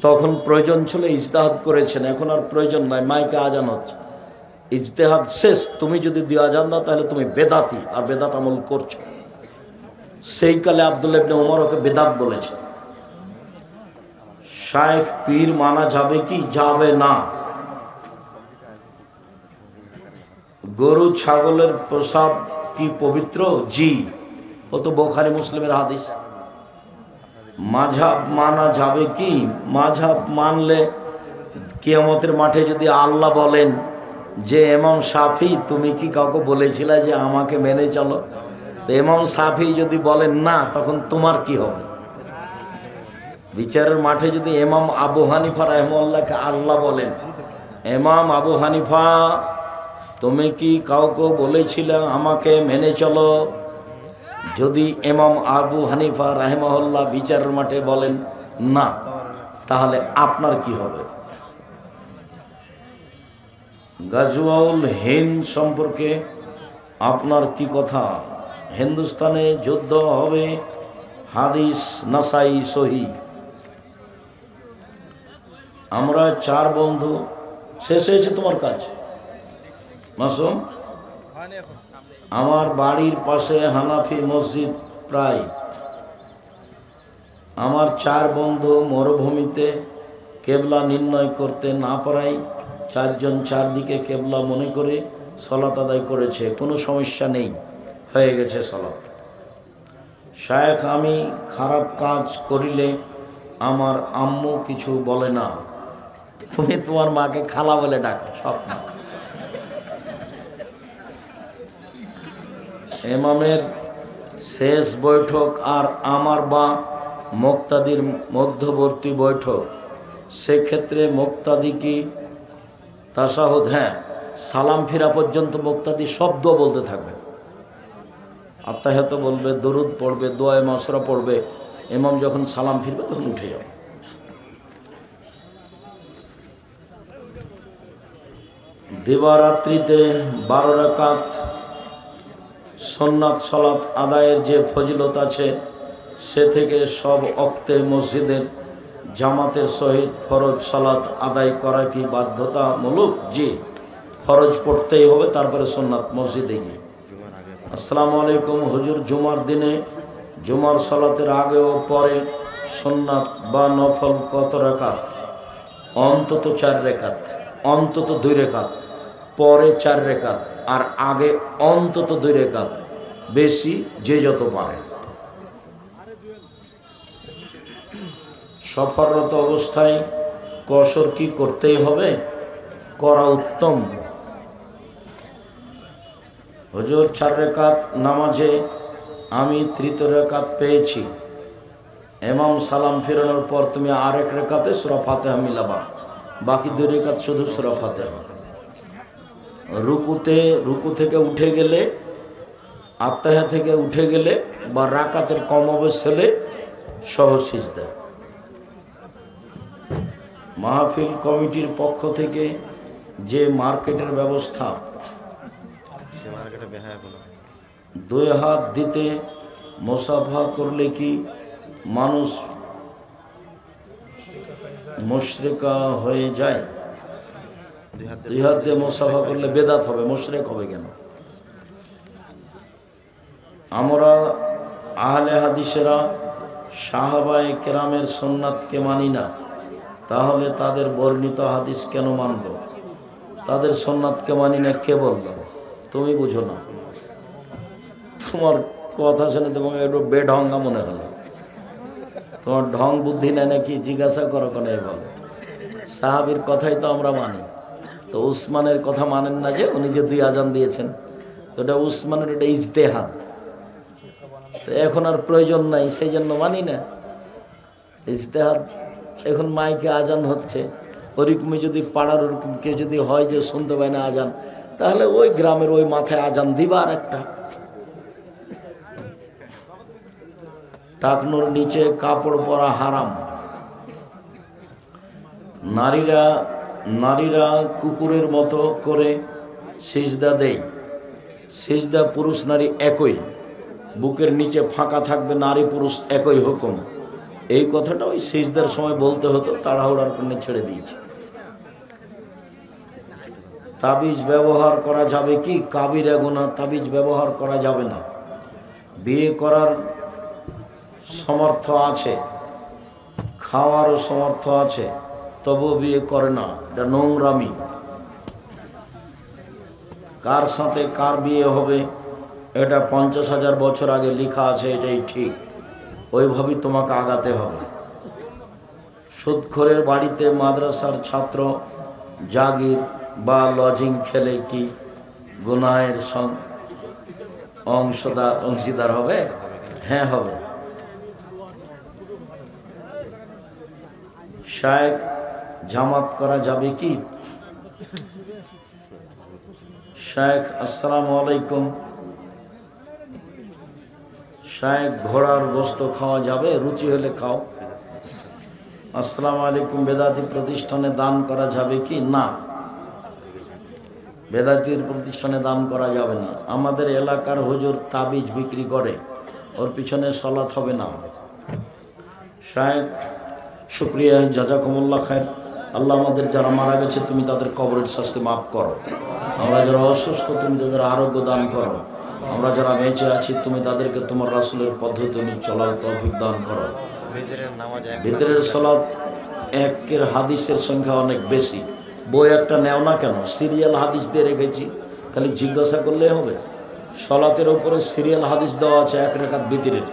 তখন প্রয়োজন ছিল ইজতেহাদ করেছেন, এখন আর প্রয়োজন নাই, মাইকে আজান হচ্ছে, ইজতেহাদ শেষ। তুমি যদি 2 আজান দাও তাহলে তুমি বেদাতি, আর বেদাত আমল করছো। সেই কালে আব্দুল্লাহ ইবনে ওমর ওকে বেদাত বলেছে। শায়েখ পীর মানা যাবে কি যাবে না? গরু ছাগলের প্রসাব কি পবিত্র? জি, ও তো বুখারী মুসলিমের হাদিস। মাযহাব মানা যাবে কি? মাযহাব মানলে কিয়ামতের মাঠে যদি আল্লাহ বলেন যে ইমাম শাফি তুমি কি কাউকে বলেছিলে যে আমাকে মেনে চলো, তো ইমাম শাফি যদি বলেন না, তখন তোমার কি হবে? বিচারের মাঠে যদি ইমাম আবু হানিফা রাহিমাহুল্লাহকে আল্লাহ বলেন, ইমাম আবু হানিফা তুমি কি কাউকে বলেছিলে আমাকে মেনে চলো, যদি ইমাম আবু হানিফা রাহিমাহুল্লাহ বিচারের মাঠে বলেন না, তাহলে আপনার কি হবে? গাজওয়াউল হিন্দ সম্পর্কে আপনার কি কথা? হিন্দুস্তানে যুদ্ধ হবে, হাদিস নাসাই সহি। আমরা 4 বন্ধু। শেষ হয়েছে তোমার কাজ মাসুম? আমার বাড়ির পাশে হানাফি মসজিদ প্রায়। আমার 4 বন্ধু মরুভূমিতে কেবলা নির্ণয় করতে না পারায় 4 জন 4 দিকে কেবলা মনে করে সালাত আদায় করেছে, কোনো সমস্যা নেই, হয়ে গেছে সালাত। শায়েখ আমি খারাপ কাজ করিলে আমার আম্মু কিছু বলে না? তুমি তোমার মাকে খালা বলে ডাকো, সব না। ইমামের শেষ বৈঠক আর আমার বা মুক্তাদির মধ্যবর্তী বৈঠক, সেক্ষেত্রে মুক্তাদি কি তাশাহুদ? হ্যাঁ, সালাম ফিরা পর্যন্ত মুক্তাদি শব্দ বলতে থাকবে, আত্তাহিয়াত বলবে, দরুদ পড়বে, দোয়ায়ে মাসুরা পড়বে। ইমাম যখন সালাম ফিরবে তখন উঠে যাবে। দিবারাত্রিতে 12 রাকাত সুন্নাত সালাত আদায়ের যে ফজিলত আছে, সে থেকে সব ওক্তে মসজিদের জামাতের সহিত ফরজ সালাত আদায় করা কি বাধ্যতামূলক? জি, ফরজ পড়তেই হবে, তারপরে সুন্নাত মসজিদে গিয়ে। আসসালামু আলাইকুম হুজুর, জুমার দিনে জুমার সালাতের আগে ও পরে সুন্নাত বা নফল কত রাকাত? অন্তত 4 রাকাত, অন্তত 2 রাকাত, পরে 4 রাকাত, আর আগে অন্তত 2 রাকাত, বেশি যে যত পারে। সফররত অবস্থায় কসর কি করতেই হবে? করা উত্তম। হুজুর 4 রাকাত নামাজে আমি 3য় রাকাত পেয়েছি, ইমাম সালাম ফেরানোর পর তুমি আরেক রাকাতে সূরা ফাতিহা মিলাবা, বাকি 2 রাকাত শুধু সূরা ফাতিহা। রুকু থেকে উঠে গেলে, আত্তাহিয়া থেকে উঠে গেলে বা রাকাতের কম অবস্থা হলে সহজ সিজদা। মাহফিল কমিটির পক্ষ থেকে যে মার্কেটের ব্যবস্থা, 2 হাত দিতে মুসাফা করলে কি মানুষ মুশরিকা হয়ে যায়? দুই হাত দিয়ে মুসাফা করলে বেদাত হবে, মুশরিক হবে কেন? আমরা আহলে হাদিসেরা সাহাবায়ে কেরামের সুন্নাতকে মানি না, তাহলে তাদের বর্ণিত হাদিস কেন মানব? তাদের সুন্নাতকে মানি না কে বলল? তুমি বুঝো না। তোমার কথা শুনে তোমাকে একটু বেঢঙ্গা মনে হলো। তোমার ঢং বুদ্ধি নেয় নাকি জিজ্ঞাসা করো কেন? এভাবে সাহাবীর কথাই তো আমরা মানি। তো উসমানের কথা মানেন না যে উনি যে 2 আজান দিয়েছেন, তো এটা উসমানের এটা ইজতেহাদ, তো এখন আর প্রয়োজন নাই, সেই জন্য মানি না। ইজতেহাদ এখন মাইকে আজান হচ্ছে, ওরকমই যদি পাড়ার ওরকম কেউ যদি হয় যে শুনতে পায় না আজান, তাহলে ওই গ্রামের ওই মাথায় আজান দিবা আর একটা। টাকনোর নিচে কাপড় পরা হারাম। নারীরা কুকুরের মতো করে সিজদা দেয়। সিজদা পুরুষ নারী একই, বুকের নিচে ফাঁকা থাকবে, নারী পুরুষ একই হুকুম। এই কথাটা ওই সিজদার সময় বলতে হতো, তাড়াহুড়ার করে ছেড়ে দিয়েছে। তাবিজ ব্যবহার করা যাবে কি? কাবিরা গুনাহ, তাবিজ ব্যবহার করা যাবে না। বিয়ে করার সমর্থ আছে, খাওয়ারও সমর্থ আছে, তবু বিয়ে করে না, এটা নোংরামি। কার সাথে কার বিয়ে হবে এটা 50,000 বছর আগে লেখা আছে, এটাই ঠিক, ওইভাবেই তোমাকে আগাতে হবে। সুদখোরের বাড়িতে মাদ্রাসার ছাত্র জাগির বা লজিং খেলে কি গুনাহের অংশীদার হবে? হ্যাঁ হবে। শায়েখ জামাত করা যাবে কি? শায়েখ আসসালামু আলাইকুম, শায়েখ ঘোড়ার গোশত খাওয়া যাবে? রুচি হলে খাও। আসসালামু আলাইকুম, বেদাতি প্রতিষ্ঠানে দান করা যাবে কি? না, বেদাতির প্রতিষ্ঠানে দান করা যাবে না। আমাদের এলাকার হুজুর তাবিজ বিক্রি করে, ওর পিছনে সলাত হবে না। শায়েখ শুক্রিয়া, জাজাকুমুল্লাহ খায়ের। আল্লাহ আমাদের যারা মারা গেছে তুমি তাদের কবরের শাস্তি মাফ করো। আমরা যারা অসুস্থ তুমি তাদের আরোগ্য দান করো। আমরা যারা বেঁচে আছি তুমি তাদেরকে তোমার রাসূলের পদ্ধতি নিয়ে চলার তৌফিক দান করো। ভিতরের সালাত একের হাদিসের সংখ্যা অনেক বেশি। বই একটা নেও না কেন? সিরিয়াল হাদিস দিয়ে রেখেছি, খালি জিজ্ঞাসা করলে হবে। সালাতের উপরে সিরিয়াল হাদিস দেওয়া আছে 1 রাকাত ভিতরের,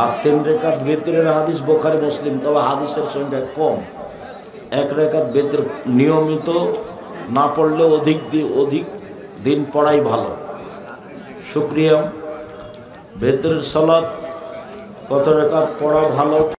আর 3 রাকাত ভিতরের হাদিস বুখারী মুসলিম, তবে হাদিসের সংখ্যা কম। 1 রাকাত ভিতর নিয়মিত না পড়লে অধিক দিন পড়াই ভালো। শুকরিয়া। ভিতরের সালাত কত রাকাত পড়া ভালো?